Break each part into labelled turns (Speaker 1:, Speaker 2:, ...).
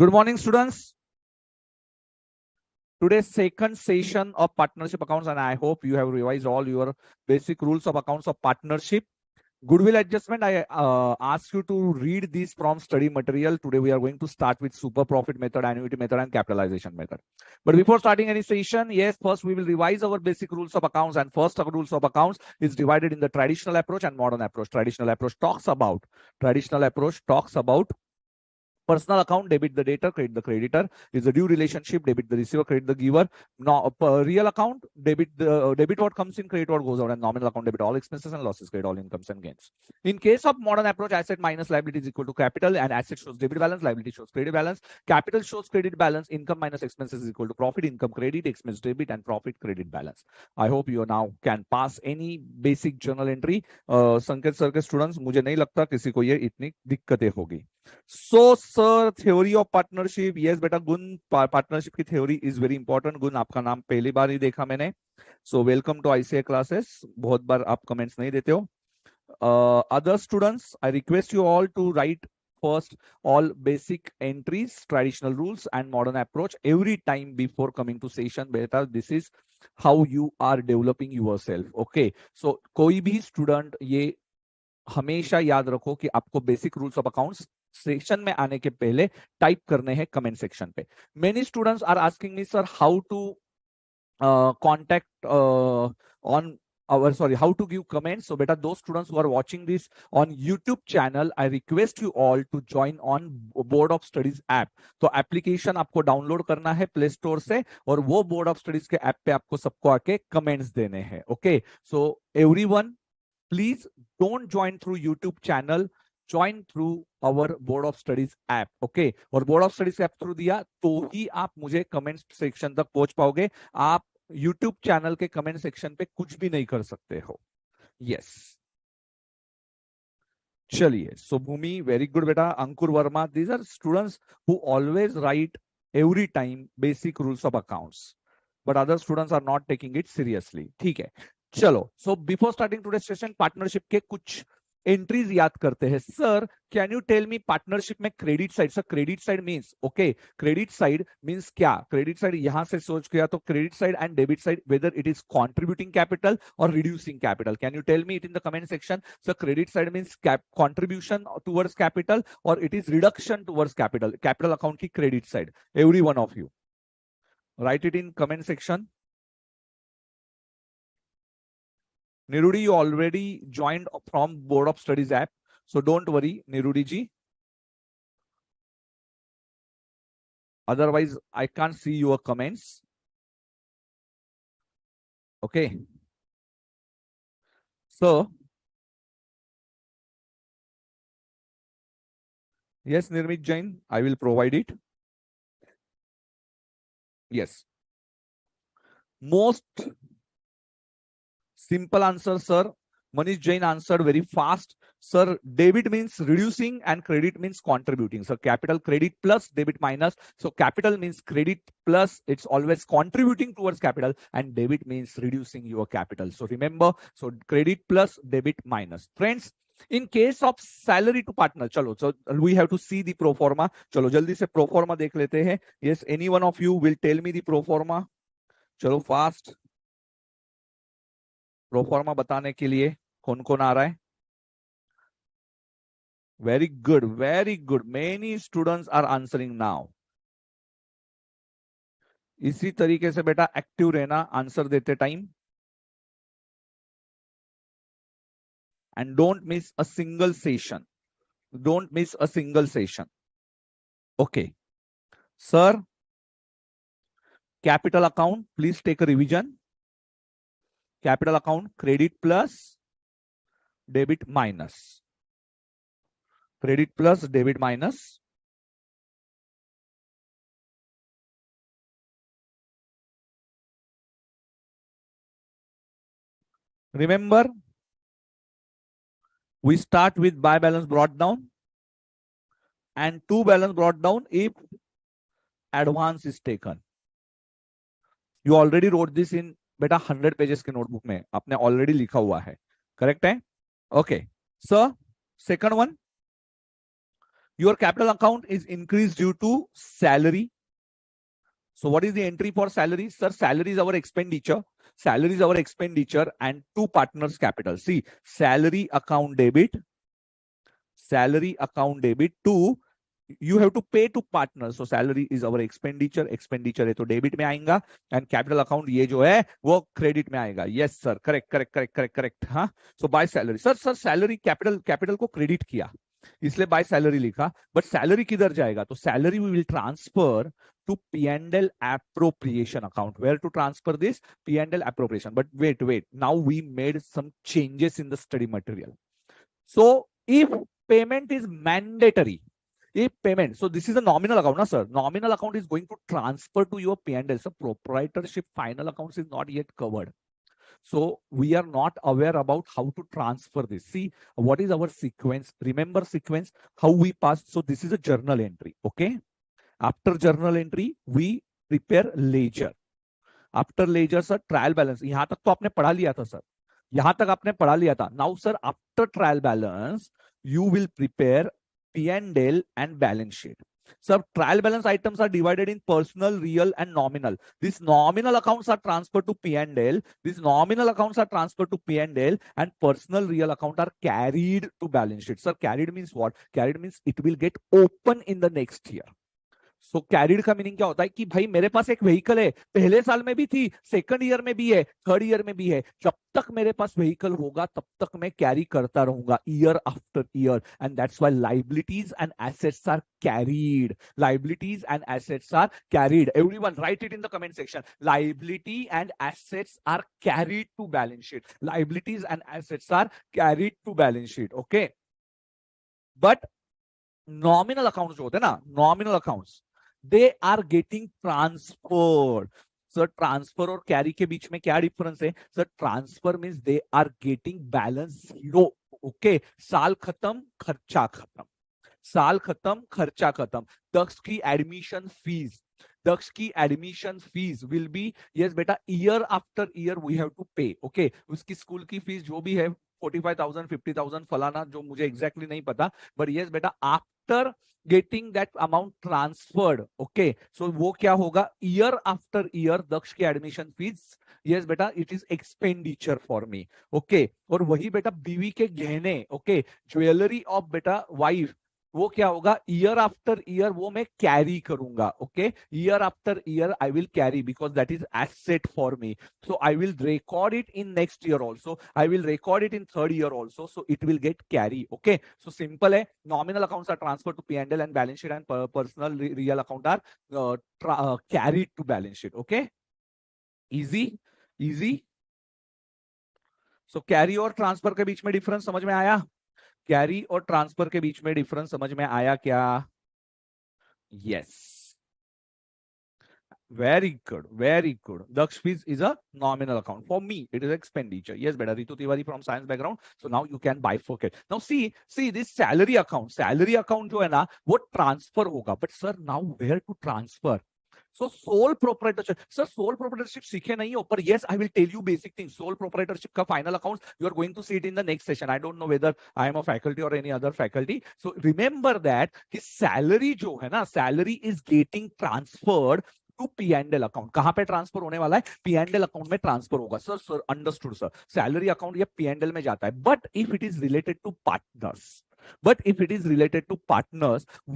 Speaker 1: Good morning, students. Today's second session of partnership accounts, and I hope you have revised all your basic rules of accounts of partnership. Goodwill adjustment, I asked you to read these from study material. Today we are going to start with super profit method, annuity method, and capitalization method. But before starting any session, yes, first we will revise our basic rules of accounts. And first of rules of accounts is divided in the traditional approach and modern approach. Traditional approach talks about personal account, debit the debtor, credit the creditor, is a due relationship, debit the receiver, credit the giver. No, real account, debit what comes in, credit what goes out, and nominal account, debit all expenses and losses, credit all incomes and gains. In case of modern approach, asset minus liability is equal to capital, and asset shows debit balance, liability shows credit balance, capital shows credit balance, income minus expenses is equal to profit, income credit, expense debit, and profit credit balance. I hope you now can pass any basic journal entry. संकेत sir के students, मुझे नहीं लगता किसी को ये इतनी दिक्कतें होगी. So sir, theory of partnership, yes बेटा, गुण पार्टनरशिप की थ्योरी इज वेरी इंपॉर्टेंट. गुण आपका नाम पहली बार ही देखा मैंने. So welcome to ICA classes. बहुत बार आप कमेंट्स नहीं देते हो. Other students, I request you all to write first all basic entries, traditional rules and modern approach every time before coming to session. बेटा, this is how you are developing yourself. Okay, so कोई भी student ये हमेशा याद रखो कि आपको basic rules of accounts section में आने के पहले टाइप करने हैं कमेंट सेक्शन पे. Many students are asking me sir how to contact on our how to give comments. So beta, those students who are watching this on YouTube channel, I request you all to join on board of studies app. तो application आपको download करना है play store से, और वो board of studies के app पे आपको सबको आके कमेंट्स देने हैं. Okay, so everyone please don't join through YouTube channel, join through our board of studies app. Okay, और board of studies app through दिया तो ही आप मुझे कमेंट सेक्शन तक पहुंच पाओगे. आप YouTube चैनल के कमेंट सेक्शन पे कुछ भी नहीं कर सकते हो. यस, चलिए. सो भूमि, वेरी गुड बेटा. Ankur Verma, these are students who always write every time basic rules of accounts, but other students are not taking it seriously. ठीक है, चलो. So before starting today session, partnership के कुछ एंट्रीज याद करते हैं. Sir can you tell me partnership में credit side. Sir credit side means, okay, credit side means क्या? क्रेडिट साइड यहां से सोच किया तो credit side and debit side, whether it is contributing capital और reducing capital. Can you tell me it in the comment section. Sir credit side means contribution towards capital और it is reduction towards capital. Capital account की credit side. Every one of you write it in comment section. Nirudi, you already joined from Board of Studies app, so don't worry, Nirudi ji. Otherwise, I can't see your comments. Okay. So, yes, Nirmit Jain, I will provide it. Yes. Most simple answer, sir. Manish Jain answered very fast. Sir, debit means reducing and credit means contributing. So capital credit plus debit minus. So capital means credit plus, it's always contributing towards capital, and debit means reducing your capital. So remember, so credit plus debit minus. Friends, in case of salary to partner, chalo, so we have to see the pro forma. चलो जल्दी से pro forma देख लेते हैं. Yes, any one of you will tell me the pro forma. चलो fast. Pro forma बताने के लिए कौन कौन आ रहा है? Very good, very good. Many students are answering now. इसी तरीके से बेटा एक्टिव रहना आंसर देते time, and don't miss a single session. Don't miss a single session. Okay sir, capital account please take a revision. Capital account credit plus debit minus. Credit plus debit minus. Remember, we start with buy balance brought down and to balance brought down if advance is taken. You already wrote this in बेटा 100 pages के notebook में आपने already लिखा हुआ है. Correct है? Okay sir, second one, Your capital account is increased due to salary. So what is the entry for salary? Sir, salary is our expenditure. Salary is our expenditure and two partners capital. See, salary account debit. Salary account debit to you have to pay to partners. So salary is our expenditure. Expenditure है तो debit में आएगा and capital account ये जो है वो credit में आएगा. Yes sir, correct. हाँ. So by salary. Sir salary capital को credit किया. इसलिए by salary लिखा. But salary किधर जाएगा? तो salary we will transfer to P&L appropriation account. Where to transfer this? P&L appropriation. But wait. Now we made some changes in the study material. So if payment is mandatory, if payment, so this is a nominal account, na sir. Nominal account is going to transfer to your P&L. So proprietorship final accounts is not yet covered. So we are not aware about how to transfer this. See, what is our sequence? Remember sequence, how we pass. So this is a journal entry. Okay. After journal entry, we prepare ledger. After ledger, sir, trial balance. यहाँ तक तो आपने पढ़ा लिया था sir. यहाँ तक आपने पढ़ा लिया था. Now, sir, after trial balance, you will prepare P&L and balance sheet. Sir, trial balance items are divided in personal, real, and nominal. These nominal accounts are transferred to P&L. These nominal accounts are transferred to P&L, and personal, real account are carried to balance sheet. Sir, carried means what? Carried means it will get open in the next year. So carried का meaning क्या होता है कि भाई मेरे पास एक vehicle है, पहले साल में भी थी, सेकंड ईयर में भी है, थर्ड ईयर में भी है. जब तक मेरे पास व्हीकल होगा तब तक मैं कैरी करता रहूंगा year after year. And that's why liabilities and assets are carried. Liabilities and assets are carried. Everyone write it in the comment section. Liability and assets are carried to balance sheet. Liabilities and assets are carried to balance sheet. Okay. But nominal accounts जो होते हैं ना, nominal accounts, they are getting transferred. Sir transfer और carry के बीच में क्या difference है? Sir transfer means they are getting balance zero. Okay. साल खत्म, खर्चा खत्म. साल खत्म, खर्चा खत्म. दक्ष की एडमिशन फीस, दक्ष की admission fees will be, yes बेटा, year after year we have to pay. Okay. उसकी स्कूल की फीस जो भी है 45,000 50,000 फलाना, जो मुझे एग्जैक्टली नहीं पता, बट यस बेटा after getting that amount transferred. Okay. So वो क्या होगा? ईयर आफ्टर ईयर दक्ष की एडमिशन फीस, यस बेटा, it is expenditure for me. Okay. और वही बेटा बीवी के गहने, ओके, ज्वेलरी ऑफ बेटा वाइफ, वो क्या होगा? ईयर आफ्टर ईयर वो मैं कैरी करूंगा. Okay. Year after year I will carry because that is asset for me. So I will record it in next year also, I will record it in third year also. So it will get carry. Okay. So simple है. Nominal accounts are transfer to P&L and balance sheet, and personal real account are carried to balance sheet. Okay. Easy. So carry और transfer के बीच में difference समझ में आया? Carry और transfer के बीच में डिफरेंस समझ में आया क्या? Yes. Very good. Daksh fees is a nominal account. For me, it is expenditure. Yes, better. Ritu Tiwari from science background. So now you can bifurcate. Now see this salary account. Salary account जो है ना वो transfer होगा. But sir, now where to transfer? So sole proprietorship. Sir, sole proprietorship सीखे नहीं हो, पर yes, I will tell you basic things. Sole proprietorship का final accounts you are going to see it in the next session. I don't know whether I am a faculty or any other faculty. So remember that कि salary जो है ना, salary is getting transferred to P&L account. कहां पे transfer होने वाला है? P&L account में ट्रांसफर होगा. Sir understood sir. Salary account या P&L में जाता है. But if it is related to partners,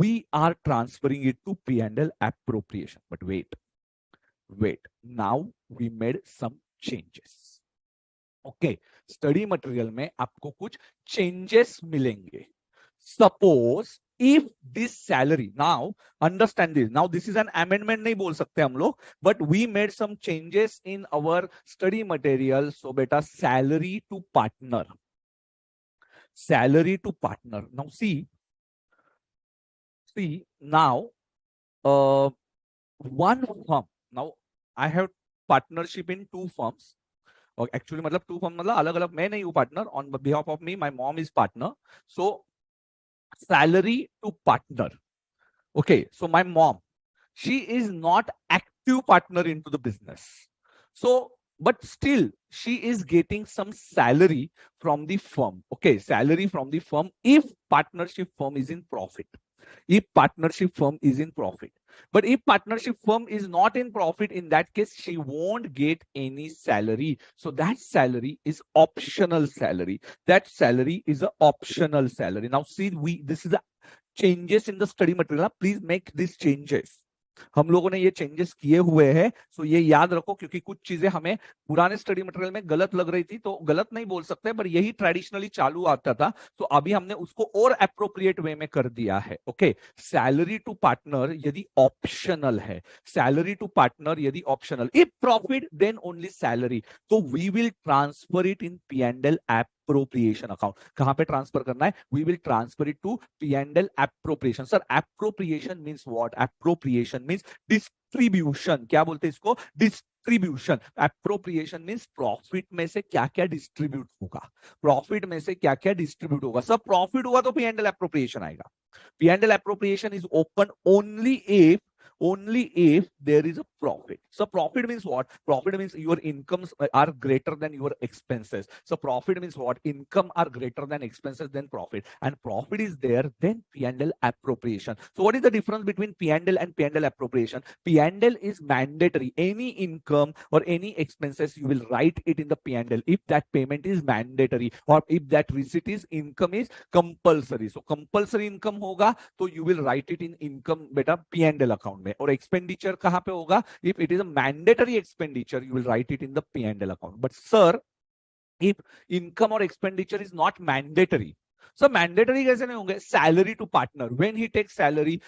Speaker 1: we are transferring it to P&L appropriation. But wait. Now we made some changes. Okay. Study material में आपको कुछ changes मिलेंगे. Suppose if this salary, now understand this, now this is an amendment नहीं बोल सकते हम लोग, but we made some changes in our study material. So beta, salary to partner. Now see now one firm, now I have partnership in two firms. और actually मतलब to firm मतलब अलग अलग, मैं नहीं हूं partner. On behalf of me my mom is partner. So salary to partner. Okay, so my mom, she is not active partner into the business. So, but still she is getting some salary from the firm. Okay, salary from the firm if partnership firm is in profit. If partnership firm is in profit. But if partnership firm is not in profit, in that case, she won't get any salary. So that salary is optional salary. That salary is an optional salary. Now see, this is a changes in the study material. Please make these changes. हम लोगों ने ये changes किए हुए हैं, सो ये याद रखो, क्योंकि कुछ चीजें हमें पुराने स्टडी मटेरियल में गलत लग रही थी, तो गलत नहीं बोल सकते, पर यही ट्रेडिशनली चालू आता था, तो अभी हमने उसको और अप्रोप्रिएट वे में कर दिया है. ओके, सैलरी टू पार्टनर यदि ऑप्शनल है, सैलरी टू पार्टनर यदि optional, if profit then only salary, तो we will transfer it in P&L appropriation account. कहां पे ट्रांसफर करना है? We will transfer it to P&L appropriation. Sir appropriation means what? appropriation means distribution. क्या बोलते हैं इसको? डिस्ट्रीब्यूशन. appropriation मींस प्रॉफिट में से क्या क्या डिस्ट्रीब्यूट होगा. प्रॉफिट में से क्या क्या डिस्ट्रीब्यूट होगा. सब प्रॉफिट हुआ तो P&L appropriation आएगा. P&L appropriation is open only if there is a profit. So profit means what? Profit means your incomes are greater than your expenses. So profit means what? Income are greater than expenses, then profit. And profit is there, then P&L appropriation. So what is the difference between P&L and P&L appropriation? P&L is mandatory. Any income or any expenses, you will write it in the P&L if that payment is mandatory, or if that receipt is income is compulsory. So compulsory income होगा तो you will write it in income बेटा P&L account में. और expenditure कहां पे होगा? If it is a mandatory expenditure, you will write it in the P&L account. But sir, if income और expenditure is not mandatory, so mandatory कैसे नहीं होंगे? Salary to partner, when he takes salary,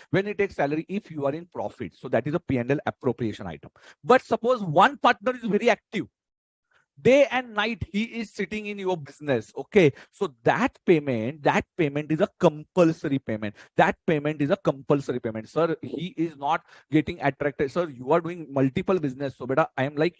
Speaker 1: if you are in profit, so that is a P&L appropriation item. But suppose one partner is very active, day and night he is sitting in your business. Okay, so that payment is a compulsory payment. Sir, he is not getting attracted. Sir, you are doing multiple business, so beta I am like,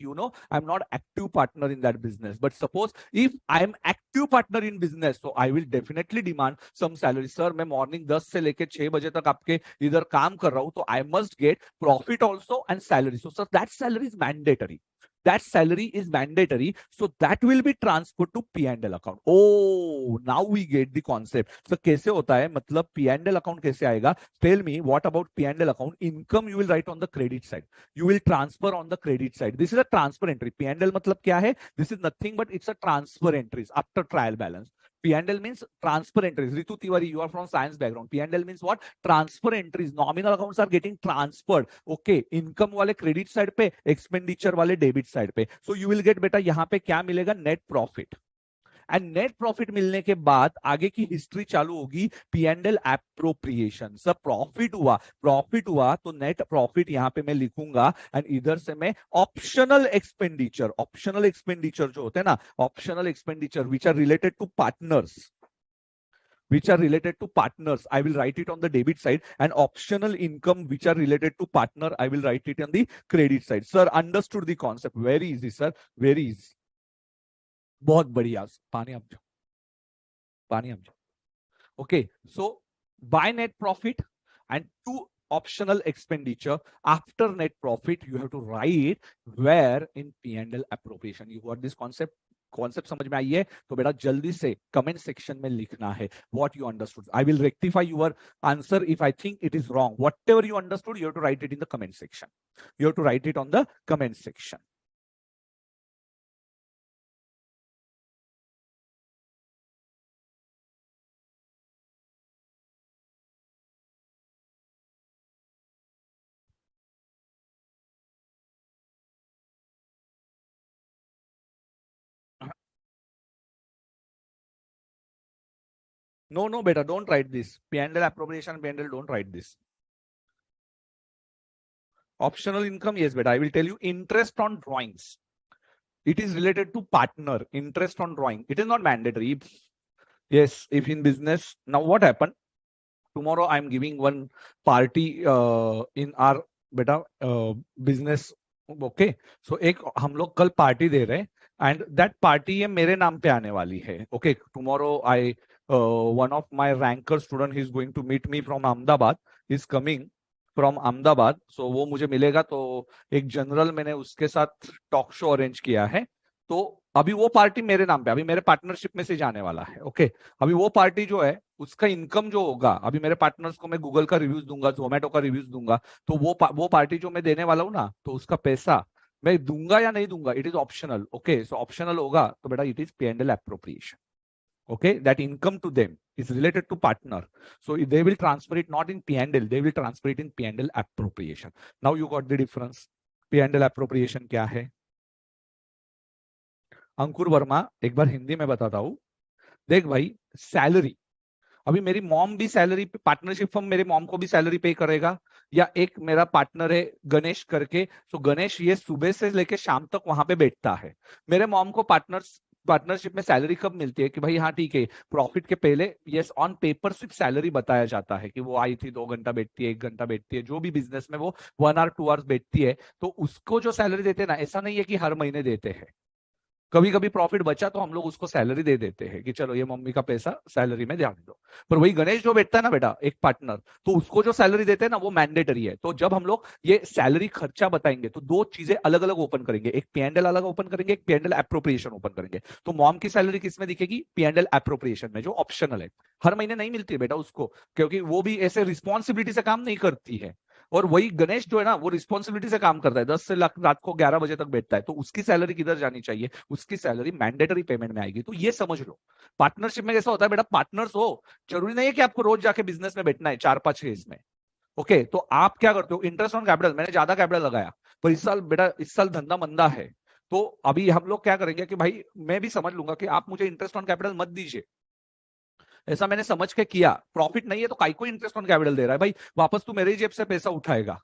Speaker 1: I'm not active partner in that business. But suppose if I am active partner in business, so I will definitely demand some salary. Sir, मैं morning 10 से लेके 6 बजे तक आपके इधर काम कर रहा हूं, तो I must get profit also and salary. So sir, that salary is mandatory. So that will be transferred to P&L account. Oh, now we get the concept. So कैसे होता है? मतलब P&L account कैसे आएगा? Tell me, what about P&L account? Income you will write on the credit side. You will transfer on the credit side. This is a transfer entry. P&L मतलब क्या है? This is nothing but it's a transfer entries after trial balance. P&L means transfer entries. Ritu Tiwari, you are from science background. P&L means what? Transfer entries. Nominal accounts are getting transferred. Okay, income वाले credit side पे, expenditure वाले debit side पे. So you will get बेटा यहाँ पे क्या मिलेगा? Net profit. And net profit मिलने के बाद आगे की हिस्ट्री चालू होगी P&L एप्रोप्रिएशन. सब प्रॉफिट हुआ तो नेट प्रॉफिट यहां पे मैं लिखूंगा, एंड इधर से मैं ऑप्शनल एक्सपेंडिचर जो होते हैं ना, optional expenditure which are related to partners, I will write it on the debit side, and optional income which are related to partner, I will write it on the credit side. Sir, understood the concept? Very easy, sir, very easy. बहुत बढ़िया. पानी आप जाओ. Okay, so by net profit and to optional expenditure, after net profit you have to write where in P&L appropriation. You got this concept समझ में आई है? तो बेटा जल्दी से कमेंट सेक्शन में लिखना है what you understood. I will rectify your answer if I think it is wrong. Whatever you understood, you have to write it in the comment section. You have to write it on the comment section. No, beta, don't write this. P&L appropriation, P&L, don't write this. Optional income, yes, beta. I will tell you interest on drawings. It is related to partner. Interest on drawing. It is not mandatory. Yes, if in business. Now what happened? Tomorrow I am giving one party in our beta business. Okay. So एक हम लोग कल party दे रहे हैं, and that party ये मेरे नाम पे आने वाली है. Okay. Tomorrow one of my ranker student, he is going to meet me from Ahmedabad. He is coming from Ahmedabad. So वो मुझे मिलेगा, तो एक जनरल मैंने उसके साथ टॉक शो अरेंज किया है. तो अभी वो पार्टी मेरे नाम पे, अभी मेरे पार्टनरशिप में से जाने वाला है। ओके, अभी वो पार्टी जो है उसका इनकम जो होगा, अभी मेरे पार्टनर्स को मैं गूगल का रिव्यूज दूंगा, जोमेटो का रिव्यूज दूंगा, तो वो पार्टी जो मैं देने वाला हूँ ना, तो उसका पैसा मैं दूंगा या नहीं दूंगा, it is optional. Okay, so optional होगा तो बेटा it is P&L appropriation. Okay, that income to them is related to partner, so they will transfer it not in P&L, they will transfer it in P&L appropriation. Now you got the difference. P&L appropriation क्या है? अंकुर वर्मा एक बार हिंदी में बताता हूं। देख भाई, salary, अभी मेरी मॉम भी सैलरी, पार्टनरशिप फर्म मेरे मॉम को भी सैलरी पे करेगा, या एक मेरा पार्टनर है गणेश करके, तो गणेश ये सुबह से लेके शाम तक वहां पे बैठता है। मेरे मॉम को पार्टनरशिप में सैलरी कब मिलती है कि भाई हाँ ठीक है, प्रॉफिट के पहले यस ऑन पेपर सिर्फ सैलरी बताया जाता है कि वो आई थी 2 घंटा बैठती है, 1 घंटा बैठती है, जो भी बिजनेस में वो 1 आवर 2 आवर्स बैठती है, तो उसको जो सैलरी देते हैं ना, ऐसा नहीं है कि हर महीने देते हैं। कभी कभी प्रॉफिट बचा तो हम लोग उसको सैलरी दे देते हैं कि चलो ये मम्मी का पैसा सैलरी में ध्यान दो। पर वही गणेश जो बैठता है ना बेटा, एक पार्टनर, तो उसको जो सैलरी देते हैं ना वो मैंडेटरी है। तो जब हम लोग ये सैलरी खर्चा बताएंगे तो दो चीजें अलग अलग ओपन करेंगे, एक P&L अलग ओपन करेंगे, एक P&L एप्रोप्रिएशन ओपन करेंगे। तो मॉम की सैलरी किसमें दिखेगी? P&L एप्रोप्रिएशन में, जो ऑप्शनल है, हर महीने नहीं मिलती है बेटा उसको, क्योंकि वो भी ऐसे रिस्पॉन्सिबिलिटी से काम नहीं करती है। और वही गणेश जो है ना, वो रिस्पॉन्सिबिलिटी से काम करता है, 10 से रात को 11 बजे तक बैठता है, तो उसकी सैलरी किधर जानी चाहिए? उसकी सैलरी मैंडेटरी पेमेंट में आएगी। तो ये समझ लो, पार्टनरशिप में कैसा होता है बेटा, पार्टनर्स हो, जरूरी नहीं है कि आपको रोज जाके बिजनेस में बैठना है 4-5 केस में। ओके, तो आप क्या करते हो, इंटरेस्ट ऑन कैपिटल, मैंने ज्यादा कैपिटल लगाया, पर इस साल बेटा, इस साल धंधा मंदा है, तो अभी हम लोग क्या करेंगे कि भाई मैं भी समझ लूंगा कि आप मुझे इंटरेस्ट ऑन कैपिटल मत दीजिए, ऐसा मैंने समझ के किया, प्रॉफिट नहीं है तो काई को इंटरेस्ट ऑन कैपिटल दे रहा है भाई, वापस तू मेरे ही जेब से पैसा उठाएगा।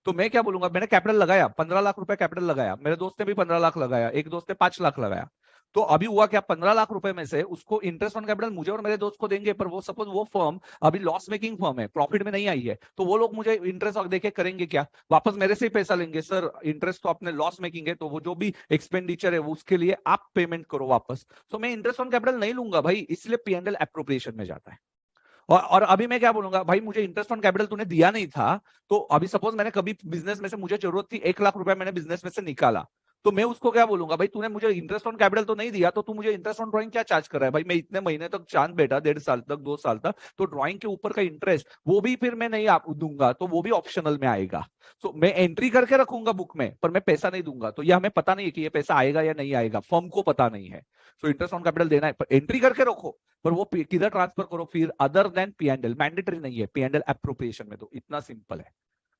Speaker 1: तो मैं क्या बोलूंगा, मैंने कैपिटल लगाया, 15 लाख रुपए कैपिटल लगाया, मेरे दोस्त ने भी 15 लाख लगाया, एक दोस्त ने 5 लाख लगाया। तो अभी हुआ क्या, 15 लाख रुपए में से उसको इंटरेस्ट ऑन कैपिटल मुझे और मेरे दोस्त को देंगे, पर वो सपोज वो फर्म अभी लॉस मेकिंग फर्म है, प्रॉफिट में नहीं आई है, तो वो लोग मुझे इंटरेस्ट देके करेंगे क्या, वापस मेरे से ही पैसा लेंगे, सर इंटरेस्ट तो अपने लॉस मेकिंग है, तो वो जो भी एक्सपेंडिचर है वो उसके लिए आप पेमेंट करो वापस। तो मैं इंटरेस्ट ऑन कैपिटल नहीं लूंगा भाई, इसलिए P&L एप्रोप्रिएशन में जाता है। और अभी मैं क्या बोलूंगा, भाई मुझे इंटरेस्ट ऑन कैपिटल तूने दिया नहीं था, तो अभी सपोज मैंने कभी बिजनेस में से, मुझे जरूरत थी 1 लाख रुपए, मैंने बिजनेस में से निकाला, तो मैं उसको क्या बोलूंगा, भाई तूने मुझे इंटरेस्ट ऑन कैपिटल तो नहीं दिया, तो तू मुझे इंटरेस्ट ऑन ड्राइंग क्या चार्ज कर रहा है भाई, मैं इतने महीने तक चांद बैठा, 1.5 साल तक, 2 साल तक, तो ड्राइंग के ऊपर का इंटरेस्ट वो भी फिर मैं नहीं आप दूंगा, तो वो भी ऑप्शनल में आएगा। तो मैं एंट्री करके रखूंगा बुक में, पर मैं पैसा नहीं दूंगा, तो यह हमें पता नहीं है कि ये पैसा आएगा या नहीं आएगा, फर्म को पता नहीं है। तो इंटरेस्ट ऑन कैपिटल देना है, पर एंट्री करके रखो, पर वो किधर ट्रांसफर करो फिर, अदर देन P&L, मैंडेटरी नहीं है, P&L एप्रोप्रिएशन में। तो इतना सिंपल है,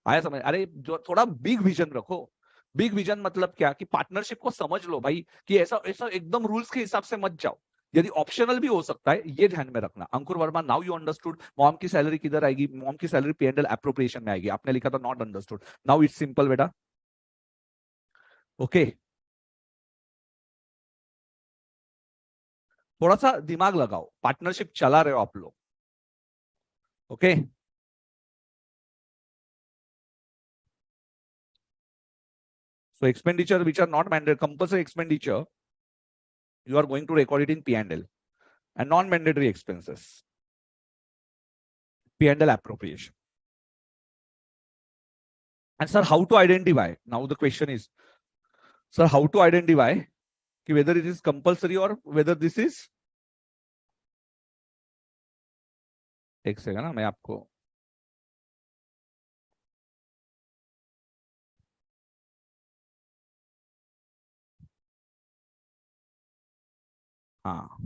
Speaker 1: आया समझ? अरे जो थोड़ा बिग विजन रखो। बिग विजन मतलब क्या, कि पार्टनरशिप को समझ लो भाई, कि ऐसा ऐसा एकदम रूल्स के हिसाब से मत जाओ, यदि ऑप्शनल भी हो सकता है, ये ध्यान में रखना। Ankur Verma, now you understood, mom की सैलरी किधर आएगी, मॉम की सैलरी P&L एप्रोप्रिएशन में आएगी, आपने लिखा था not understood, now it's simple बेटा। ओके, थोड़ा सा दिमाग लगाओ, पार्टनरशिप चला रहे हो आप लोग। Okay, so expenditure which are not mandatory, compulsory expenditure, you are going to record it in P&L, and non-mandatory expenses, P&L appropriation. And sir, how to identify? Now the question is, sir, how to identify whether it is compulsory or whether this is, एक second ना, मैं आपको, हाँ,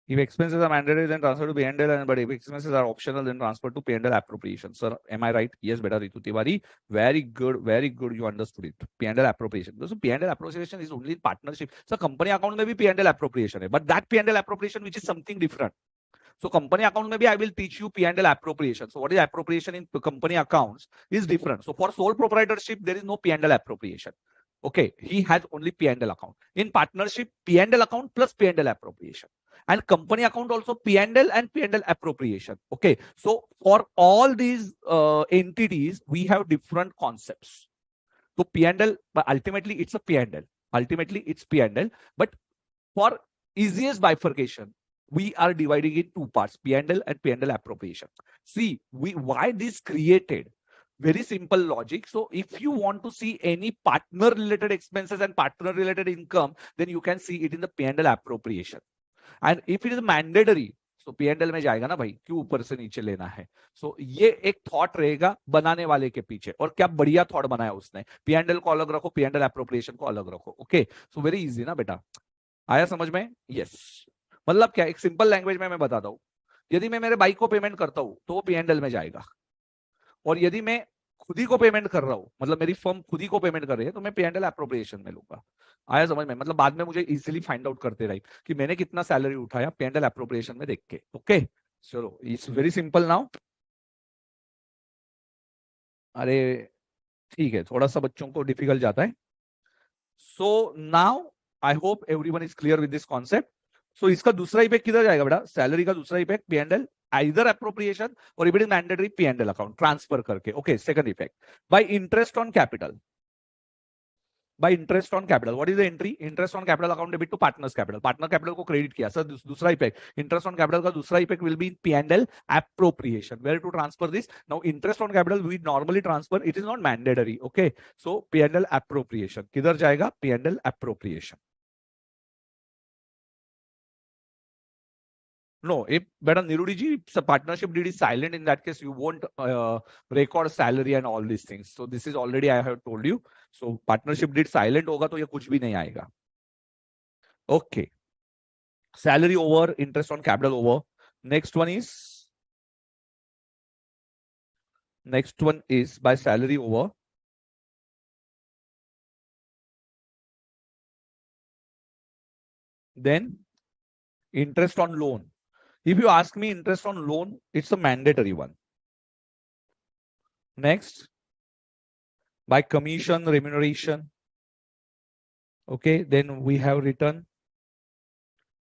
Speaker 1: if expenses are mandatory, then transfer to P&L, and but if expenses are optional, then transfer to P&L appropriation. Sir, am I right? Yes, beta Ritu Tiwari. Very good, very good. You understood it. P&L appropriation. So P&L appropriation is only partnership. So company account में भी P&L appropriation है, but that P&L appropriation which is something different. So company account maybe I will teach you P&L appropriation. So what is appropriation in company accounts is different. So for sole proprietorship, there is no P&L appropriation. Okay, he has only P&L account. In partnership, P&L account plus P&L appropriation. And company account also P&L and P&L appropriation. Okay, so for all these entities, we have different concepts. So P&L, but ultimately it's a P&L. Ultimately it's P&L. But for easiest bifurcation, we are dividing it two parts, P&L and P&L appropriation. See, why this created? Very simple logic. So if you want to see any partner related expenses and partner related income, then you can see it in the P&L appropriation. And if it is mandatory, so P&L में जाएगा ना भाई, क्यों ऊपर से नीचे लेना है. So ये एक थॉट रहेगा बनाने वाले के पीछे. और क्या बढ़िया थॉट बनाया उसने. P&L को अलग रखो, P&L appropriation को अलग रखो. ओके, सो वेरी इजी ना बेटा. आया समझ में? यस. मतलब क्या, एक सिंपल लैंग्वेज में मैं बताता हूं. यदि मैं मेरे बाइक को पेमेंट करता हूं तो वो P&L में जाएगा. और यदि मैं खुद ही को पेमेंट कर रहा हूं, मतलब मेरी फर्म खुद ही को पेमेंट कर रही है, तो मैं P&L एप्रोप्रिएशन में लूंगा. आया समझ में? मतलब बाद में मुझे इजीली फाइंड आउट करते रहे कि मैंने कितना सैलरी उठाया P&L एप्रोप्रिएशन में देख के. ओके, चलो, इट्स वेरी सिंपल नाउ. अरे ठीक है, थोड़ा सा बच्चों को डिफिकल्ट जाता है. So now I hope everyone is clear with this concept. So इसका दूसरा इफेक्ट किधर जाएगा बेटा? सैलरी का दूसरा effect P&L either appropriation or if it is mandatory P&L account transfer करके. Okay, second effect by interest on capital. By interest on capital, what is the entry? Interest on capital account debit to partners capital. Partner capital को credit किया. Sir दूसरा effect, interest on capital का दूसरा effect will be P&L appropriation. Where to transfer this? Now interest on capital we normally transfer. It is not mandatory. Okay, so P&L appropriation किधर जाएगा? P&L appropriation. No, if better Nirudi ji, if the partnership deed is silent, in that case, you won't record salary and all these things. So this is already I have told you. So partnership deed silent होगा तो ये कुछ भी नहीं आएगा. Okay. Salary over, interest on capital over. Next one is by salary over. Then interest on loan. If you ask me interest on loan, it's a mandatory one. Next, by commission remuneration. Okay, then we have return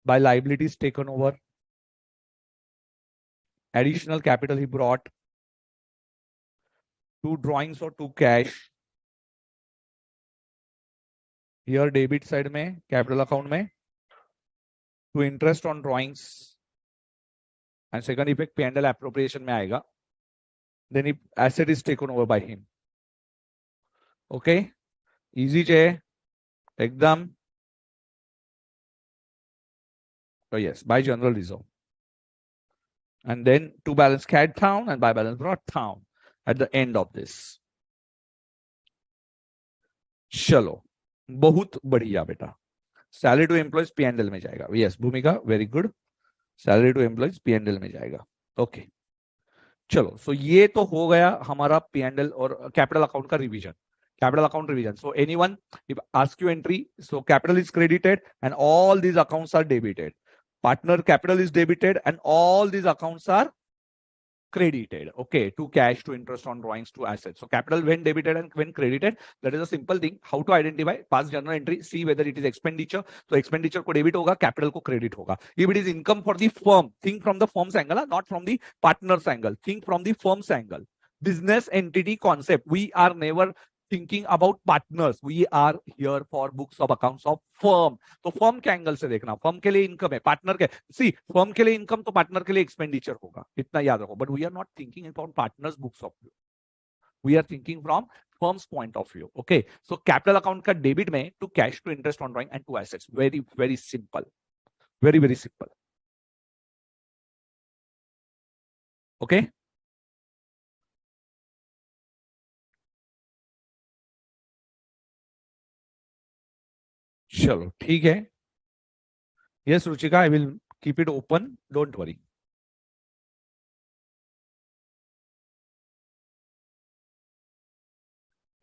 Speaker 1: by liabilities taken over. Additional capital he brought. Two drawings or two cash. Here debit side में, capital account में. To interest on drawings. And second effect P&L appropriation में आएगा. Then if asset is taken over by him. Okay, easy चे, एकदम. Oh yes, by general reserve. And then to balance carried down and by balance brought down at the end of this. चलो, बहुत बढ़िया बेटा. Salary to employees P&L में जाएगा. Yes Bhumika, very good. Salary to employees P&L में जाएगा. Okay, चलो. सो ये तो हो गया हमारा P&L और कैपिटल अकाउंट का revision. Capital account revision. So anyone, if ask you entry, so capital is credited and all these accounts are debited. Partner capital is debited and all these accounts are credited. Okay, to cash, to interest on drawings, to assets. So capital when debited and when credited, that is a simple thing. How to identify? Pass journal entry, see whether it is expenditure. So expenditure को debit होगा, capital को credit होगा. If it is income for the firm, think from the firm's angle, not from the partner's angle. Think from the firm's angle. Business entity concept. We are never thinking about partners. We are here for books of accounts of firm. तो firm के angle से देखना. Firm के लिए income है, partner के सी firm के लिए इनकम तो पार्टनर के लिए एक्सपेंडिचर होगा, इतना याद रखो. But we are not thinking about partners books of view. We are thinking from firm's point of view. Okay, so capital account का डेबिट में to cash, to interest on drawing and to assets. Very very simple, very very simple. Okay, चलो ठीक है. Yes Ruchika, I will keep it open, don't worry.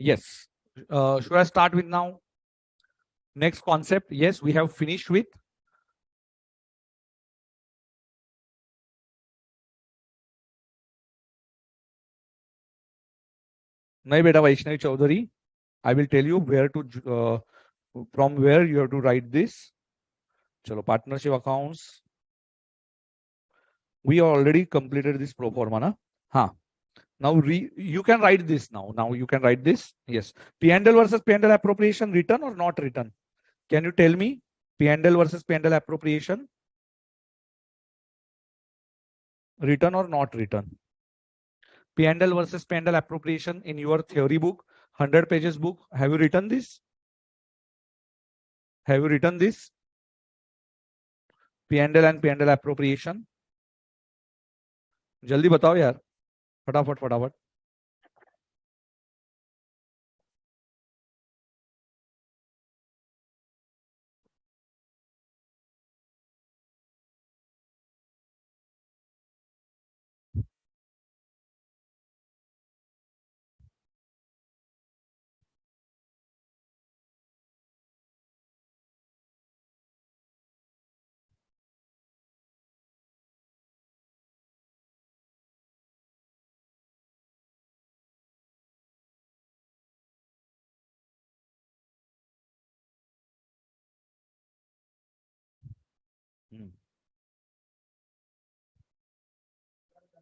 Speaker 1: Yes. Should I start with now? Next concept. Yes, we have finished with. नहीं बेटा Vaishnavi Chaudhary, I will tell you where to from where you have to write this. चलो partnership accounts. We already completed this pro forma ना. हाँ. Now you can write this now. Now you can write this. Yes. P&L versus P&L appropriation, return or not return? Can you tell me? P&L versus P&L appropriation, return or not return? P&L versus P&L appropriation in your theory book, 100 pages book. Have you written this? Have you written this? P&L and P&L appropriation. जल्दी बताओ यार, फटाफट फटाफट.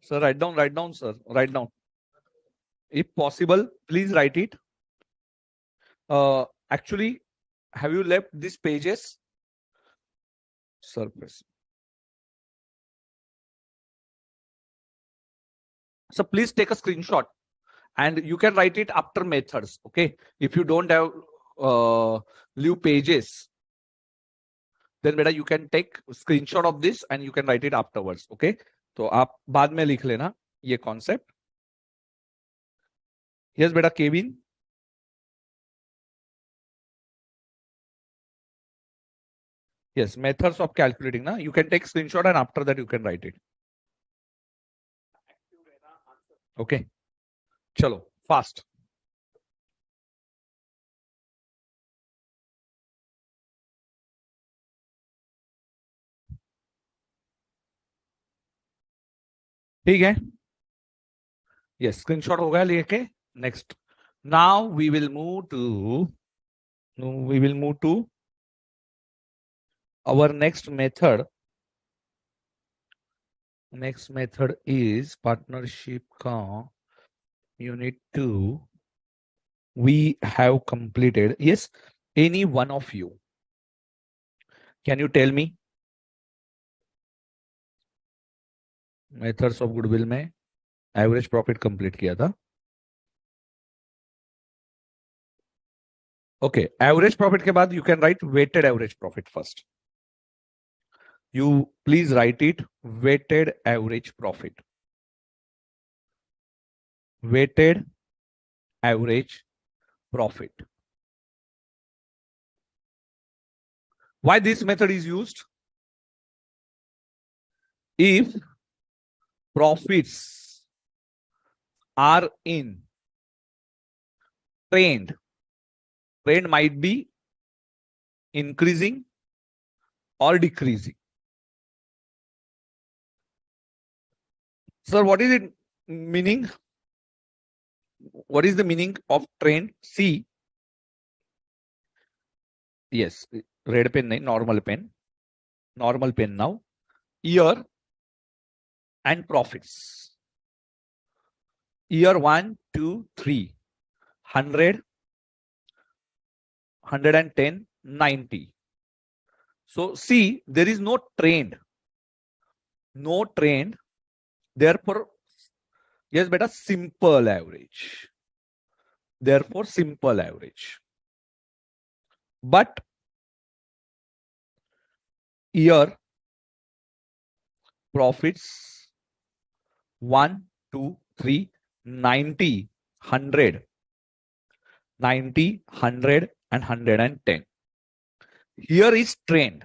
Speaker 1: Sir, write down, sir. Write down. If possible, please write it. Actually, have you left these pages? Surface. So please take a screenshot and you can write it after methods. Okay. If you don't have leave pages, then better you can take screenshot of this and you can write it afterwards. Okay. तो आप बाद में लिख लेना ये concept. Yes, बेटा Kevin. Yes, methods of calculating. Na? You can take screenshot and after that you can write it. Okay. Chalo, fast. ठीक है. Yes, screenshot हो गया लेके. Next. Now we will move to our next method. Next method is partnership ka unit 2. We have completed. Yes, any one of you. Can you tell me? Methods of Goodwill में average profit complete किया था. Okay, average profit के बाद you can write weighted average profit first. You please write it weighted average profit. Weighted average profit. Why this method is used? If profits are in trend might be increasing or decreasing. Sir, what is it meaning? What is the meaning of trend? See. Yes, red pen, normal pen. Normal pen now. Year and profits. Year 1, 2, 3. 100, 110, 90. So see, there is no trend. No trend. Therefore, yes, beta, simple average. Therefore, simple average. But year profits 1, 2, 3, 90, 100, 90, 100 and 110. Here is trend.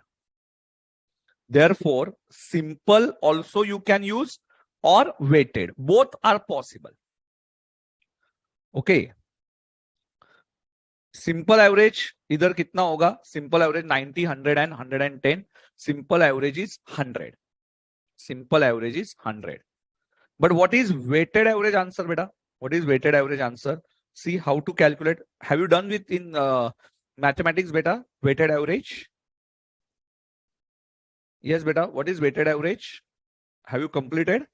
Speaker 1: Therefore, simple also you can use or weighted. Both are possible. Okay. Simple average इधर कितना होगा? Simple average 90, 100 and 110. Simple average is 100. Simple average is 100. But what is weighted average answer, beta? What is weighted average answer? See how to calculate. Have you done with in mathematics, beta? Weighted average? Yes, beta. What is weighted average? Have you completed?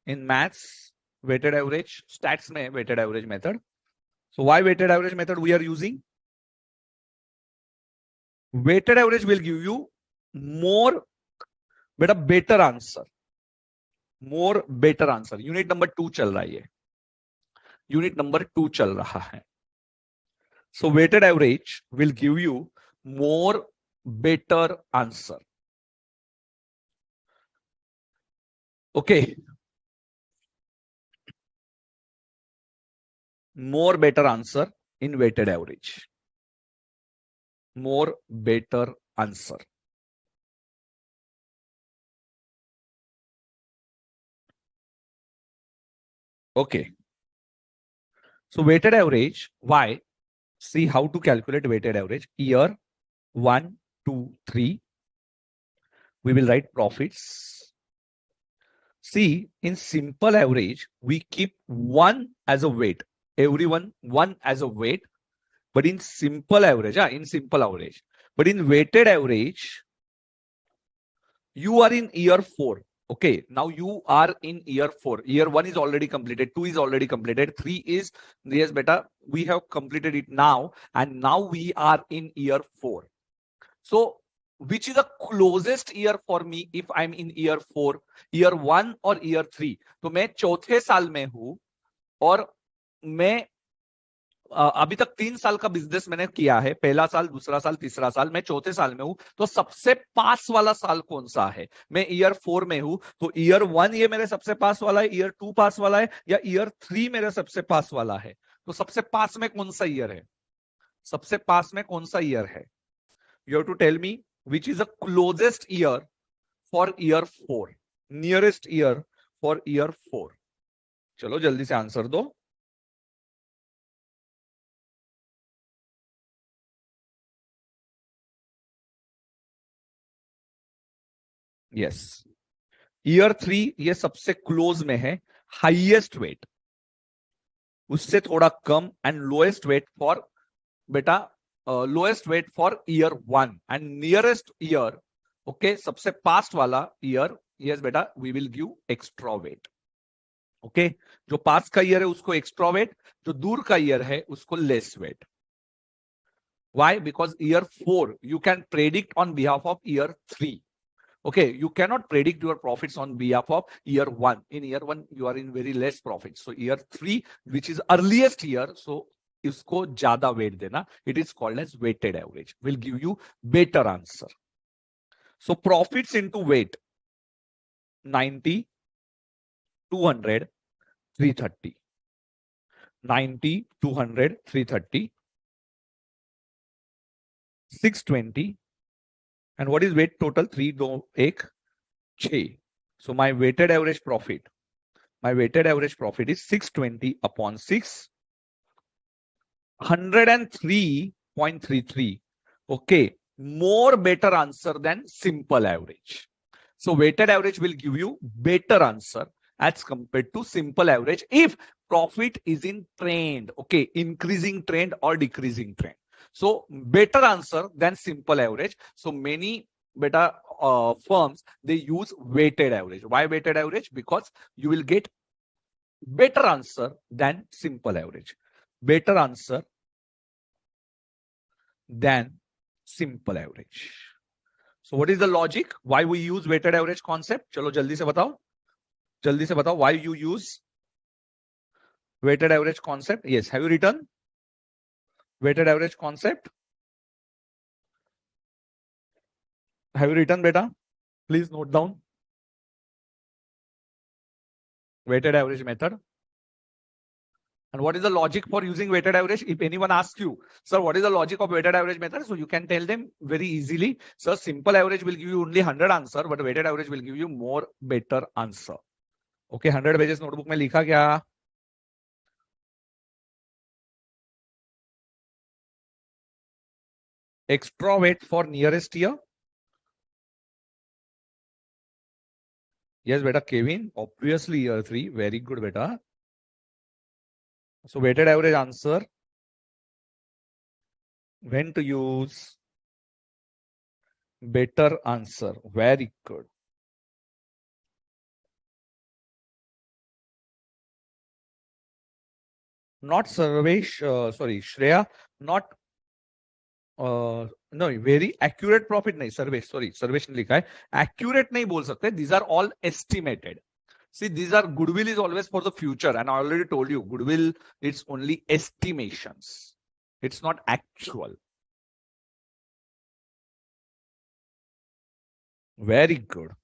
Speaker 1: In maths, weighted average, stats mein weighted average method. So why weighted average method we are using? Weighted average will give you more, better answer. More better answer. Unit number 2 चल रहा है ये, unit number 2 चल रहा है। So weighted average will give you more better answer. Okay, more better answer in weighted average, more better answer. Okay, so weighted average, why? See how to calculate weighted average. Year 1 2 3 we will write profits. See, in simple average we keep 1 as a weight, everyone 1 as a weight. But in simple average, in simple average, but in weighted average, you are in year 4. Okay, now you are in year 4. Year 1 is already completed, 2 is already completed, 3 is, yes beta, we have completed it now, and now we are in year 4. So which is the closest year for me if I'm in year 4, year 1 or year 3? तो मैं चौथे साल में हूं और मैं अभी तक 3 साल का बिजनेस मैंने किया है, पहला साल, दूसरा साल, तीसरा साल, मैं चौथे साल में हूं। तो सबसे पास वाला साल कौन सा है? मैं ईयर 4 में हूं, तो ईयर 1 ये मेरे सबसे पास वाला है, ईयर 2 पास वाला है, या ईयर 3 मेरे सबसे पास वाला है? तो सबसे पास में कौन सा ईयर है? सबसे पास में कौन सा ईयर है? You have to tell me which is the closest year for year 4, nearest year for year 4। चलो जल्दी से आंसर दो। यस, ईयर 3 ये सबसे क्लोज में है, हाईएस्ट वेट, उससे थोड़ा कम, एंड लोएस्ट वेट फॉर बेटा, lowest weight for year 1 and nearest year, okay, सबसे पास्ट वाला ईयर, यस बेटा, we will give extra weight. Okay, जो पास का ईयर है उसको एक्स्ट्रा वेट, जो दूर का ईयर है उसको less weight. Why? Because year 4 you can predict on behalf of year 3. Okay, you cannot predict your profits on behalf of year 1. In year 1 you are in very less profits. So year 3, which is earliest year, so इसको ज्यादा wait देना, it is called as weighted average, will give you better answer. So profits into weight 90, 200, 330, 90, 200, 330, 620, and what is weight total? 3 2 1 6. So my weighted average profit is 620 upon 6, 103.33. Okay, more better answer than simple average. So weighted average will give you better answer as compared to simple average if profit is in trend, okay, increasing trend or decreasing trend. So better answer than simple average. So many better firms, they use weighted average. Why weighted average? Because you will get better answer than simple average. Better answer than simple average. So what is the logic? Why we use weighted average concept? चलो जल्दी से बताओ, जल्दी से बताओ, why you use weighted average concept? Yes, have you written weighted average concept? Have you written, beta? Please note down weighted average method. And what is the logic for using weighted average? If anyone asks you, sir, what is the logic of weighted average method? So you can tell them very easily, sir, simple average will give you only 100 answer, but weighted average will give you more better answer. Okay, 100 pages notebook में लिखा क्या? Extra weight for nearest year. Yes, beta, Kevin, obviously year 3. Very good, beta. So weighted average answer, when to use better answer. Very good. Not Sarvesh, sorry, Shreya, not no, very accurate profit नहीं, Sarvesh, sorry, Sarvesh ने लिखा है, accurate नहीं बोल सकते, these are all estimated. See, these are goodwill is always for the future, and I already told you goodwill, it's only estimations. It's not actual. Very good.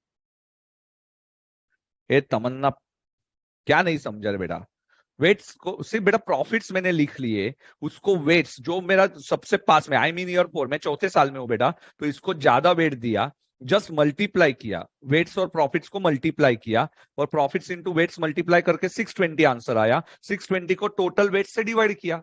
Speaker 1: ए तमन्ना क्या नहीं समझा रे बेटा? वेट्स को सिर्फ बेटा प्रॉफिट्स मैंने लिख लिए, उसको वेट्स जो मेरा सबसे पास में, आई मीन ईयर 4, मैं चौथे साल में हूं बेटा, तो इसको ज्यादा वेट दिया, जस्ट मल्टीप्लाई किया, वेट्स और प्रॉफिट्स को मल्टीप्लाई किया, और प्रॉफिट्स इंटू वेट्स मल्टीप्लाई करके 620 आंसर आया। 620 को टोटल वेट से डिवाइड किया,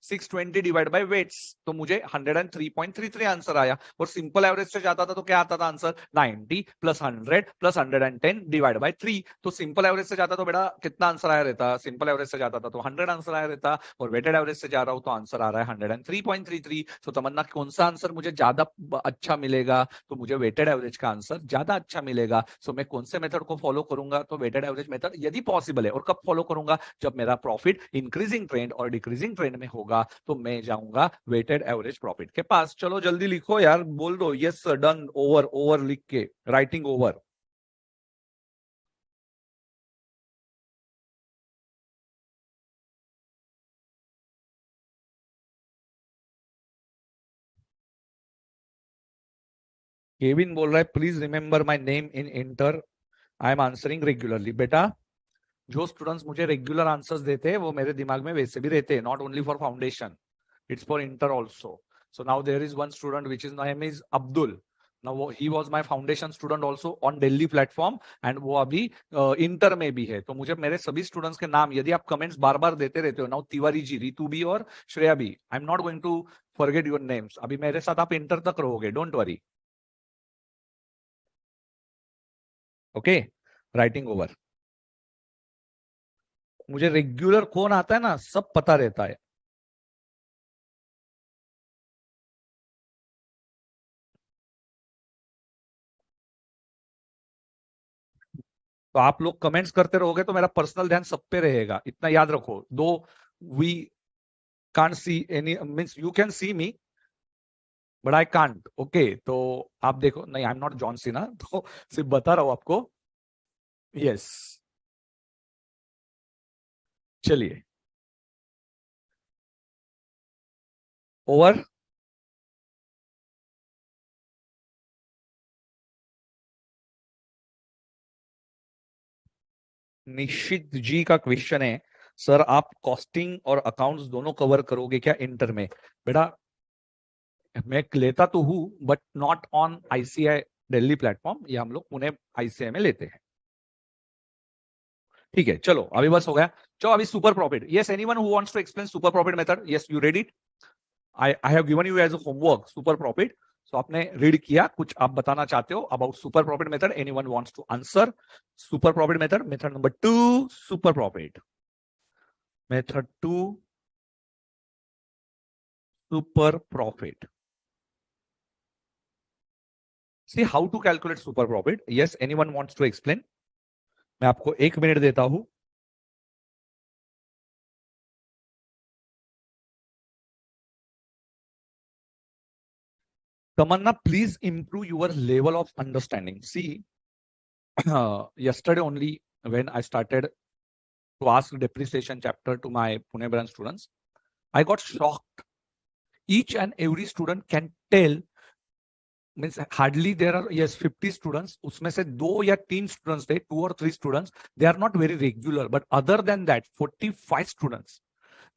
Speaker 1: 620 डिवाइड बाय वेट्स, तो मुझे 103.33 आंसर आया। और सिंपल एवरेज से जाता था तो क्या आता था answer? 90 plus 100 plus 110 divide by 3। तो सिंपल एवरेज से जाता तो बेटा कितना आंसर आया रहता? सिंपल एवरेज से जाता था तो 100 आंसर आया रहता, और वेटेड एवरेज से जा रहा हूं तो आंसर आ रहा है 103.33। तो तमन्ना कौन सा आंसर मुझे ज्यादा अच्छा मिलेगा? तो मुझे वेटेड एवरेज का आंसर ज्यादा अच्छा मिलेगा। सो मैं कौन से मेथड को फॉलो करूंगा? तो वेटेड एवरेज मेथड यदि पॉसिबल है। और कब फॉलो करूंगा? जब मेरा प्रॉफिट इंक्रीजिंग ट्रेंड और डिक्रीजिंग ट्रेंड में होगा, तो मैं जाऊंगा वेटेड एवरेज प्रॉफिट के पास। चलो जल्दी लिखो यार, बोल दो यस डन, ओवर, ओवर लिख के, राइटिंग ओवर। केविन बोल रहा है please remember my name in inter, I am answering regularly. बेटा जो स्टूडेंट्स मुझे रेगुलर आंसर्स देते हैं वो मेरे दिमाग में वैसे भी रहते हैं, not only for foundation, it's for inter also. So now there is one student which is name is Abdul. Now he was my foundation student also on Delhi platform, and वो अभी इंटर में भी है। तो मुझे मेरे सभी students के नाम, यदि आप कमेंट्स बार बार देते रहते हो, नाउ तिवारी जी, रितु भी और श्रेया भी, I am not going to forget your names. अभी मेरे साथ आप इंटर तक रहोगे, don't worry. Okay, writing over. मुझे रेगुलर कौन आता है ना, सब पता रहता है। तो आप लोग कमेंट्स करते रहोगे तो मेरा पर्सनल ध्यान सब पे रहेगा, इतना याद रखो। Though we can't see any, means you can see me but I can't. Okay, तो आप देखो, नहीं आई एम नॉट जॉन सीना, तो सिर्फ बता रहा हूं आपको। यस, चलिए ओवर। निश्चित जी का क्वेश्चन है, सर आप कॉस्टिंग और अकाउंट्स दोनों कवर करोगे क्या इंटर में? बेटा मैं लेता तो हूं but not on ICI Delhi platform, ये हम लोग पुणे आईसीआई में लेते हैं। ठीक है, चलो अभी बस हो गया। चलो अभी super profit. Yes, anyone who wants to explain super profit method? Yes, you read it? I have given you as a homework super profit. So आपने रीड किया, कुछ आप बताना चाहते हो about super profit method? Anyone wants to answer? Super profit method, method number 2, super profit method 2, super profit. See how to calculate super profit? Yes, anyone wants to explain? मैं आपको 1 minute देता हूं। Tamanna, please improve your level of understanding. See, yesterday only when I started to ask depreciation chapter to my Pune branch students, I got shocked. Each and every student can tell, means hardly there are, yes, 50 students, उसमें से 2 या 3 students थे, 2 or 3 students, they are not very regular, but other than that 45 students,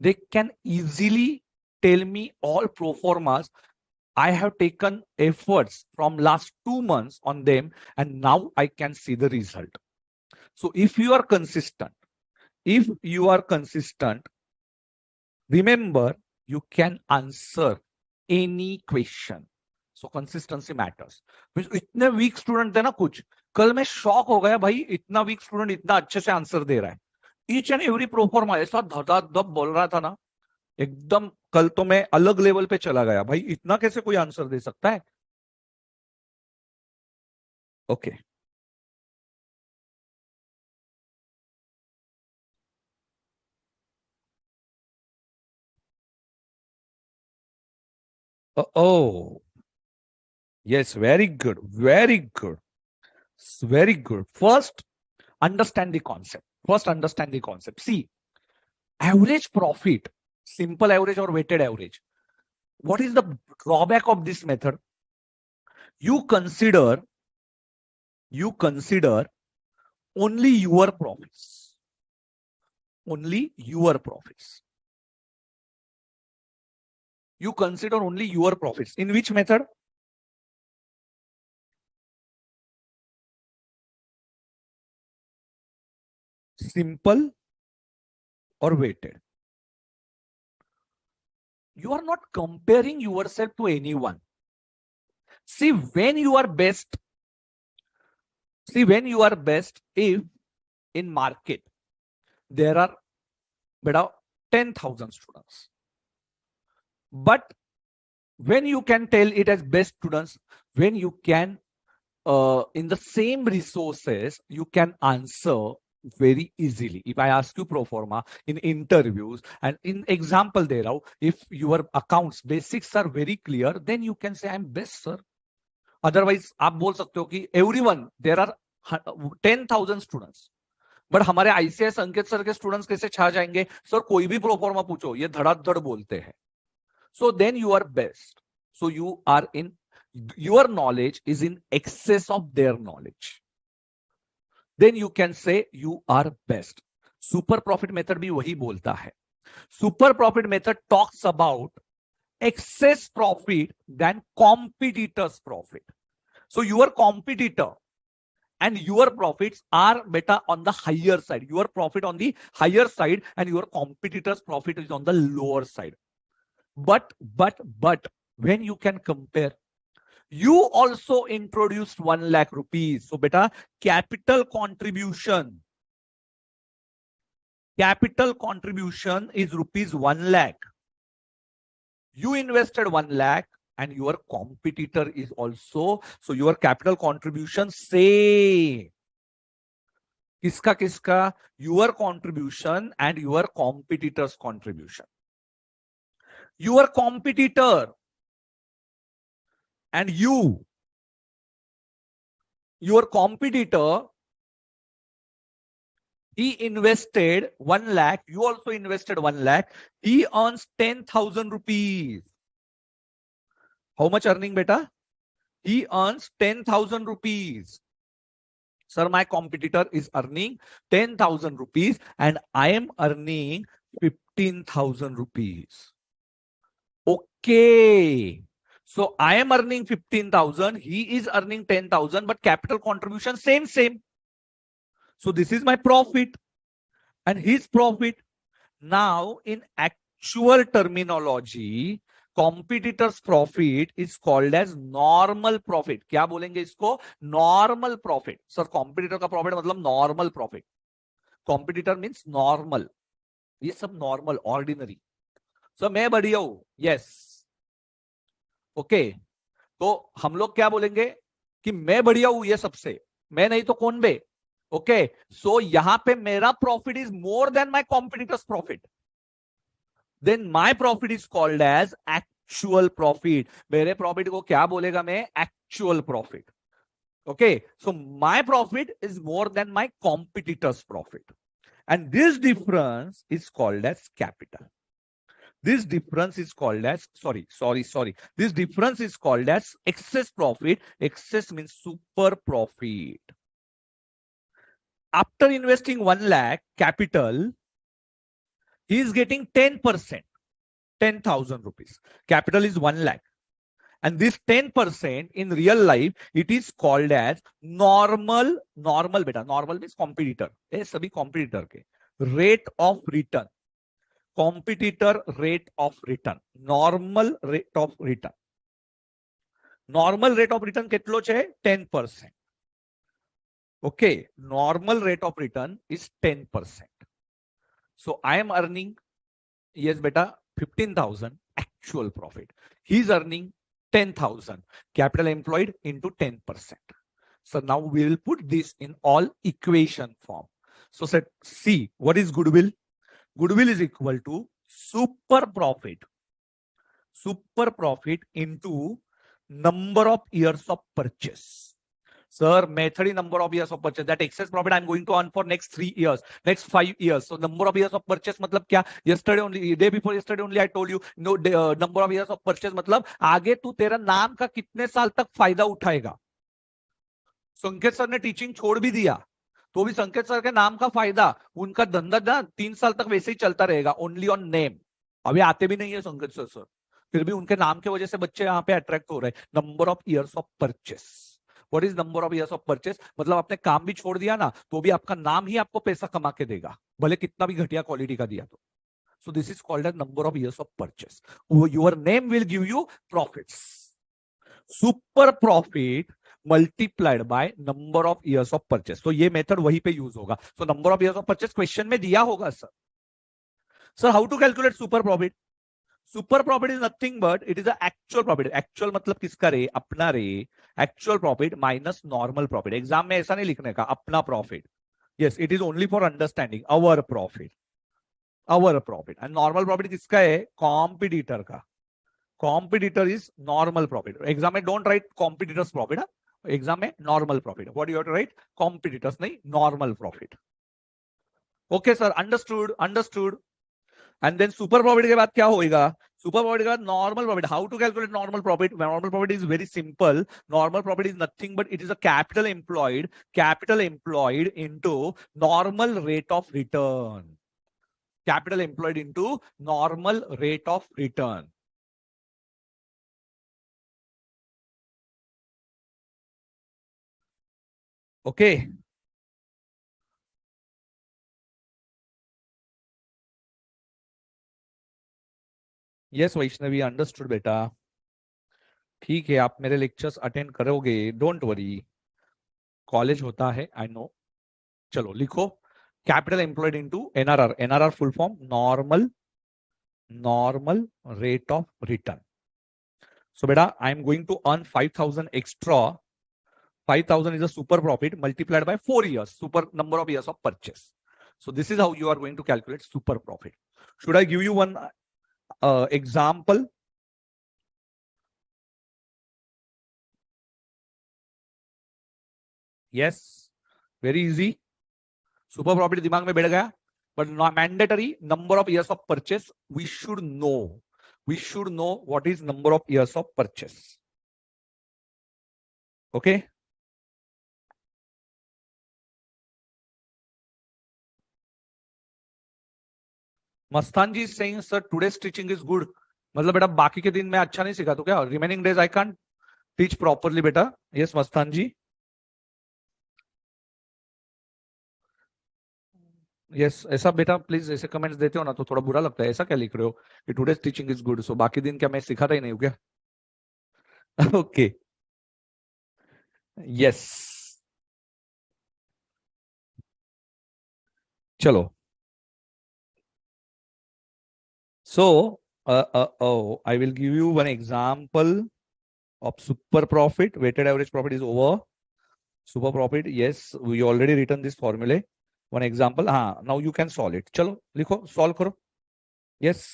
Speaker 1: they can easily tell me all pro formas. I have taken efforts from last 2 months on them, and now I can see the result. So if you are consistent, remember you can answer any question. So consistency matters. इतने weak student थे ना कुछ, कल मैं shock हो गया भाई, इतना वीक स्टूडेंट इतना अच्छे से आंसर दे रहा है। ईच एंड एवरी प्रोफॉर्मा ऐसा धड़ाधड़ बोल रहा था ना, एकदम कल तो मैं अलग लेवल पे चला गया भाई, इतना कैसे कोई आंसर दे सकता है? Okay, oh yes, very good, very good, very good. First understand the concept. First, understand the concept. See, average profit, simple average or weighted average. What is the drawback of this method? You consider only your profits. Only your profits. You consider only your profits. In which method? Simple or weighted. You are not comparing yourself to anyone. See, when you are best, if in market there are 10,000 students, but when you can tell it as best students, when you can in the same resources you can answer very easily. If I ask you pro forma in interviews and in example there, if your accounts basics are very clear, then you can say I'm best, sir. Otherwise आप बोल सकते हो कि everyone, there are 10,000 students, but हमारे ICS अंकित sir के students कैसे छा जाएंगे? सर कोई भी प्रो फॉर्मा पूछो, ये धड़ाधड़ बोलते हैं. So then you are best. So you are in, your knowledge is in excess of their knowledge. Then you can say you are best. Super profit method भी वही बोलता है. Super profit method talks about excess profit than competitor's profit. So your competitor and your profits are better on the higher side. Your profit on the higher side and your competitor's profit is on the lower side. But when you can compare, you also introduced 1 lakh rupees. So beta, capital contribution is rupees 1 lakh. You invested 1 lakh and your competitor is also, so your capital contribution say kiska, your contribution and your competitor's contribution. Your competitor and your competitor, he invested 1 lakh, you also invested 1 lakh, he earns 10,000 rupees. How much earning, beta? He earns 10,000 rupees. Sir, my competitor is earning 10,000 rupees and I am earning 15,000 rupees. Okay. So I am earning 15,000, he is earning 10,000, but capital contribution same. So this is my profit and his profit. Now in actual terminology, competitor's profit is called as normal profit. क्या बोलेंगे इसको? Normal profit. Sir, competitor का profit मतलब normal profit. Competitor means normal. ये सब normal, ordinary. So मैं बढ़िया हूं. Yes. Okay. तो हम लोग क्या बोलेंगे कि मैं बढ़िया हूं ये सबसे, मैं नहीं तो कौन बे? Okay. So यहां पे मेरा profit is more than my competitor's profit. Then my profit is called as actual profit. मेरे profit को क्या बोलेगा मैं? Actual profit. Okay. So my profit is more than my competitor's profit. And this difference is called as capital. This difference is called as, sorry. This difference is called as excess profit. Excess means super profit. After investing 1 lakh capital, he is getting 10%, 10,000 rupees. Capital is 1 lakh. And this 10% in real life, it is called as normal beta. Normal means competitor. Sabhi competitor ke rate of return. Competitor rate of return. Normal rate of return. Normal rate of return ketlo che? 10%. Okay. Normal rate of return is 10%. So I am earning, yes beta, 15,000 actual profit. He is earning 10,000 capital employed into 10%. So now we will put this in all equation form. So set C, what is goodwill? Goodwill is equal to super profit into number of years of purchase. Sir, method is number of years of purchase. That excess profit I'm going to earn for next 3 years, next 5 years. So number of years of purchase मतलब क्या? Yesterday only, day before yesterday only I told you. No, number of years of purchase मतलब आगे तू तेरा नाम का कितने साल तक फायदा उठाएगा. संकेत सर ने टीचिंग छोड़ भी दिया तो भी संकेत सर के नाम का फायदा उनका धंधा ना 3 साल तक वैसे ही चलता रहेगा. Only on name. अभी आते भी नहीं है संकेत सर फिर भी उनके नाम की वजह से बच्चे यहाँ पे अट्रैक्ट हो रहे हैं. Number of years of purchase. What is number of years of purchase? मतलब आपने काम भी छोड़ दिया ना तो भी आपका नाम ही आपको पैसा कमा के देगा भले कितना भी घटिया क्वालिटी का दिया तो. So this is called age number of years of purchase. Your name will give you profits. Super profit multiplied by number of years of purchase. तो ये मेथड वहीं पे यूज होगा. So number of years of purchase question में दिया होगा sir. Sir how to calculate super profit? Super profit is nothing but it is actual profit. Actual मतलब किसका रे? अपना रे. Actual profit minus normal profit. Exam में ऐसा नहीं लिखने का अपना profit. Yes, it is only for understanding. Our profit. Our profit. And normal profit किसका है? कॉम्पिटिटर का. Competitor is normal profit. Exam में don't write competitor's profit. Exam में normal profit. What you have to write? Competitor's नहीं, normal profit. Okay sir, understood understood. And then super profit के बाद क्या होगा? सुपर प्रॉफिट के बाद normal profit. How to calculate normal profit? Normal profit is very simple. Normal profit is nothing but it is a capital employed into normal rate of return. Capital employed into normal rate of return. Okay. Yes Vaishnavi, understood बेटा. ठीक है, आप मेरे lectures attend करोगे, don't worry. College होता है, I know. चलो लिखो. Capital employed into NRR. NRR full form normal rate of return. So बेटा I am going to earn 5,000 extra. 5,000 is a super profit multiplied by 4 years, super number of years of purchase. So this is how you are going to calculate super profit. Should I give you one example? Yes, very easy. Super profit दिमाग में बैठ गया. But not mandatory number of years of purchase. We should know what is number of years of purchase. Okay. Mastan ji saying sir today's teaching is good. मतलब बेटा बाकी के दिन में अच्छा नहीं सिखा तो क्या? Remaining days I can't teach properly बेटा. यस मस्तान जी. यस ऐसा बेटा प्लीज ऐसे कमेंट्स देते हो ना तो थोड़ा बुरा लगता है. ऐसा क्या लिख रहे हो कि today's teaching is good, so बाकी दिन क्या मैं सिखाता ही नहीं हूँ क्या? ओके. यस. चलो. So I will give you one example of super profit. Weighted average profit is over. Super profit, yes, we already written this formula. One example. Now you can solve it. चलो लिखो, solve करो. Yes.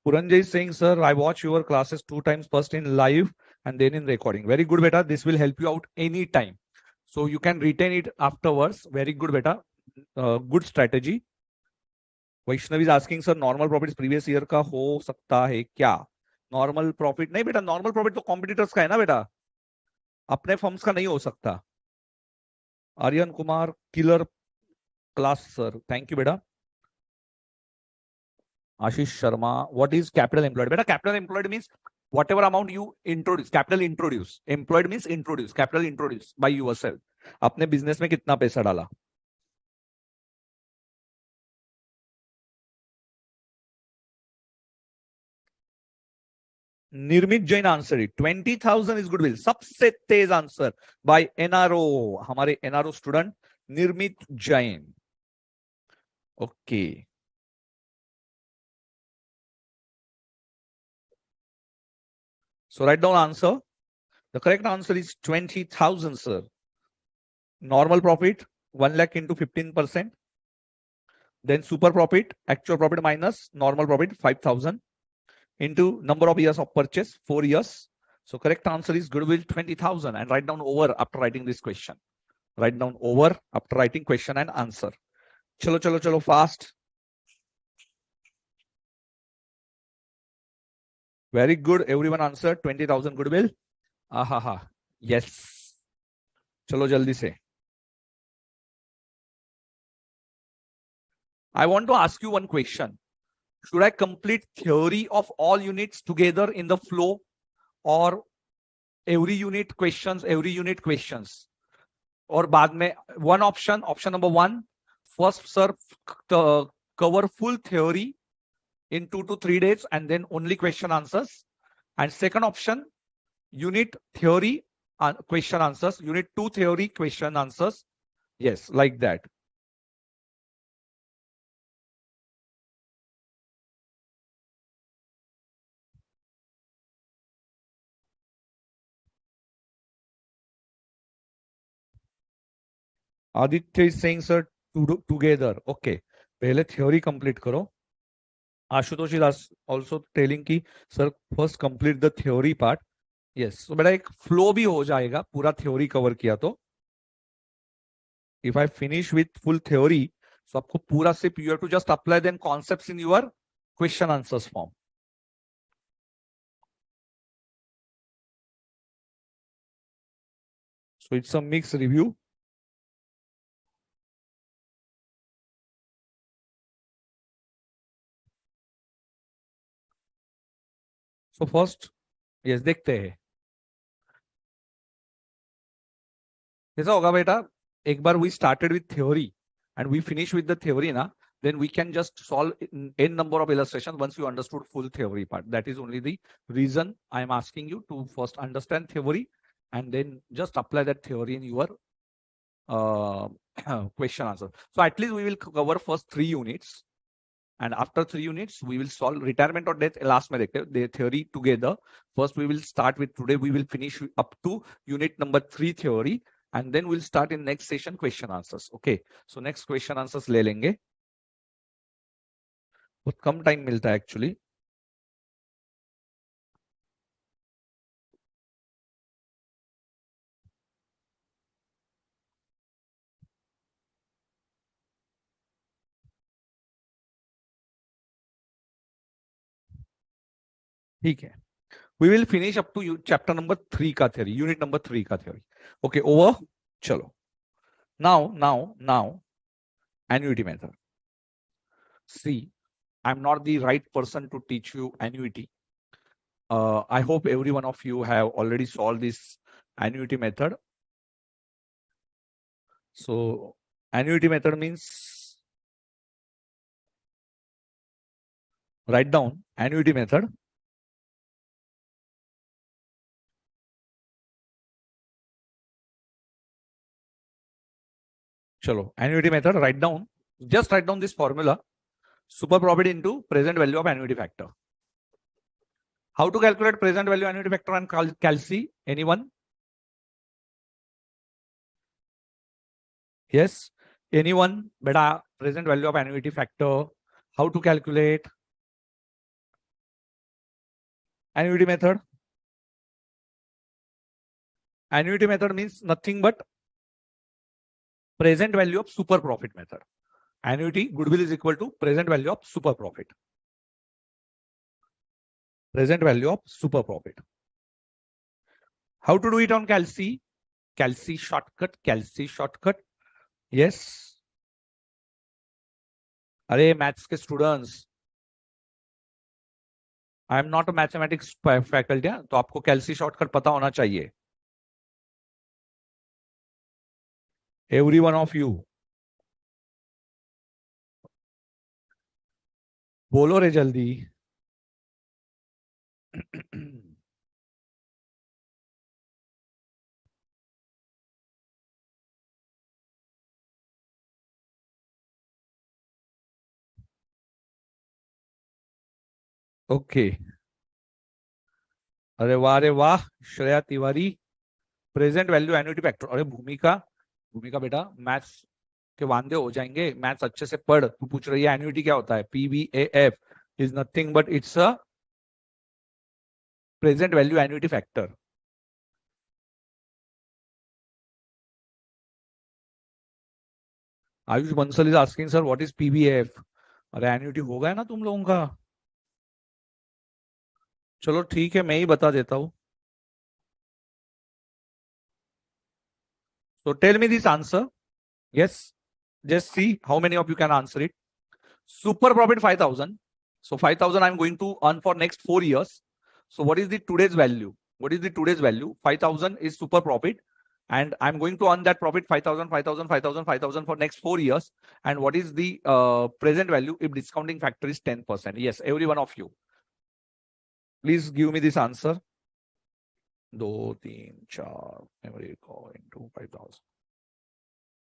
Speaker 1: Puranjay is saying, sir, I watch your classes 2 times, first in live and then in recording. Very good, beta. This will help you out anytime. So you can retain it afterwards. Very good, beta. Good strategy. Vaishnavi is asking, sir, normal profits previous year का हो सकता है क्या? Normal profit नहीं बेटा. Normal profit तो competitors का है ना बेटा, अपने फर्म्स का नहीं हो सकता. Aryan Kumar killer class sir, thank you बेटा. Ashish Sharma, what is capital employed? बेटा capital employed means whatever amount you introduce. Capital introduce. Employed means introduce. Capital introduce by yourself. अपने बिजनेस में कितना पैसा डाला. निर्मित Jain answer it. 20,000 is goodwill. सबसे तेज आंसर बाय एनआरओ, हमारे एनआरओ स्टूडेंट निर्मित Jain. Okay. So write down answer. The correct answer is 20,000, sir. normal profit 1 lakh into 15%. Then super profit, actual profit minus normal profit 5,000 into number of years of purchase 4 years. So correct answer is goodwill 20,000, and write down over after writing this question. Write down over after writing question and answer. Chalo chalo chalo fast. Very good. Everyone answered 20,000 goodwill. Aha. Yes. Chalo jaldi se. I want to ask you one question. Should I complete theory of all units together in the flow, or every unit questions? Or बाद में one option number 1, first sir cover full theory in 2 to 3 days and then only question answers, and second option unit theory question answers, unit 2 theory question answers. Yes, like that. Aditya is saying sir together. Okay, पहले theory complete करो. Ashutosh is also telling कि sir first complete the theory part. Yes, so बेटा एक flow भी हो जाएगा पूरा theory cover किया तो. If I finish with full theory, so आपको पूरा सिर्फ you have to just apply then concepts in your question answers form. So it's a mixed review. So first, yes, देखते हैं. कैसा होगा बेटा? एक बार we started with theory and we finish with the theory ना, then we can just solve n number of illustrations once you understood full theory part. That is only the reason I am asking you to first understand theory and then just apply that theory in your question answer. So at least we will cover first 3 units, and after 3 units we will solve retirement or death last में देखते हैं, the theory together. First we will start with today, we will finish up to unit number 3 theory, and then we'll start in next session question answers. Okay, so next question answers ले लेंगे. बहुत कम time मिलता है actually. ठीक है, we will finish up to chapter number 3 का theory, unit number 3 का theory. Okay, over. चलो. Now annuity method. See, I'm not the right person to teach you annuity. I hope every one of you have already solved this annuity method. So annuity method means, write down annuity method. Chalo, annuity method, write down, just write down this formula, super profit into present value of annuity factor. How to calculate present value annuity factor and calci? Anyone? Yes, anyone? Beta, present value of annuity factor, how to calculate? Annuity method. Annuity method means nothing but present value of super profit method. Annuity goodwill is equal to present value of super profit. Present value of super profit. How to do it on calci? Calci shortcut. Yes. अरे maths के students, I am not a mathematics faculty, तो आपको calci shortcut पता होना चाहिए. Every one of you. बोलो रे जल्दी. ओके. अरे वाह Shreya Tiwari, present value annuity factor. अरे भूमिका, भूमिका बेटा मैथ्स के वांदे हो जाएंगे, मैथ्स अच्छे से पढ़। तू पूछ रही है एन्युटी क्या होता है? PVAF is nothing but it's a present value annuity factor. Ayush Bansal is asking sir what is PVAF। अरे एन्युटी होगा है ना तुम लोगों का। चलो ठीक है, मैं ही बता देता हूं। So tell me this answer. Yes. Just see how many of you can answer it. Super profit 5,000. So 5,000 I'm going to earn for next 4 years. So what is the today's value? What is the today's value? 5,000 is super profit. And I'm going to earn that profit 5,000, 5,000, 5,000, 5,000 for next 4 years. And what is the present value if discounting factor is 10%? Yes, every one of you. Please give me this answer. 2, 3, 4, memory go into 5,000.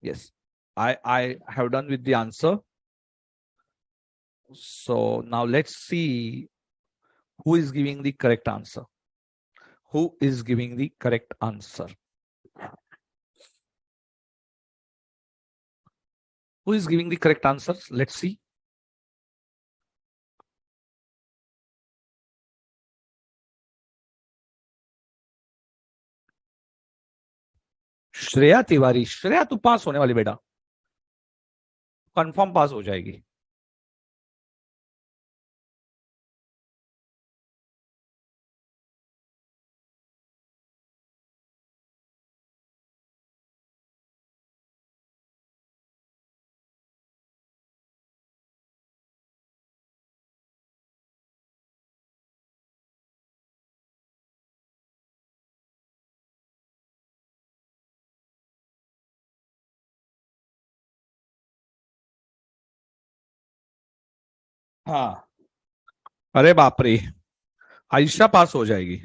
Speaker 1: Yes, I have done with the answer. So now let's see who is giving the correct answer. Who is giving the correct answer? Who is giving the correct answers? Let's see. Shreya Tiwari. Shreya तू पास होने वाली बेटा, confirm पास हो जाएगी। हाँ, अरे बाप रे, आयशा पास हो जाएगी।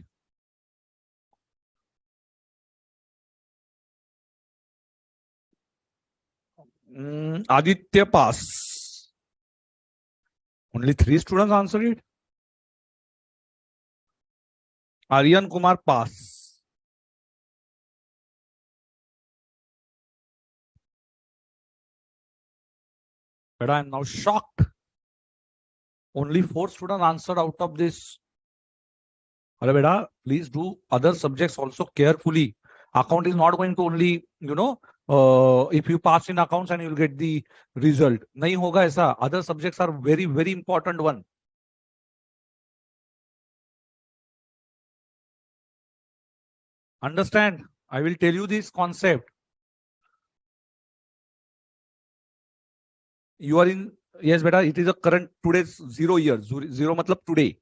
Speaker 1: आदित्य पास। Only 3 students answered it. Aryan Kumar pass. But I am now shocked. Only 4 students answered out of this. Arre beta, please do other subjects also carefully. Account is not going to only, if you pass in accounts and you'll get the result. नहीं होगा ऐसा. Other subjects are very, very important one. Understand? I will tell you this concept. You are in, yes beta, it is a current today's 0 years. 0 matlab today.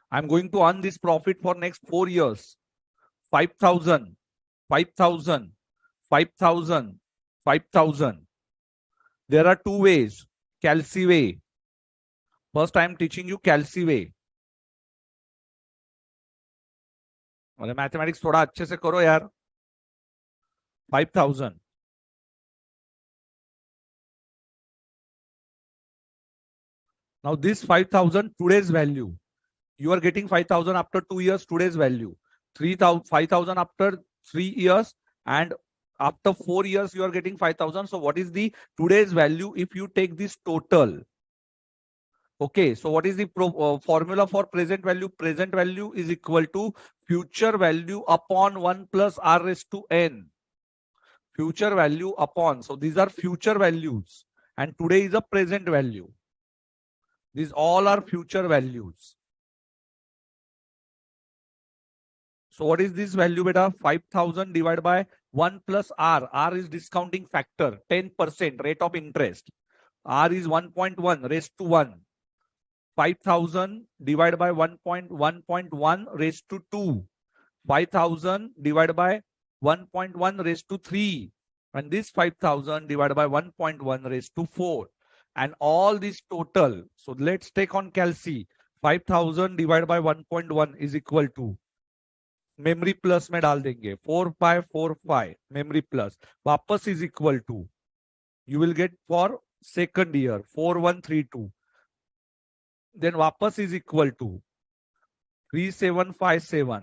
Speaker 1: I'm going to earn this profit for next 4 years. 5,000, 5,000, 5,000, 5,000. There are 2 ways. Calci way. First, I am teaching you Calci way. अरे mathematics थोड़ा अच्छे से करो यार। 5,000. Now this 5,000 today's value. You are getting 5,000 after 2 years today's value. 5,000 after 3 years, and after 4 years you are getting 5,000. So what is the today's value if you take this total? Okay, so what is the formula for present value? Present value is equal to future value upon 1 plus r raised to n. Future value upon. So these are future values, and today is a present value. These all are future values. So what is this value beta? 5,000 divided by 1 plus r. R is discounting factor, 10% rate of interest. R is 1.1 raised to 1. 5,000 divided by 1.1 raised to 2. 5,000 divided by 1.1 raised to 3. And this 5,000 divided by 1.1 raised to 4. And all this total. So let's take on Calci. 5,000 divided by 1.1 is equal to, memory plus में डाल देंगे 4545 memory plus, वापस is equal to, you will get for second year 4132, then वापस is equal to 3757,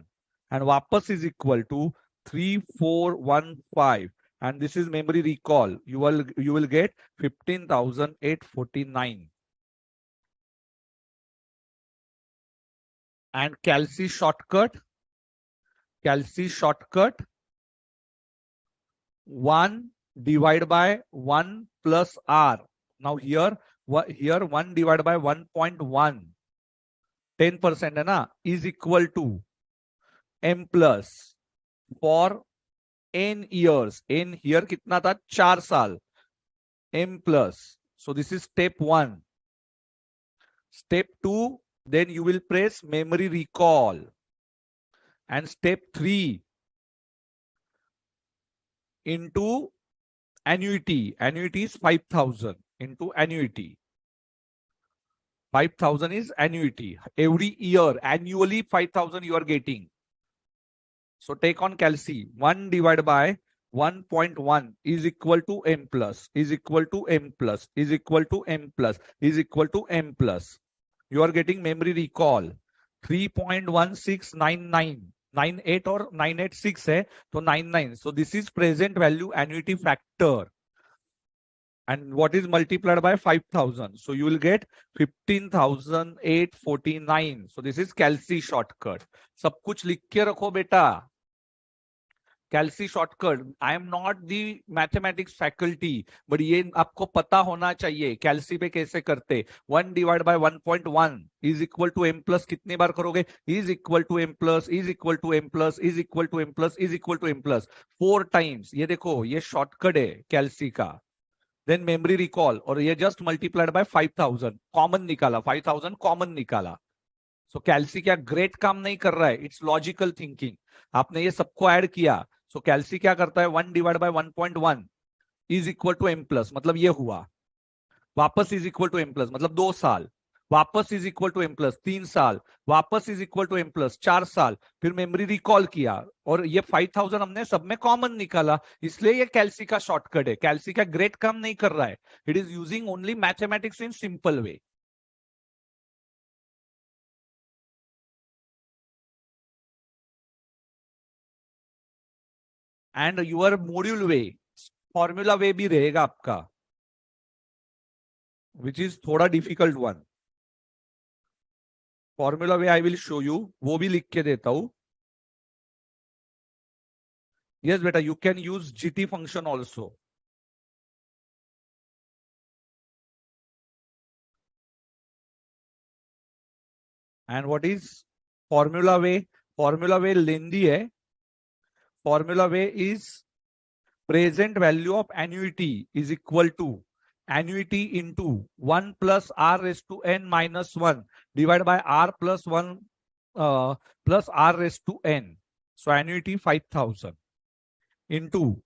Speaker 1: and वापस is equal to 3415, and this is memory recall. You will get 15,849. And Calci shortcut 1 divided by 1 plus R. Now here 1 divided by 1.1, 10% है ना, is equal to M plus for n years. N here कितना था? 4 साल. M plus. So this is step 1. Step 2, then you will press memory recall. And step 3, into annuity. Annuity is 5,000 into annuity. 5,000 is annuity. Every year, annually 5,000 you are getting. So take on Calci. 1 divided by 1.1 is equal to M plus, is equal to M plus, is equal to M plus, is equal to M plus. You are getting memory recall. 3.1699. 98 or 986 है तो 99. So this is present value annuity factor. And what is multiplied by 5,000? So you will get 15,849. So this is Calci shortcut. सब कुछ लिख के रखो बेटा. Calci shortcut. I am not the mathematics faculty, but ये आपको पता होना चाहिए Calci पे कैसे करते. 1 divided by 1.1 is equal to M plus. कितने बार करोगे? Is equal to M plus, is equal to M plus, is equal to M plus, is equal to M plus. 4 times. ये देखो ये shortcut है Calci का. Then memory recall, और ये just multiplied by 5,000. Common निकाला. 5,000 common निकाला. So Calci क्या great काम नहीं कर रहा है. It's logical thinking. आपने ये सबको ऐड किया. So Calci क्या करता है? 1 divided by 1.1 is equal to M plus. मतलब ये हुआ. वापस is equal to M plus. मतलब 2 साल. वापस is equal to M plus 3 साल. वापस is equal to M plus 4 साल. फिर मेमोरी रिकॉल किया और ये 5,000 हमने सब में कॉमन निकाला. इसलिए ये Calci का शॉर्टकट है. Calci का ग्रेट काम नहीं कर रहा है. It is using only mathematics in simple way. And your module way, formula way भी रहेगा आपका, विच इज थोड़ा difficult one. Formula way I will show you, वो भी लिख के देता हूं. यस बेटा, you can use GT function also. And what is formula way? Formula way lengthy है. Formula way is present value of annuity is equal to annuity into 1 plus r raised to n minus 1 divided by r plus 1 plus r raised to n. So annuity 5,000 into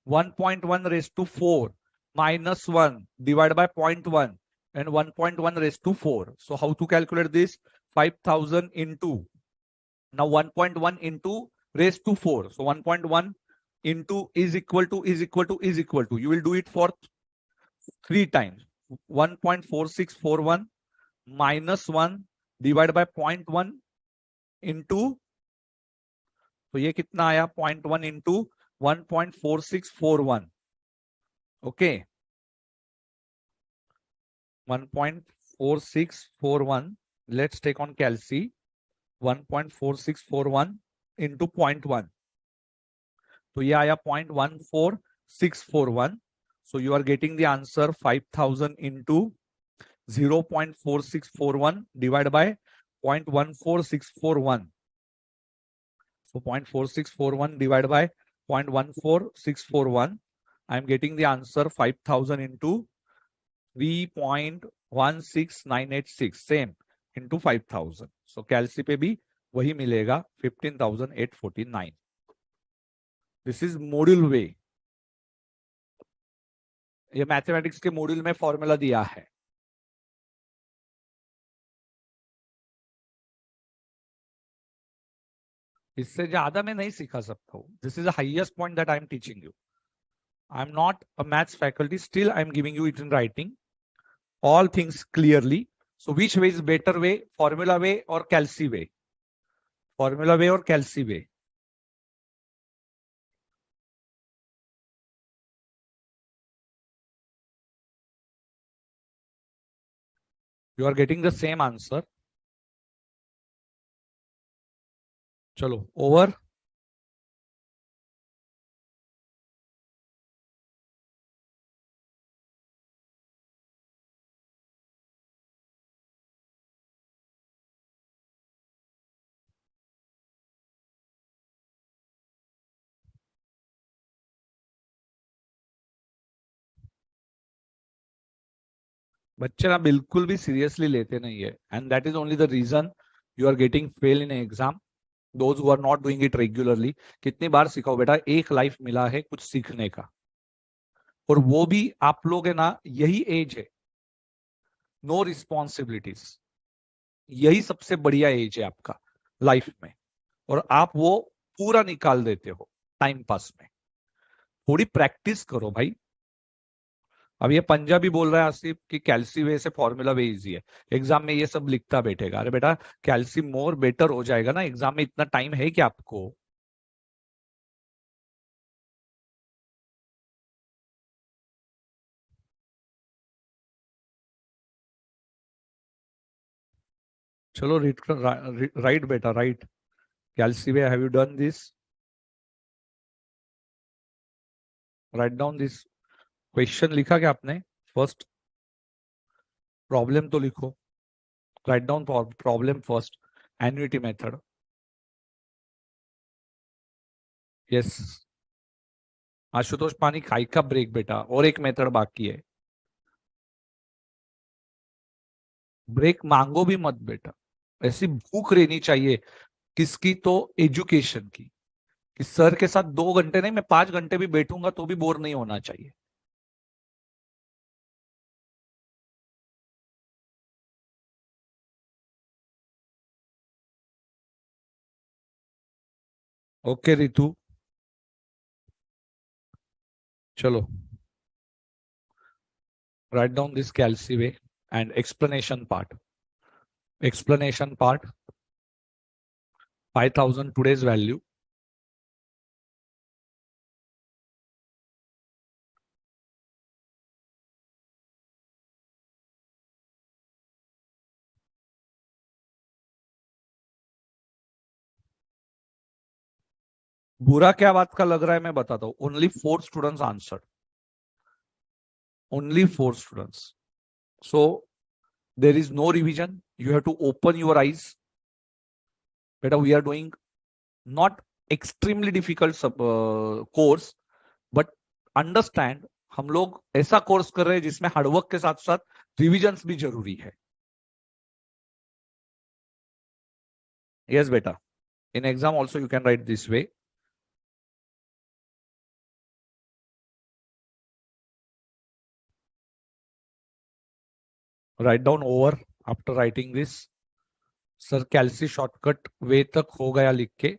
Speaker 1: 1.1 raised to 4 minus 1 divided by 0.1 and 1.1 raised to 4. So how to calculate this? 5,000 into, now 1.1 into raised to 4. So 1.1 into is equal to is equal to is equal to. You will do it for 3 times. 1.4641 minus 1 divided by 0.1 into, तो ये कितना आया? 0.1 into 1.4641. Okay. 1.4641. Let's take on Calci. 1.4641 into 0.1. तो ये आया 0.14641. So you are getting the answer 5,000 into 0.4641 divided by 0.14641. So 0.4641 divided by 0.14641. I am getting the answer 5,000 into 3.16986. Same into 5,000. So Calci पे भी वही मिलेगा 15,849. दिस इज मॉड्यूल वे. ये mathematics के module में फॉर्मूला दिया है. इससे ज्यादा मैं नहीं सिखा सकता हूं. This is the highest point that I am teaching you. I am not a maths faculty, still I am giving you it in writing all things clearly. So which way is better way? Formula way or Calci way? Formula way or Calci way? You are getting the same answer. चलो over. बच्चे ना बिल्कुल भी seriously लेते नहीं है, and that is only the reason you are getting fail in exam. Those who are not doing it regularly. कितनी बार सिखाओ बेटा, एक लाइफ मिला है कुछ सीखने का, और वो भी आप लोग है ना, यही एज है, नो रिस्पॉन्सिबिलिटीज, यही सबसे बढ़िया एज है आपका लाइफ में, और आप वो पूरा निकाल देते हो टाइम पास में. थोड़ी प्रैक्टिस करो भाई. अब ये पंजाबी बोल रहा है आसिफ कि कैल्सी वे से फॉर्मूला वे इजी है, एग्जाम में ये सब लिखता बैठेगा. अरे बेटा, कैल्सी मोर बेटर हो जाएगा ना, एग्जाम में इतना टाइम है क्या आपको? चलो राइट बेटा, राइट. कैल्सी way, have you done this? Write down this question. लिखा क्या आपने? फर्स्ट प्रॉब्लम तो लिखो. Write down problem first. Annuity method. Yes. Ashutosh पानी खाई का ब्रेक बेटा, और एक मेथड बाकी है. ब्रेक मांगो भी मत बेटा. ऐसी भूख रहनी चाहिए किसकी? तो एजुकेशन की. कि सर के साथ 2 घंटे नहीं, मैं 5 घंटे भी बैठूंगा तो भी बोर नहीं होना चाहिए. ओके रितु. चलो राइट डाउन दिस कैल्सी way and explanation part. Explanation part. 5,000 today's value. बुरा क्या बात का लग रहा है मैं बताता हूं. Only 4 students answer. Only 4 students. So there is no revision. You have to open your eyes. बेटा we are doing not extremely difficult course, but understand, हम लोग ऐसा कोर्स कर रहे हैं जिसमें हार्डवर्क के साथ साथ रिविजन्स भी जरूरी है. यस बेटा. In exam also you can write this way. Write down over after writing this. Sir कैल्सी शॉर्टकट वे तक हो गया लिख के.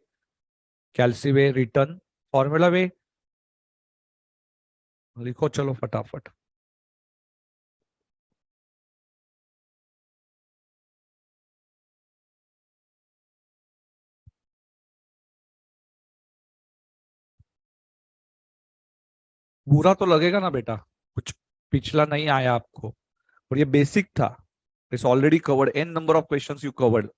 Speaker 1: कैल्सी वे रिटर्न फॉर्मूला वे लिखो. चलो फटाफट. बुरा तो लगेगा ना बेटा, कुछ पिछला नहीं आया आपको, और ये बेसिक था. It's already covered. An number of questions you covered.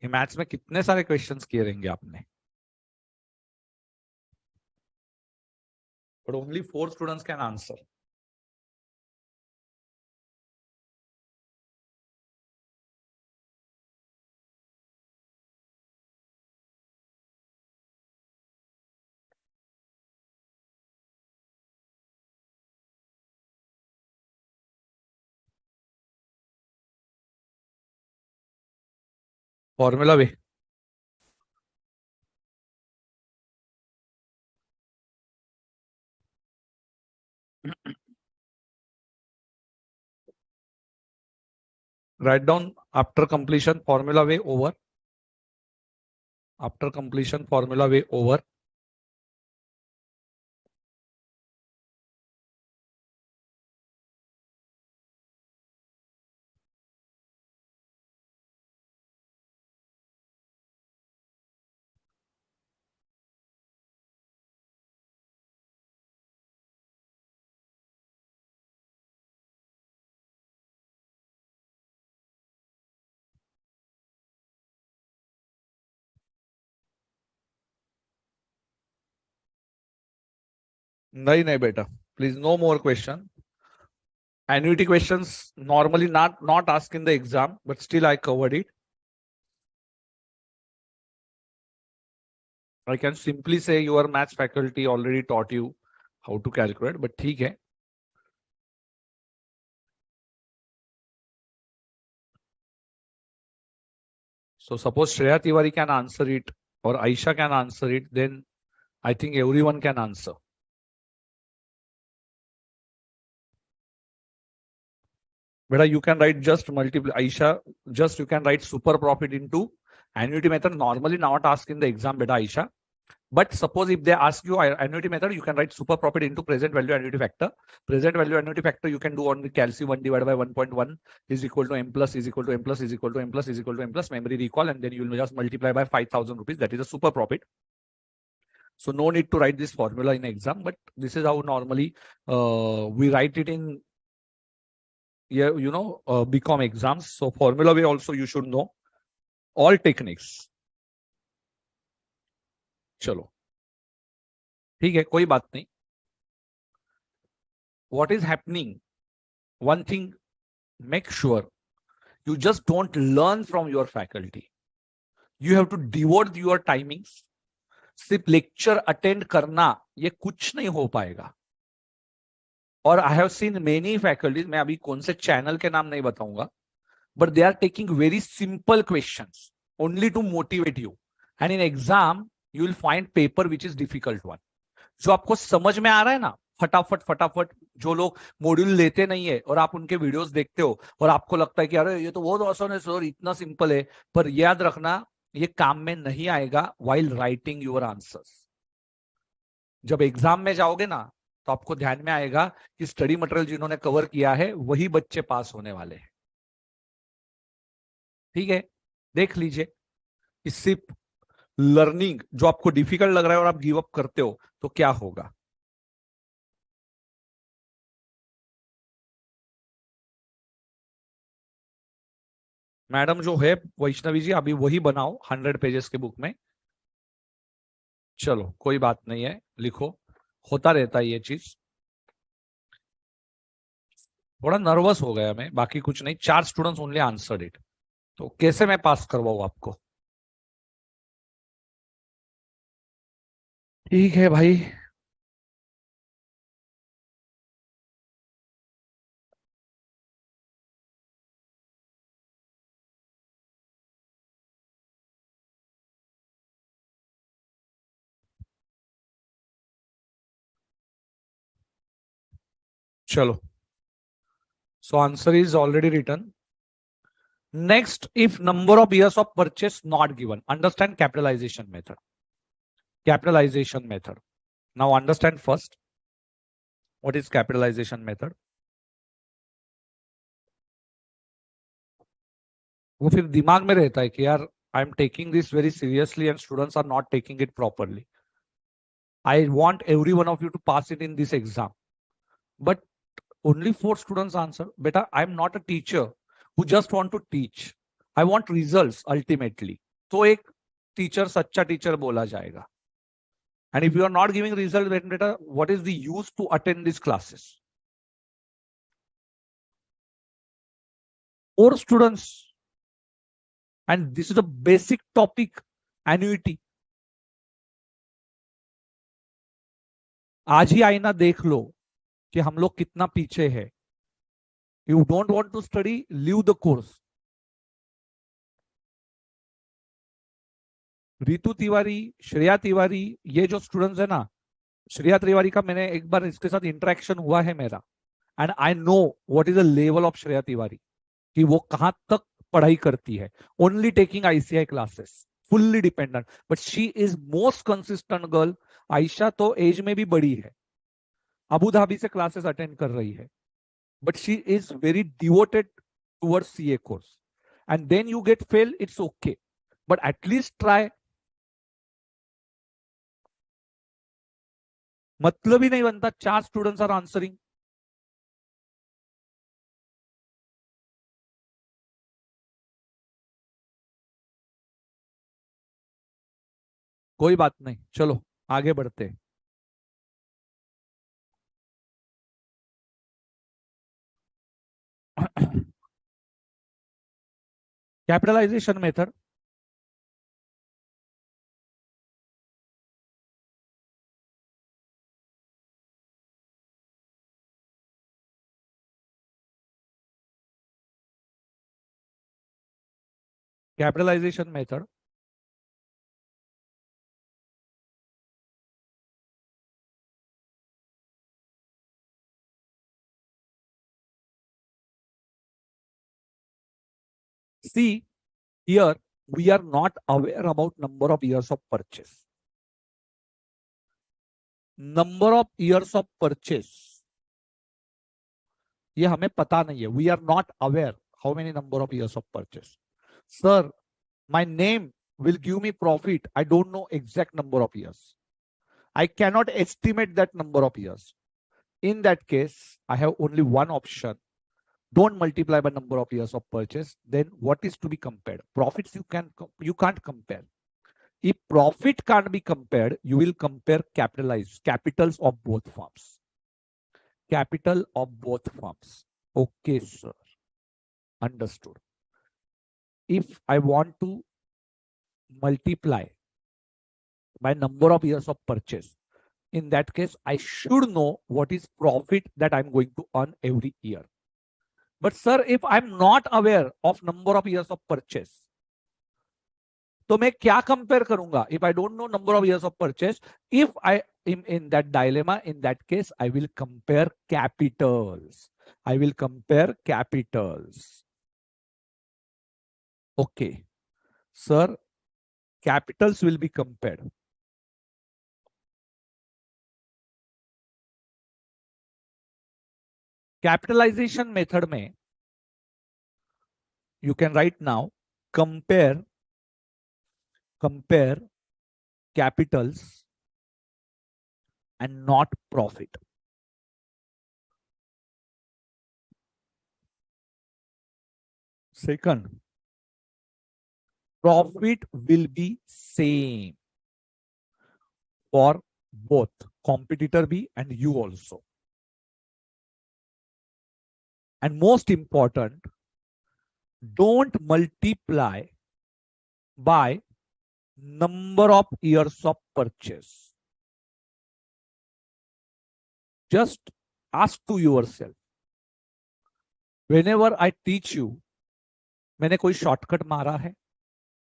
Speaker 1: ये मैथ्स में कितने सारे क्वेश्चंस किए रहेंगे आपने, but only 4 students can answer. Formula way. Write down after completion formula way over. After completion formula way over. नहीं नहीं बेटा, please no more question. Annuity questions normally not asked in the exam, but still I covered it. I can simply say your maths faculty already taught you how to calculate, but ठीक है. So suppose Shreya Tiwari can answer it or Aisha can answer it, then I think everyone can answer. Beta, you can write just multiple. Aisha, just you can write super profit into annuity method. Normally not asked in the exam, beta Aisha. But suppose if they ask you annuity method, you can write super profit into present value annuity factor. Present value annuity factor you can do on the calci 1 divided by 1.1 is equal to m plus is equal to m plus is equal to m plus is equal to m plus memory recall, and then you will just multiply by 5,000 rupees. That is a super profit. So no need to write this formula in exam, but this is how normally we write it in BCom exams. So formula way also you should know all techniques. चलो ठीक है, कोई बात नहीं. What is happening? One thing, make sure you just don't learn from your faculty. You have to devote your timings. सिर्फ lecture attend करना ये कुछ नहीं हो पाएगा. और I have seen many faculties, मैं अभी कौन से चैनल के नाम नहीं बताऊंगा, but they are taking very simple questions only to motivate you, and in exam you will find paper which is difficult one. जो आपको समझ में आ रहा है ना, फटाफट फटाफट, जो लोग मॉड्यूल लेते नहीं है और आप उनके वीडियोस देखते हो और आपको लगता है कि अरे ये तो बहुत आसान है सर, इतना सिंपल है, पर याद रखना ये काम में नहीं आएगा वाइल राइटिंग योर आंसर्स. जब एग्जाम में जाओगे ना तो आपको ध्यान में आएगा कि स्टडी मटेरियल जिन्होंने कवर किया है वही बच्चे पास होने वाले हैं. ठीक है, देख लीजिए. इससे लर्निंग जो आपको डिफिकल्ट लग रहा है और आप गिव अप करते हो तो क्या होगा. मैडम जो है वैष्णवी जी, अभी वही बनाओ 100 पेजेस के बुक में. चलो कोई बात नहीं है, लिखो, होता रहता है ये चीज. थोड़ा नर्वस हो गया मैं, बाकी कुछ नहीं. 4 स्टूडेंट्स ओनली आंसर्ड इट, तो कैसे मैं पास करवाऊं आपको. ठीक है भाई. चलो, so answer is already written. Next, if number of years of purchase not given, understand capitalization method. Capitalization method. Now understand first what is capitalization method. वो फिर दिमाग में रहता है कि यार I am taking this very seriously and students are not taking it properly. I want every one of you to pass it in this exam, but only 4 students answer. Beta, I am not a teacher who just want to teach. I want results ultimately. तो एक teacher सच्चा teacher बोला जाएगा. And if you are not giving result, then beta, what is the use to attend these classes? 4 students, and this is a basic topic, annuity. आज ही आईना देख लो कि हम लोग कितना पीछे है. You don't want to study, leave the course. Ritu Tiwari, Shreya Tiwari, ये जो स्टूडेंट्स है ना, श्रेया तिवारी का मैंने एक बार इसके साथ इंटरेक्शन हुआ है मेरा, and I know what is the level of Shreya Tiwari, कि वो कहां तक पढ़ाई करती है. Only taking ICI classes, fully dependent, but she is most consistent girl. Ayesha तो एज में भी बड़ी है, अबू धाबी से क्लासेस अटेंड कर रही है, but she is very devoted towards CA course. And then you get fail, it's okay, but at least try. मतलब ही नहीं बनता 4 स्टूडेंट्स आर आंसरिंग. कोई बात नहीं, चलो आगे बढ़ते हैं. Capitalisation method, capitalisation method, see here we are not aware about number of years of purchase. Number of years of purchase ये हमें पता नहीं है. We are not aware how many number of years of purchase. Sir, my name will give me profit. I don't know exact number of years. I cannot estimate that number of years. In that case, I have only one option. Don't multiply by number of years of purchase. Then what is to be compared? Profits you can't compare. If profit can't be compared, you will compare capitals of both firms. Capital of both firms. Okay, sir. Understood. If I want to multiply by number of years of purchase, in that case, I should know what is profit that I'm going to earn every year. But sir, if I'm not aware of number of years of purchase, तो मैं क्या compare करूंगा? If I don't know number of years of purchase, if I am in that dilemma, in that case, I will compare capitals. I will compare capitals. Okay, sir, capitals will be compared. Capitalization method में you can write now compare capitals and not profit. Second, profit will be same for both competitor B and you also. And most important, don't multiply by number of years of purchase. Just ask to yourself, whenever I teach you, मैंने कोई shortcut मारा है?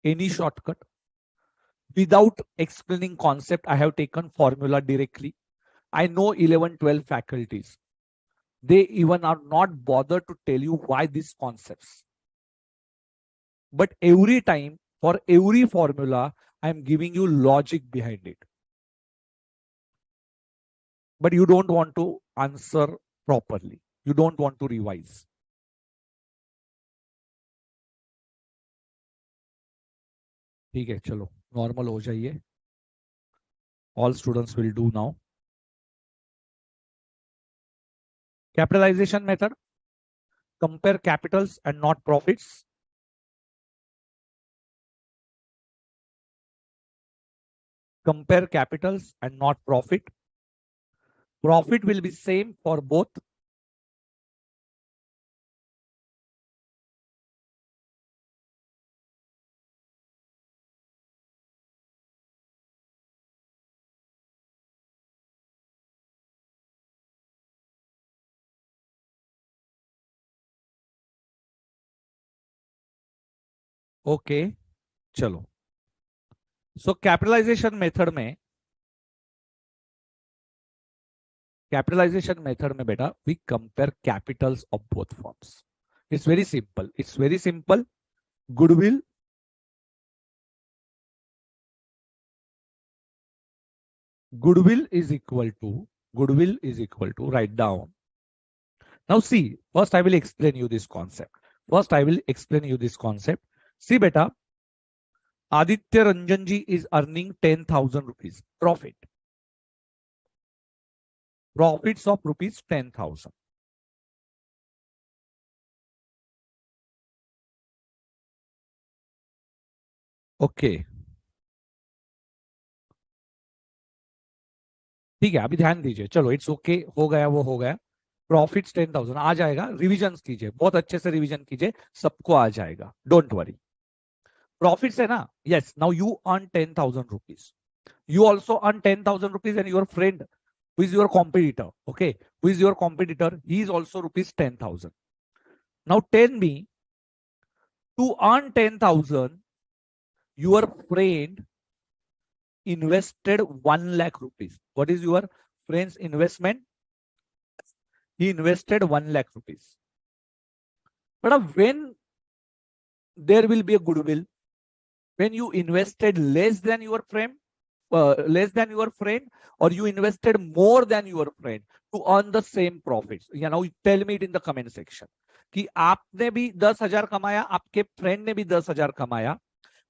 Speaker 1: Any shortcut? Without explaining concept, I have taken formula directly. I know 11, 12 faculties. They even are not bothered to tell you why these concepts. But every time, for every formula, I am giving you logic behind it. But you don't want to answer properly. You don't want to revise. ठीक है, चलो normal हो जाइए. All students will do now. Capitalization method. Compare capitals and not profits. Compare capitals and not profit. Profit will be same for both. Okay, चलो. So capitalisation method में बेटा we compare capitals of both forms. It's very simple. Goodwill is equal to write down. Now see, first I will explain you this concept. See beta, Aditya Ranjan ji is earning 10,000 rupees profit. Profits of rupees 10,000. Okay. ठीक है, अभी ध्यान दीजिए. चलो it's okay, हो गया वो हो गया. प्रॉफिट्स 10,000 आ जाएगा. रिवीजन कीजिए, बहुत अच्छे से रिवीजन कीजिए, सबको आ जाएगा. Don't worry. प्रॉफिट्स है ना. Yes, now you earn 10,000 rupees. You also earn 10,000 rupees, and your friend, who is your competitor, okay, who is your competitor, he is also rupees 10,000. Now tell me, to earn 10,000, your friend invested 1 lakh rupees. What is your friend's investment? He invested 1 lakh rupees. But when there will be a goodwill, when you invested less than your friend, or you invested more than your friend to earn the same profits. Tell me it in the comment section कि आपने भी 10,000 कमाया, आपके friend ने भी 10,000 कमाया,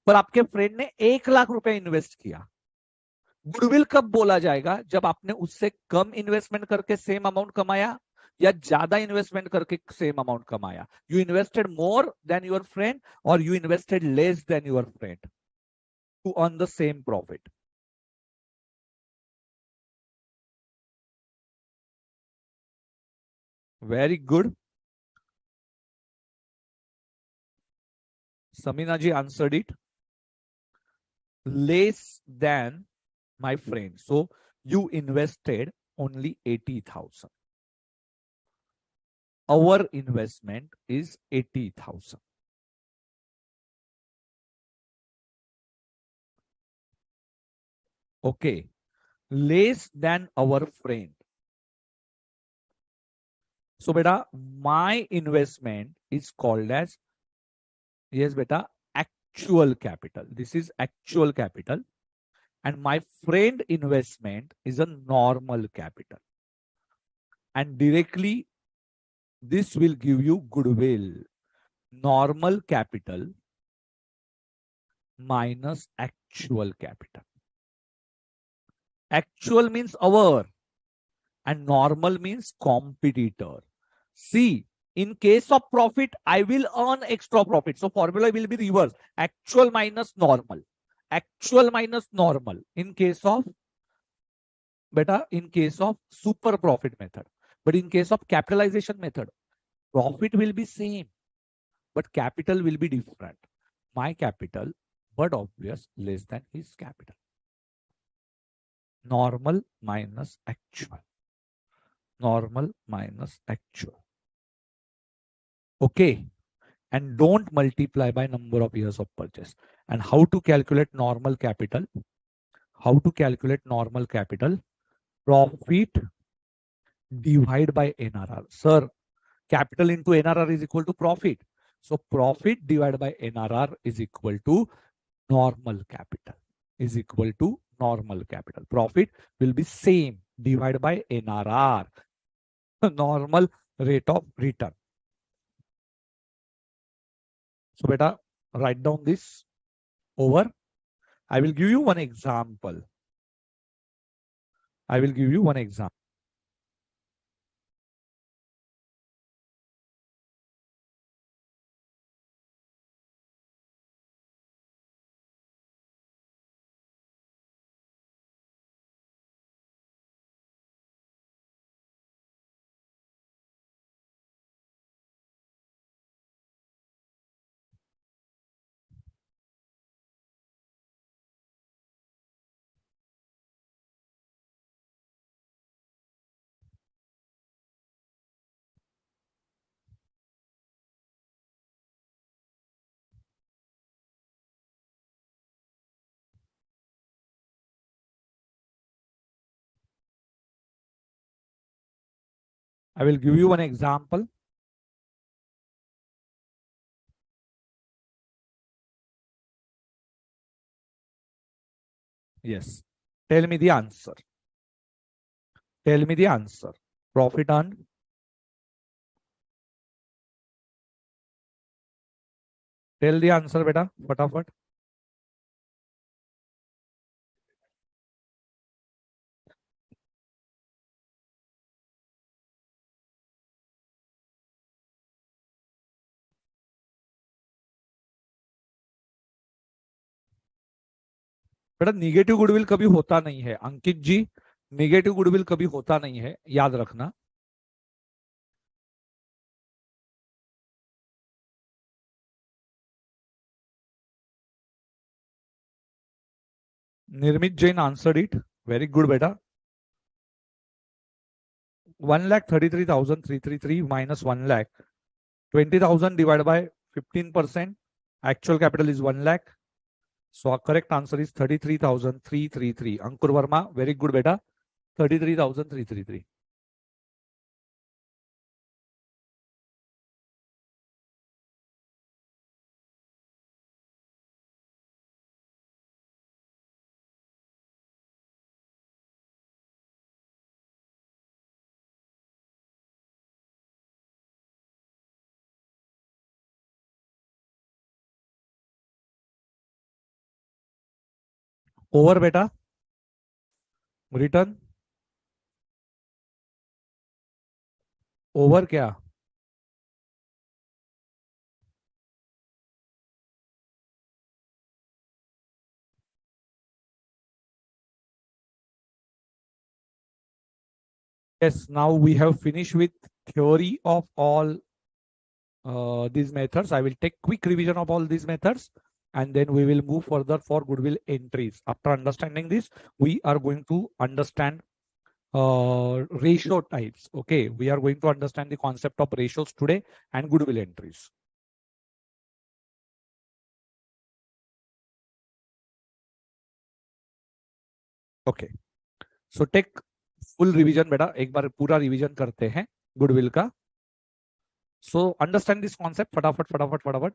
Speaker 1: पर आपके फ्रेंड ने 1 लाख रुपए इन्वेस्ट किया. गुडविल कब बोला जाएगा? जब आपने उससे कम इन्वेस्टमेंट करके सेम अमाउंट कमाया या ज्यादा इन्वेस्टमेंट करके सेम अमाउंट कमाया. You invested more than your friend और you invested less than your friend to earn the same profit. Very good. Samina ji answered it. Less than my friend. So you invested only 80,000. Our investment is 80,000. Okay. Less than our friend. So beta, my investment is called as, yes beta, actual capital. This is actual capital. And my friend investment is a normal capital. And directly this will give you goodwill. Normal capital minus actual capital. Actual means our and normal means competitor. See, in case of profit, I will earn extra profit. So formula will be reverse. Actual minus normal. Actual minus normal. In case of super profit method. But in case of capitalization method, profit will be same, but capital will be different. My capital, but obvious, less than his capital. Normal minus actual. Normal minus actual. Okay. And don't multiply by number of years of purchase. And how to calculate normal capital? How to calculate normal capital? Profit divide by NRR. Sir, capital into NRR is equal to profit. So profit divided by NRR is equal to normal capital. Is equal to normal capital. Profit will be same divided by NRR. Normal rate of return. So beta, write down this over. I will give you one example. I will give you one example. I will give you one example. Yes. Tell me the answer. Tell me the answer. Profit earned. Tell the answer, beta. Fatafat. बेटा negative goodwill कभी होता नहीं है अंकित जी. Negative goodwill कभी होता नहीं है, याद रखना. Nirmit Jain answered it. Very good, beta. 1,33,333 minus 1 lakh. 20,000 divided by 15%. Actual capital is 1 lakh. So our correct answer is 33,333. Ankur Verma, very good, beta. 33,333. Over, beta. Return. Over क्या? Yes, now we have finished with theory of all these methods. I will take quick revision of all these methods and then we will move further for goodwill entries. After understanding this, we are going to understand ratio types. Okay, we are going to understand the concept of ratios today and goodwill entries. Okay, so take full revision बेटा, एक बार पूरा revision करते हैं goodwill का. So understand this concept फटाफट.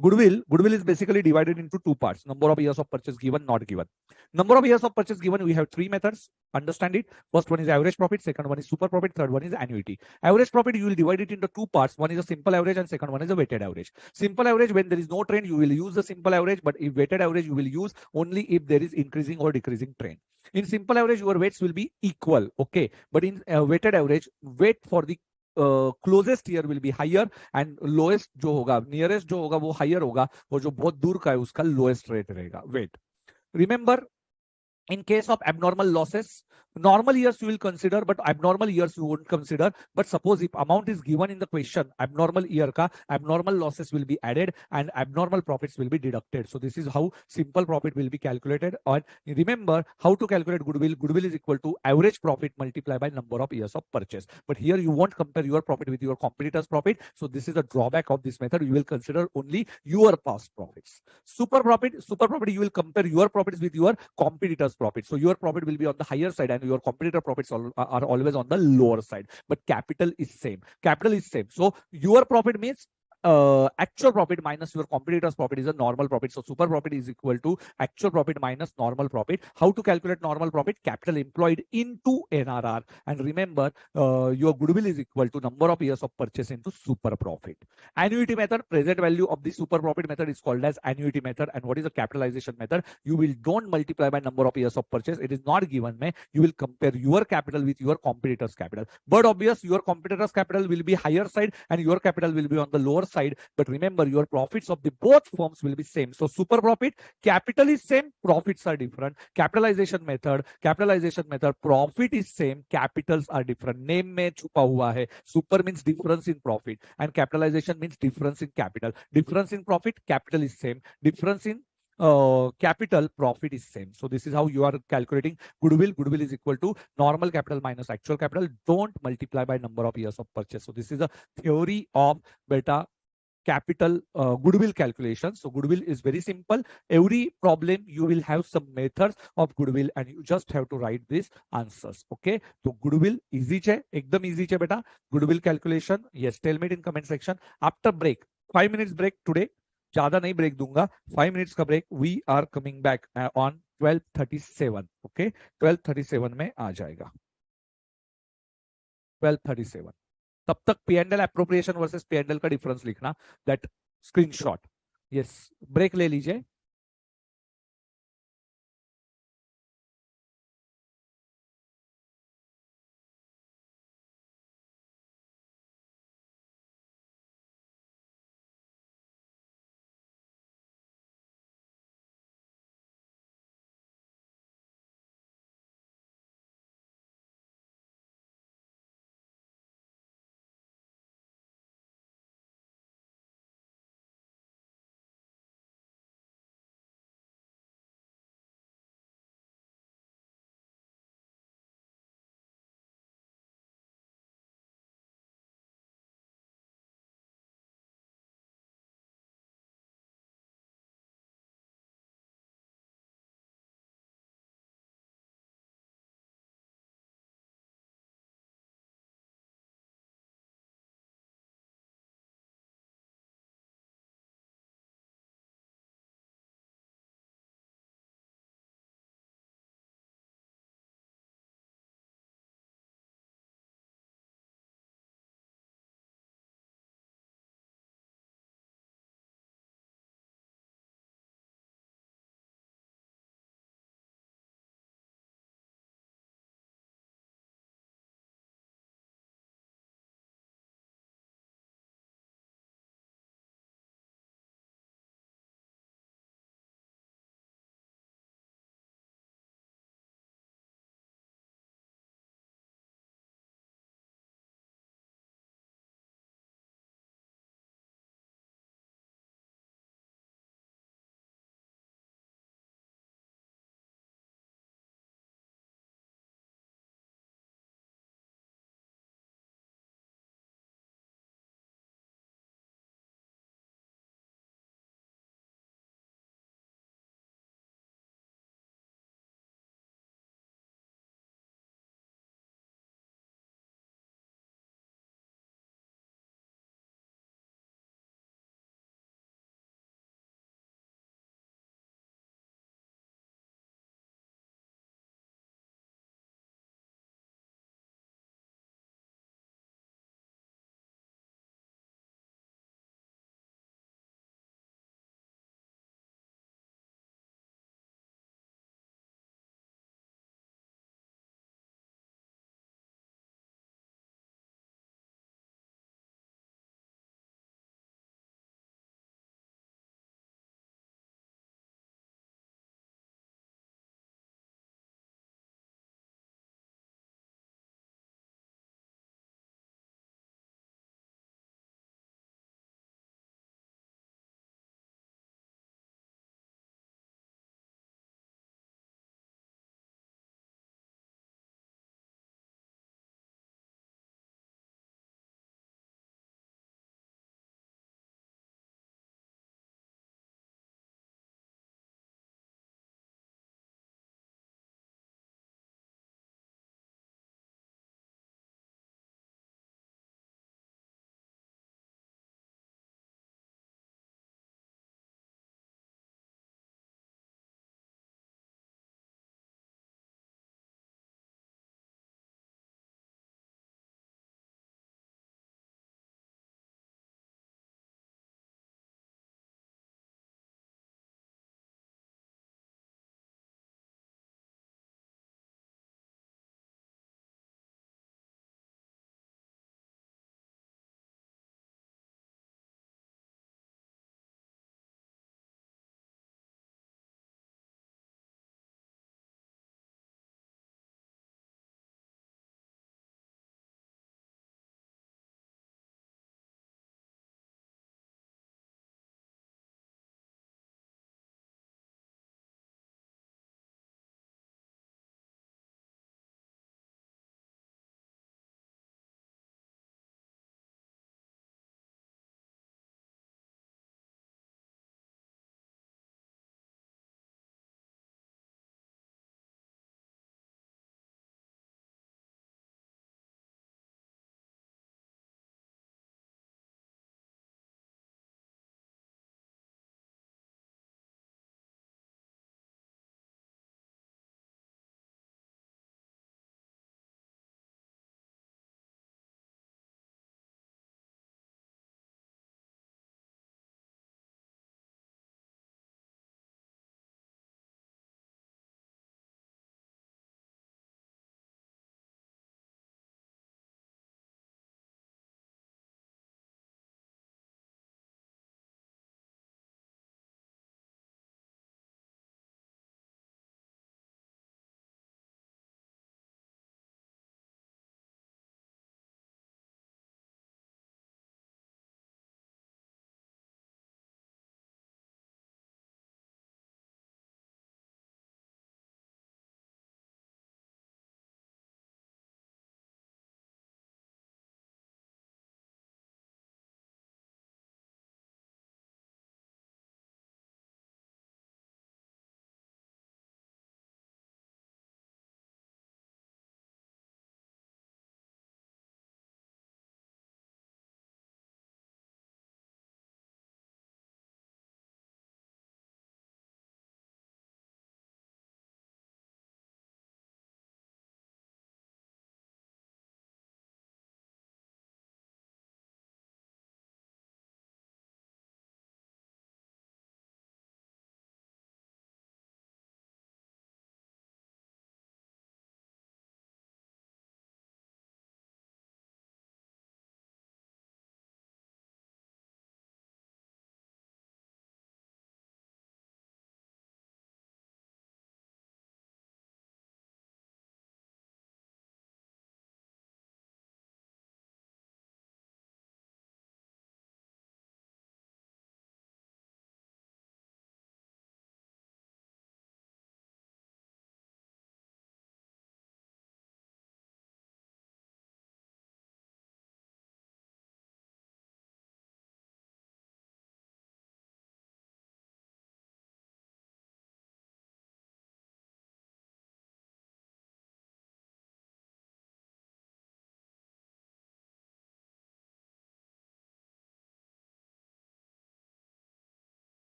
Speaker 1: Goodwill is basically divided into two parts. Number of years of purchase given, not given. Number of years of purchase given, we have three methods. Understand it. First one is average profit. Second one is super profit. Third one is annuity. Average profit, you will divide it into two parts. One is a simple average and second one is a weighted average. Simple average, when there is no trend, you will use the simple average. But if weighted average, you will use only if there is increasing or decreasing trend. In simple average, your weights will be equal. Okay. But in weighted average, weight for the closest year will be higher and lowest जो होगा, nearest जो होगा वो higher होगा, और जो बहुत दूर का है उसका लोएस्ट रेट रहेगा weight. Remember, in case of abnormal losses, normal years you will consider but abnormal years you won't consider. But suppose if amount is given in the question, abnormal year ka abnormal losses will be added and abnormal profits will be deducted. So this is how simple profit will be calculated. And remember how to calculate goodwill. Goodwill is equal to average profit multiplied by number of years of purchase. But here you won't compare your profit with your competitor's profit. So this is a drawback of this method. You will consider only your past profits. Super profit, you will compare your profits with your competitors profit. So your profit will be on the higher side and your competitor profits are always on the lower side. But capital is same. So your profit means actual profit minus your competitor's profit is a normal profit. So super profit is equal to actual profit minus normal profit. How to calculate normal profit? Capital employed into NRR. And remember, your goodwill is equal to number of years of purchase into super profit. Annuity method, present value of the super profit method is called as annuity method. And what is the capitalization method? You will don't multiply by number of years of purchase. It is not given. You will compare your capital with your competitor's capital. But obvious, your competitor's capital will be higher side and your capital will be on the lower side. But remember, your profits of the both firms will be same. So super profit, capital is same, profits are different. Capitalization method, profit is same, capitals are different. Name में छुपा हुआ है. Super means difference in profit and capitalization means difference in capital. Difference in profit, capital is same. Difference in capital, profit is same. So this is how you are calculating goodwill. Goodwill is equal to normal capital minus actual capital. Don't multiply by number of years of purchase. So this is a theory of beta capital goodwill calculation. So goodwill is very simple. Every problem you will have some methods of goodwill and you just have to write these answers. Okay, so goodwill easy che, ekdam easy che beta. Goodwill calculation, yes, tell me it in comment section. After break, 5 minutes break today, ज्यादा नहीं break दूंगा, 5 minutes का break. We are coming back on 12:37. Okay, 12:37 में आ जाएगा. 12:37 तब तक P&L appropriation versus P&L का difference लिखना, दैट स्क्रीनशॉट. यस, ब्रेक ले लीजिए.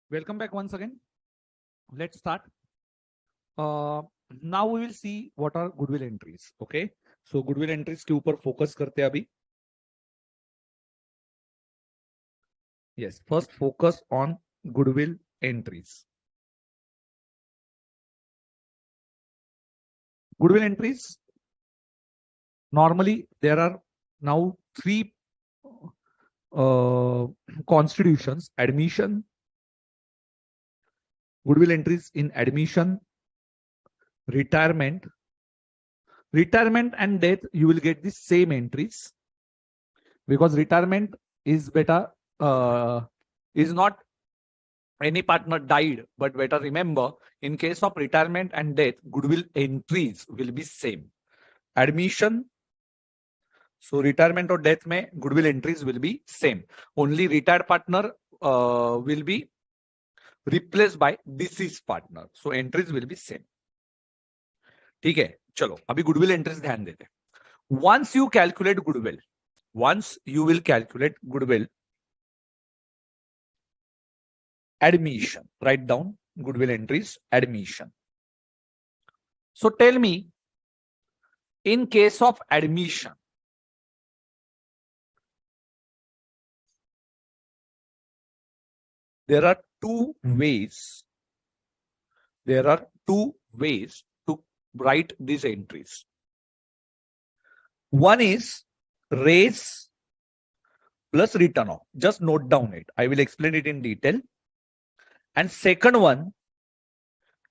Speaker 1: Welcome back once again. Let's start. Now we will see what are goodwill entries. Okay, so goodwill entries के ऊपर focus करते हैं अभी. Yes, first focus on goodwill entries. Goodwill entries. Normally there are now three constitutions: admission, goodwill entries in admission, retirement. Retirement and death, you will get the same entries because retirement is better, is not any partner died, but better remember, in case of retirement and death, goodwill entries will be same. Admission, so retirement or death में goodwill entries will be same. Only retired partner will be replaced by deceased partner. So entries will be same. ठीक है, चलो अभी goodwill entries ध्यान देते हैं. Once you calculate goodwill, once you will calculate goodwill, admission, write down goodwill entries, admission. So tell me, in case of admission, there are two ways. There are two ways to write these entries. One is raise plus return off. Just note down it. I will explain it in detail. And second one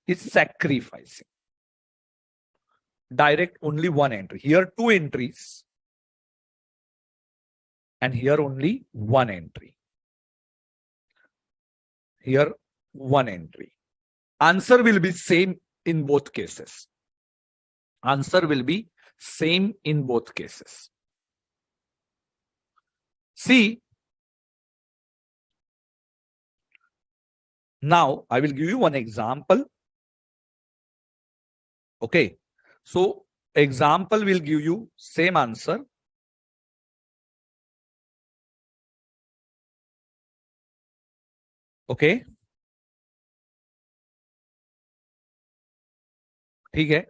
Speaker 1: is sacrificing. Direct only one entry. Here two entries. And here only one entry. Here one entry. Answer will be same in both cases. Answer will be same in both cases. See, now I will give you one example. Okay, so example will give you same answer. Okay, ठीक है,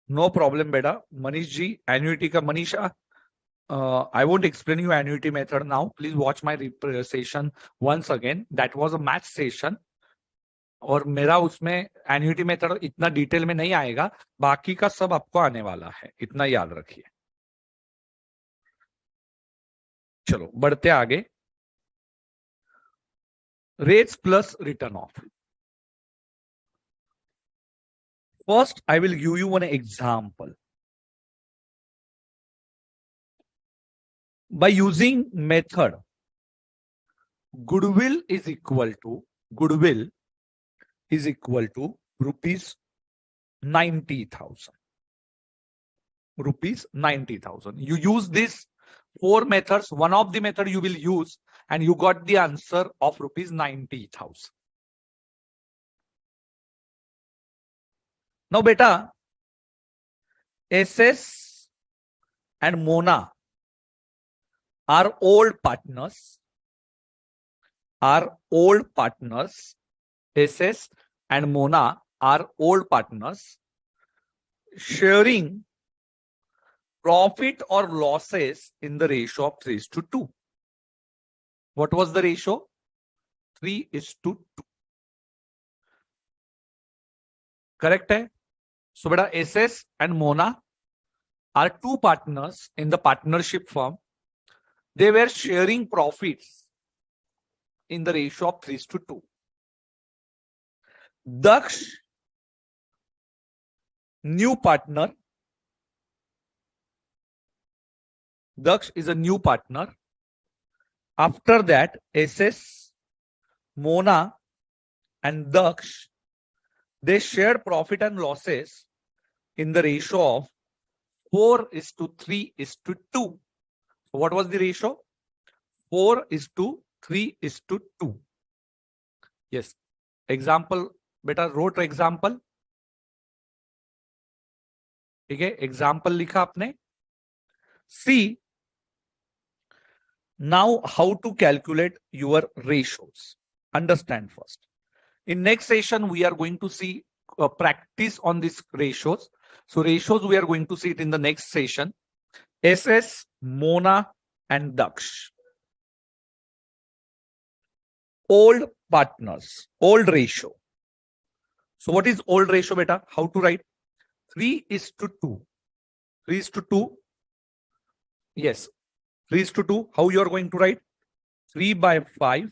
Speaker 1: no problem बेटा. Manish ji annuity का Manisha, I won't explain you annuity method now. Please watch my session once again. That was a match session. और मेरा उसमें annuity method इतना detail में नहीं आएगा, बाकी का सब आपको आने वाला है, इतना याद रखिए. चलो बढ़ते आगे. Rates plus return of. First I will give you one example. By using method, goodwill is equal to rupees 90,000. Rupees 90,000. You use these four methods. One of the method you will use, and you got the answer of rupees 90,000. Now, beta, SS and Mona are old partners. SS and Mona are old partners, sharing profit or losses in the ratio of 3:2. What was the ratio? 3:2. Correct hai? So beta, SS and Mona are two partners in the partnership firm. They were sharing profits in the ratio of 3:2. Daksh, new partner. Daksh is a new partner. After that, SS, Mona, and Daksh, they shared profit and losses in the ratio of 4:3:2. So what was the ratio? 4:3:2. Yes. Example, beta wrote example. ठीक है, example लिखा आपने. See, Now, how to calculate your ratios? Understand first. In next session, we are going to see practice on these ratios. So ratios, we are going to see it in the next session. SS, Mona, and Daksh. Old partners, old ratio. So what is old ratio, beta? How to write? 3:2. 3:2. Yes, 3:2. How you are going to write? 3/5.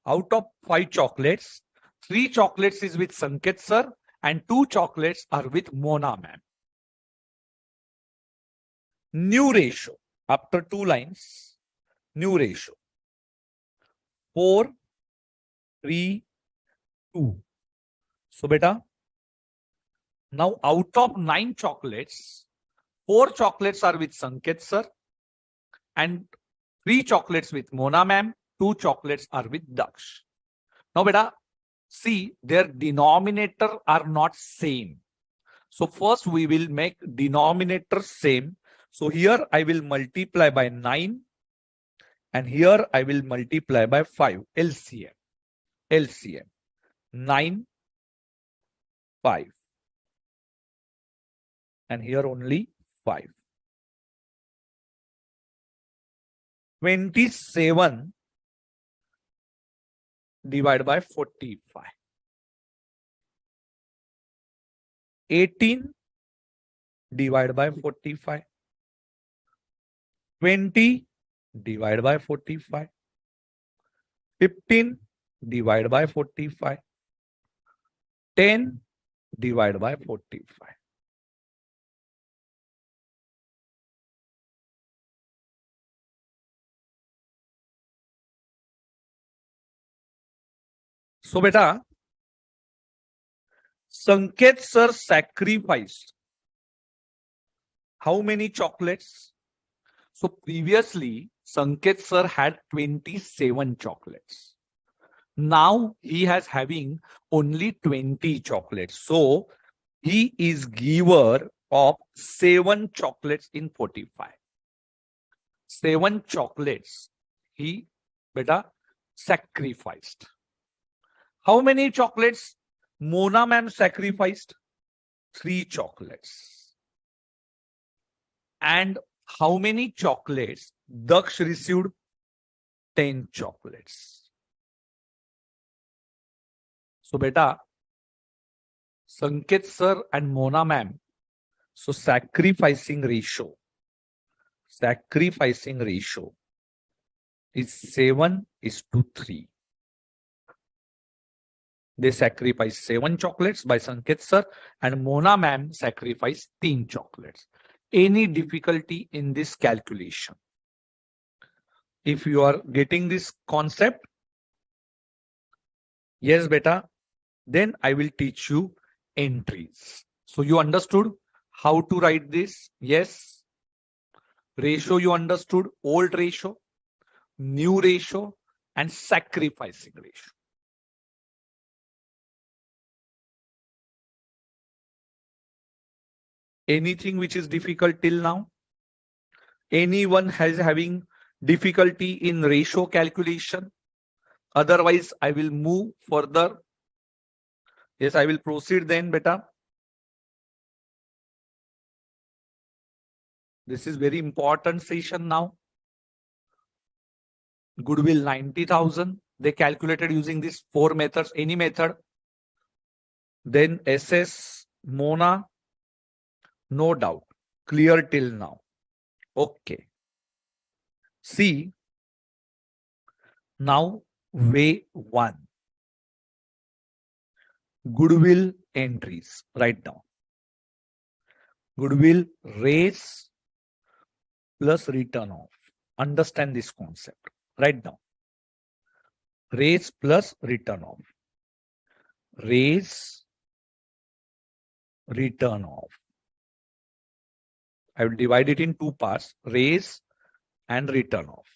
Speaker 1: Out of 5 chocolates, 3 chocolates is with Sanket sir and 2 chocolates are with Mona ma'am. New ratio. After 2 lines, new ratio. 4, 3, 2. So beta, now out of 9 chocolates, 4 chocolates are with Sanket sir and 3 chocolates with Mona ma'am, 2 chocolates are with Daksh. Now beta, see, their denominator are not same. So first we will make denominator same. So here I will multiply by 9 and here I will multiply by 5. LCM. LCM. 9, 5. And here only 5. 27 divided by 45. 18 divided by 45. 20 divided by 45. 15 divided by 45. 10 divided by 45. So beta, Sanket sir sacrificed how many chocolates? So previously, Sanket sir had 27 chocolates. Now he has having only 20 chocolates. So he is giver of 7 chocolates in 45. 7 chocolates he beta sacrificed. How many chocolates Mona ma'am sacrificed? 3 chocolates. And how many chocolates Daksh received? 10 chocolates. So beta, Sanket sir and Mona ma'am, so sacrificing ratio is 7:3. They sacrifice 7 chocolates by Sanket sir and Mona ma'am sacrifice 3 chocolates. Any difficulty in this calculation? If you are getting this concept, yes beta, then I will teach you entries. So you understood how to write this? Yes. Ratio you understood, old ratio, new ratio, and sacrificing ratio. Anything which is difficult till now? Anyone has having difficulty in ratio calculation? Otherwise, I will move further. Yes, I will proceed then, beta. This is very important session now. Goodwill 90,000. They calculated using these 4 methods, any method. Then SS, Mona, no doubt, clear till now. Okay. See, now way 1. Goodwill entries. Write down. Goodwill raise plus return off. Understand this concept. Write down. Raise plus return off. Raise, return off. I will divide it in 2 parts. Raise and return off.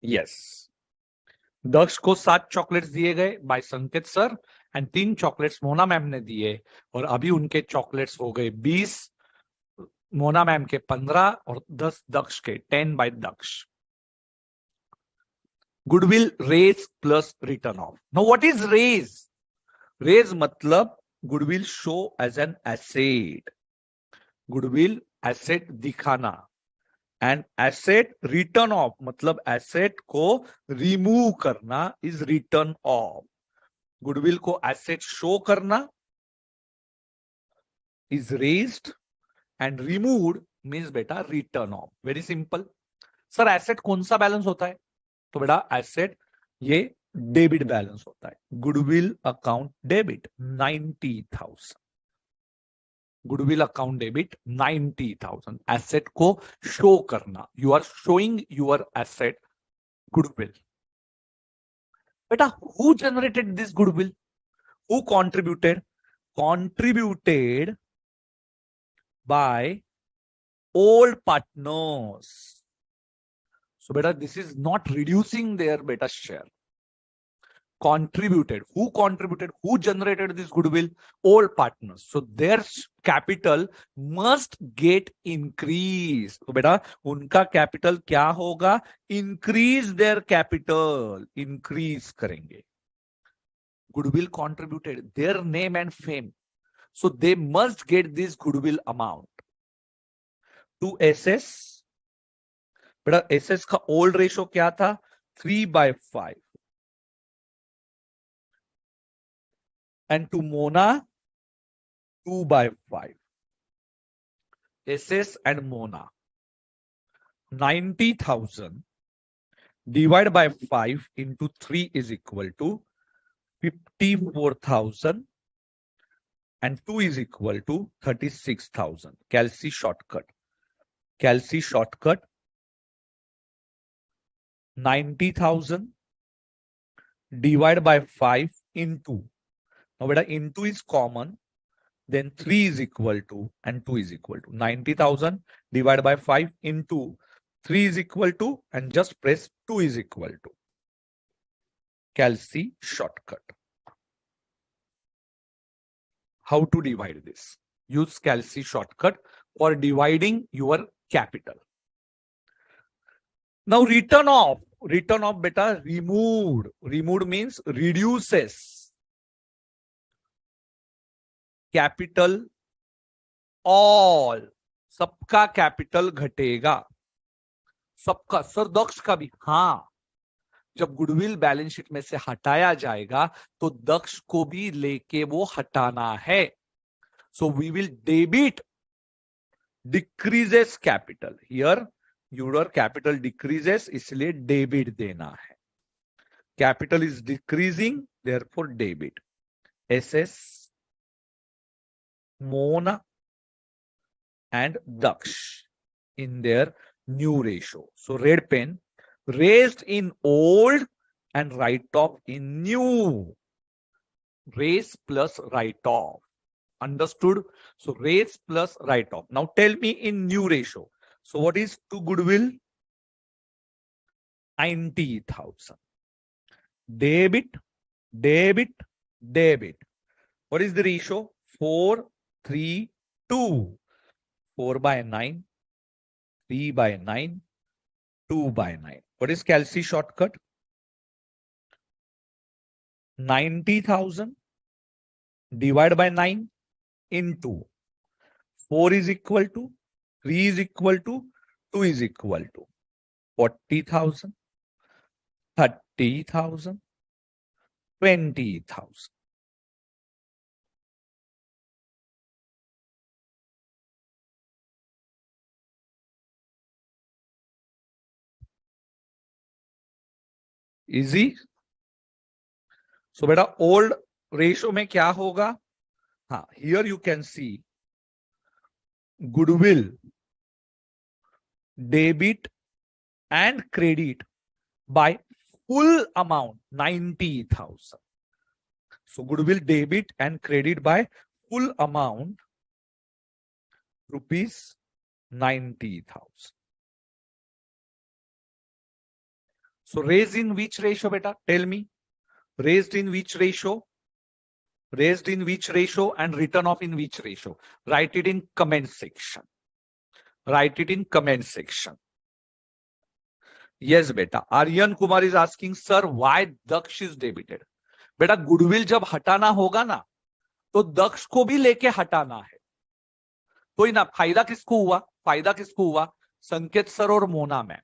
Speaker 1: Yes. दक्ष को 7 chocolates दिए गए bye संकेत sir and 3 chocolates Mona ma'am ने दिए और अभी उनके chocolates हो गए 20
Speaker 2: मोना मैम के 15 और 10 दक्ष के 10 by Daksh. Goodwill raise plus return off. Now what is raise? Raise मतलब goodwill show as an asset. Goodwill asset दिखाना. And asset return off मतलब asset को remove करना is return off. Goodwill को asset show करना is raised and removed means बेटा return off. Very simple. Sir asset कौन सा बैलेंस होता है? तो बेटा एसेट ये डेबिट बैलेंस होता है. Goodwill account debit 90,000. Goodwill account debit 90,000. Asset को शो करना. You are showing your asset goodwill. बेटा who generated this goodwill? Who contributed? Contributed by old partners. So beta, this is not reducing their beta share. Contributed. Who contributed? Who generated this goodwill? Old partners. So their capital must get increased. So beta, उनका capital क्या होगा? Increase their capital. Increase करेंगे. Goodwill contributed their name and fame. So they must get this goodwill amount. To SS. बेटा SS का old ratio क्या था? 3/5. And to Mona 2/5. SS and Mona 90,000 divide by 5 into 3 is equal to 54,000 and 2 is equal to 36,000. कैलसी shortcut. कैलसी shortcut 90,000 divided by 5 into. Now beta into is common, then 3 is equal to and 2 is equal to 90,000 divided by 5 into 3 is equal to and just press 2 is equal to. Calci shortcut. How to divide this? Use Calci shortcut for dividing your capital. Now return off. Return off beta removed. Removed means reduces capital all. सबका capital घटेगा. सबका. Sir दक्ष का भी. हाँ, जब goodwill balance sheet में से हटाया जाएगा तो दक्ष को भी लेके वो हटाना है. So we will debit decreases capital. Here your capital decreases, इसलिए डेबिट देना है. Capital is decreasing, therefore debit. SS, Mona and Daksh in their new ratio. So red pen, raised in old and write off in new. Raise plus write off. Understood? So raise plus write off. Now tell me in new ratio. So what is to goodwill? 90,000. Debit, debit, debit. What is the ratio? 4, 3, 2. 4/9, 3/9, 2/9. What is Calci shortcut? 90,000 divided by 9 into 4 is equal to, 3 is equal to, 2 is equal to 40,000, 30,000, 20,000. Easy. सो बेटा old ratio में क्या होगा? हाँ, here you can C goodwill debit and credit by full amount 90,000. So goodwill debit and credit by full amount ₹90,000. So raised in which ratio, beta? Tell me. Raised in which ratio? Raised in which ratio and written off in which ratio? Write it in comment section. Write it in comment section. Yes, beta. Aryan Kumar is asking, sir, why Daksh is debited? बेटा goodwill जब हटाना होगा ना तो दक्ष को भी लेके हटाना है, तो ना फायदा किसको हुआ? फायदा किसको हुआ? संकेत सर और मोना मैम।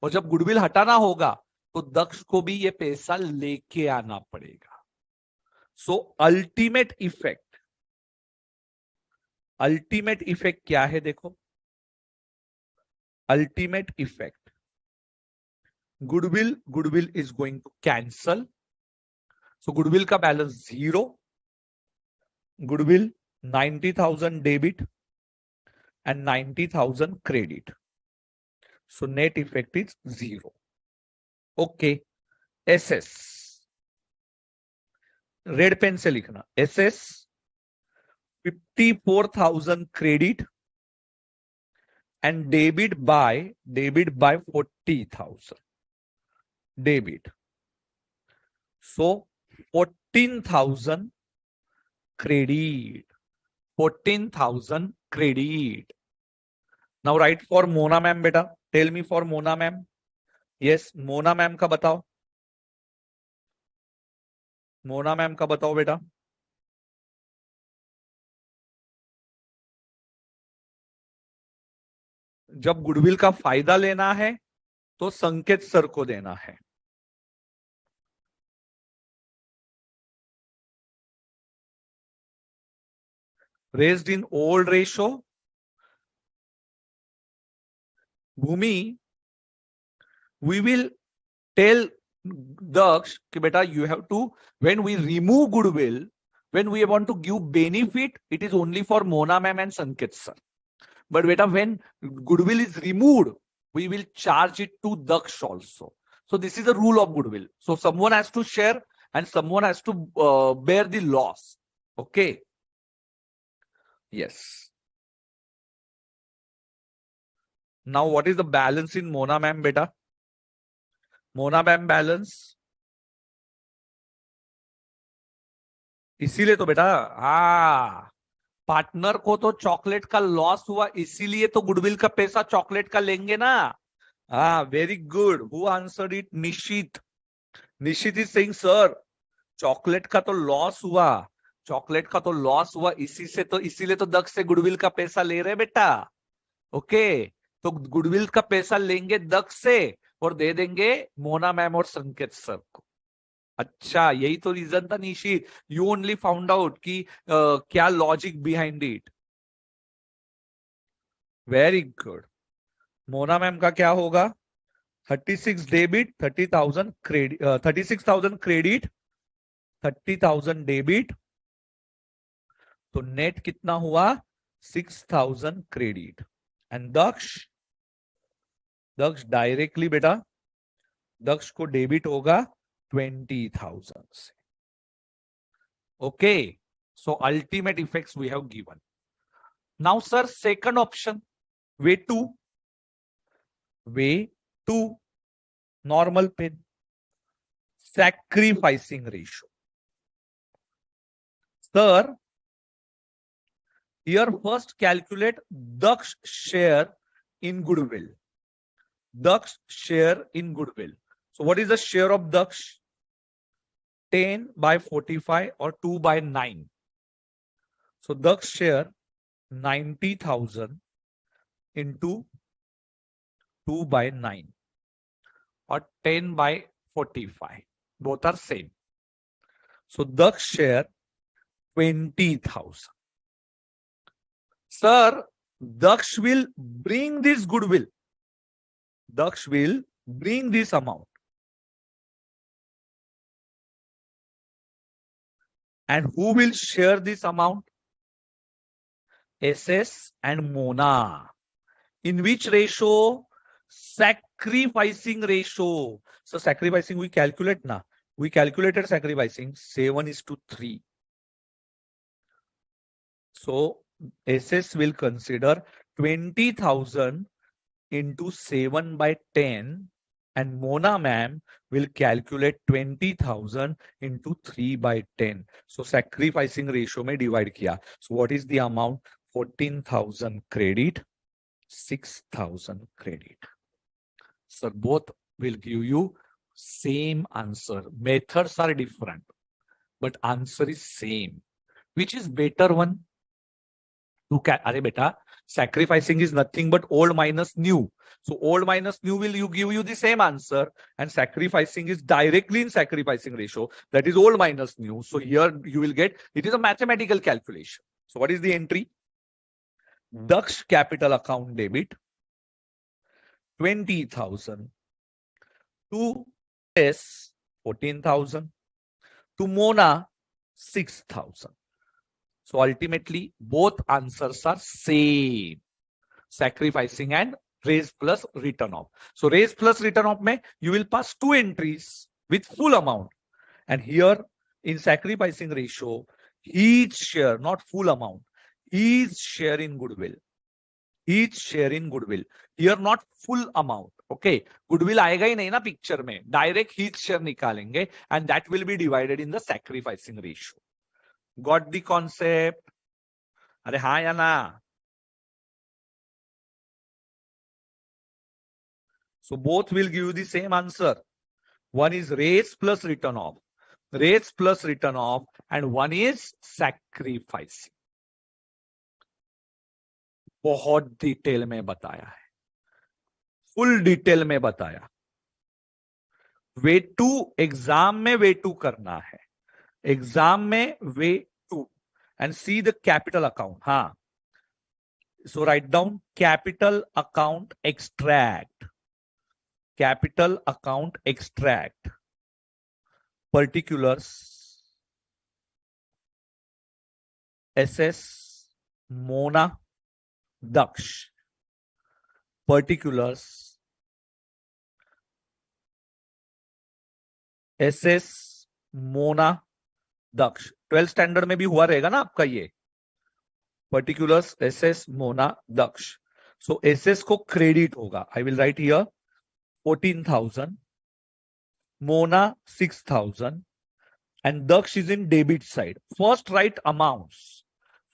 Speaker 2: और जब गुडविल हटाना होगा तो दक्ष को भी ये पैसा लेके आना पड़ेगा। सो अल्टीमेट इफेक्ट क्या है? देखो, ultimate effect, goodwill is going to cancel. So goodwill का balance 0, goodwill 90,000 debit and 90,000 credit. So net effect is 0. Okay. SS. Red pen से लिखना. SS 54,000 credit and debit by 40,000 debit. So 14,000 credit. 14,000 credit. Now write for Mona ma'am beta. Tell me for Mona ma'am. Yes, Mona ma'am का बताओ. Mona ma'am का बताओ बेटा. जब goodwill का फायदा लेना है तो संकेत सर को देना है. Raised in old ratio. Bhumi, we will tell Daksh कि बेटा you have to, when we remove goodwill, when we want to give benefit, it is only for Mona ma'am and Sanket sir. But beta, when goodwill is removed, we will charge it to Daksh also. So this is the rule of goodwill. So someone has to share and someone has to bear the loss. Okay. Yes. Now what is the balance in Mona ma'am beta? Mona ma'am balance. इसीलिए तो बेटा, partner को तो chocolate का loss हुआ, इसीलिए तो goodwill का पैसा चॉकलेट का लेंगे ना. Very good. Who answered it? Nishit. Nishit is saying sir chocolate का तो लॉस हुआ, चॉकलेट का तो लॉस हुआ, इसीलिए तो दक्ष से गुडविल का पैसा ले रहे बेटा. ओके, तो गुडविल का पैसा लेंगे दक्ष से और दे देंगे मोना मैम और संकेत सर को. अच्छा, यही तो रीजन था निशित. यू ओनली फाउंड आउट कि क्या logic behind it. Very good. Mona ma'am का क्या होगा? 36 डेबिट, 30,000 क्रेडिट, 36,000 क्रेडिट, 30,000 डेबिट. तो नेट कितना हुआ? 6,000 क्रेडिट. एंड दक्ष डायरेक्टली बेटा, दक्ष को डेबिट होगा 20,000 से. Okay, so ultimate effects we have given. Now sir, second option, way 2, normal pen, sacrificing ratio. Sir, here first calculate Daksh share in goodwill. Daksh share in goodwill. So what is the share of Daksh? 10 by 45 or 2 by 9. So Daksh share 90,000 into 2 by 9 or 10 by 45. Both are same. So Daksh share 20,000. Sir, Daksh will bring this goodwill. Daksh will bring this amount. And who will share this amount? SS and Mona. In which ratio? Sacrificing ratio. So sacrificing we calculate now. We calculated sacrificing 7:3. So SS will consider 20,000 into 7 by 10 and Mona ma'am will calculate 20,000 into 3 by 10. So sacrificing ratio में divide किया. So what is the amount? 14,000 credit 6,000 credit. Sir, both will give you same answer. Methods are different, but answer is same. Which is better one? Arey beta, sacrificing is nothing but old minus new. So old minus new will give you the same answer, and sacrificing is directly in sacrificing ratio. That is old minus new. So here you will get, it is a mathematical calculation. So what is the entry? Daksh capital account debit 20,000 to S 14,000 to Mona 6,000. So ultimately both answers are same. Sacrificing and raise plus return off. So raise plus return off mein you will pass two entries with full amount. And here in sacrificing ratio, each share, not full amount, each share in goodwill. Each share in goodwill. Here not full amount. Okay. Goodwill आएगा ही नहीं ना picture में. Direct each share निकालेंगे and that will be divided in the sacrificing ratio. Got the concept? अरे हाँ या ना? So both will give you the same answer. One is raise plus return off. Raise plus return off, and one is sacrificing. बहुत detail में बताया है, full detail में बताया. वे टू एग्जाम में वे टू करना है, एग्जाम में way two. And see the capital account. हाँ, so write down capital account extract. Capital account extract particulars SS Mona Daksh. Particulars SS Mona Daksh. 12th standard में भी हुआ रहेगा ना आपका ये. Particulars SS Mona Daksh. So SS को credit होगा. I will write here 14,000, Mona 6,000, and Daksh is in debit side. First write amounts.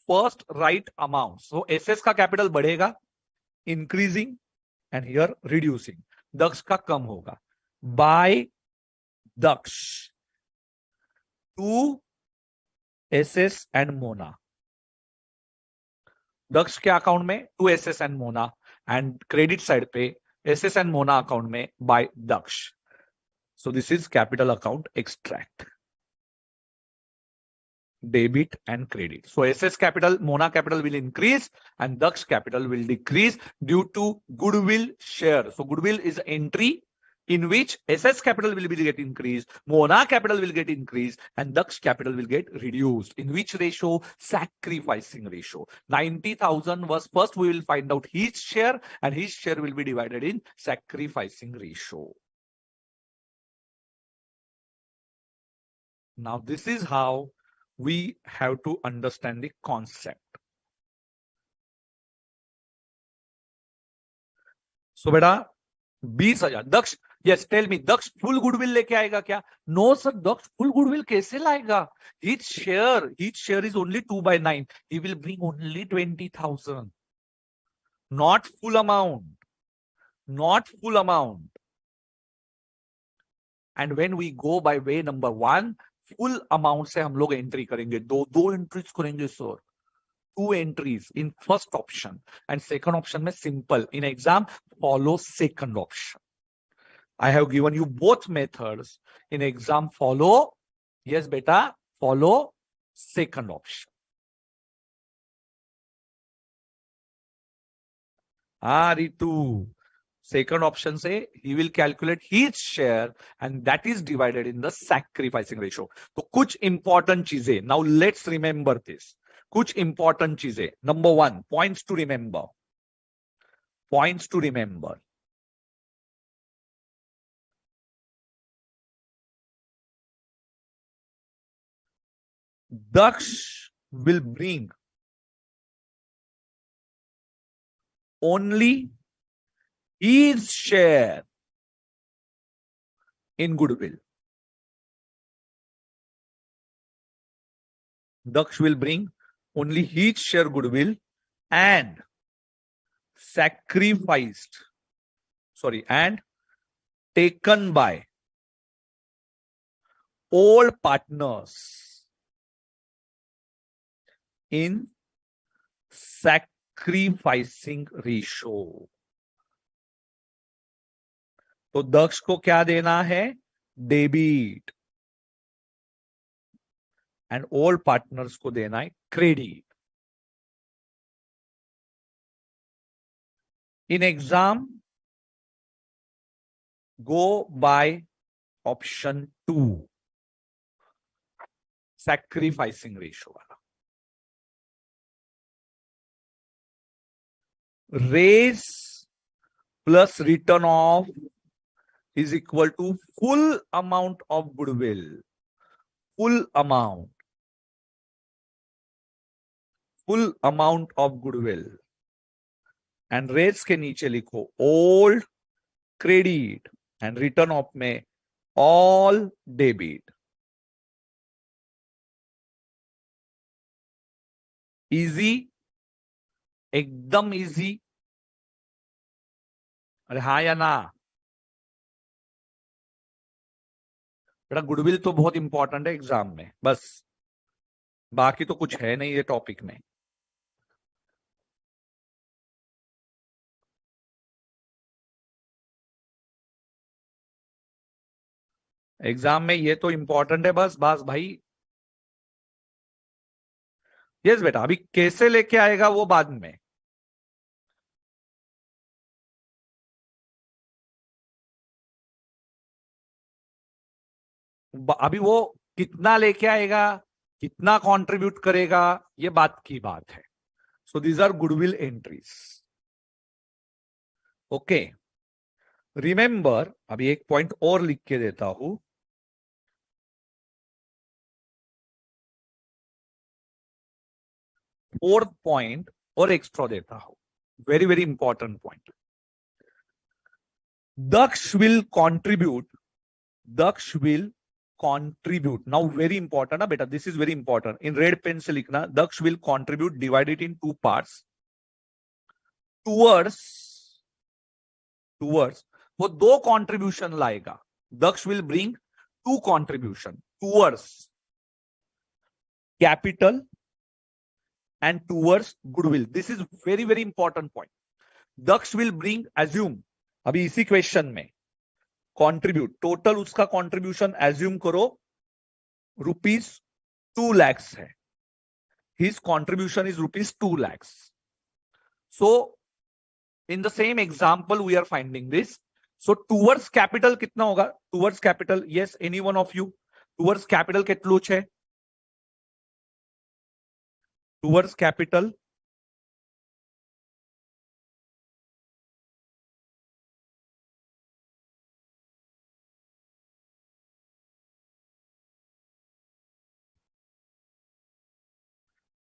Speaker 2: First write amounts. So SS का capital बढ़ेगा, increasing, and here reducing. Daksh का कम होगा. By Daksh to SS and Mona. Daksh के account में to SS and Mona, and credit side पे SS and Mona account में by Daksh. So this is capital account extract. Debit and credit. So SS capital, Mona capital will increase and Daksh capital will decrease due to goodwill share. So goodwill is entry in which SS capital will be get increased, Mona capital will get increased, and Daksh capital will get reduced. In which ratio? Sacrificing ratio. 90,000 was first we will find out his share, and his share will be divided in sacrificing ratio. Now this is how we have to understand the concept. So beta 20,000 Daksh, yes, tell me, Daksh full goodwill लेके आएगा क्या? No sir, Daksh full goodwill कैसे लाएगा? Each share is only 2/9. He will bring only 20,000. Not full amount. Not full amount. And when we go by way number 1, full amount से हम लोग entry करेंगे. दो entries करेंगे sir. 2 entries in first option and second option में simple. In exam, follow second option. I have given you both methods. In exam, follow, yes beta, follow second option. Ritu. Second option say he will calculate his share and that is divided in the sacrificing ratio. So कुछ important चीजें. Now let's remember this. कुछ important चीजें. Number 1, points to remember. Points to remember. Daksh will bring only his share in goodwill. Daksh will bring only his share goodwill and sacrificed, sorry, and taken by all partners in sacrificing ratio. तो दक्ष को क्या देना है? Debit, and all partners को देना है credit. In exam go by option 2, sacrificing ratio वाला. Raise plus return off is equal to full amount of goodwill. Full amount of goodwill. And raise के नीचे लिखो all credit, and return off में all debit. Easy, एकदम easy. अरे हाँ या ना? बेटा गुडविल तो बहुत इंपॉर्टेंट है एग्जाम में, बस बाकी तो कुछ है नहीं ये टॉपिक में. एग्जाम में ये तो इंपॉर्टेंट है बस भाई. यस बेटा, अभी कैसे लेके आएगा वो बाद में. अभी वो कितना लेके आएगा, कितना कंट्रीब्यूट करेगा, ये बात की बात है. So these are goodwill entries. Okay, remember, अभी एक पॉइंट और लिख के देता हूं. फोर्थ पॉइंट और एक्स्ट्रा देता हूं. Very very important point. Daksh will contribute. Now very important ना बेटा, this is very important. In red pen से लिखना, Daksh will contribute divided in 2 parts towards वो 2 contribution लाएगा. Daksh will bring 2 contribution towards capital and towards goodwill. This is very very important point. Daksh will bring, assume अभी इसी question में contribute, total उसका contribution assume करो ₹2 lakhs है. His contribution is ₹2 lakhs. So in the same example we are finding this. So towards capital कितना होगा? Towards capital, yes, any one of you. Towards capital કેટલું છે? Towards capital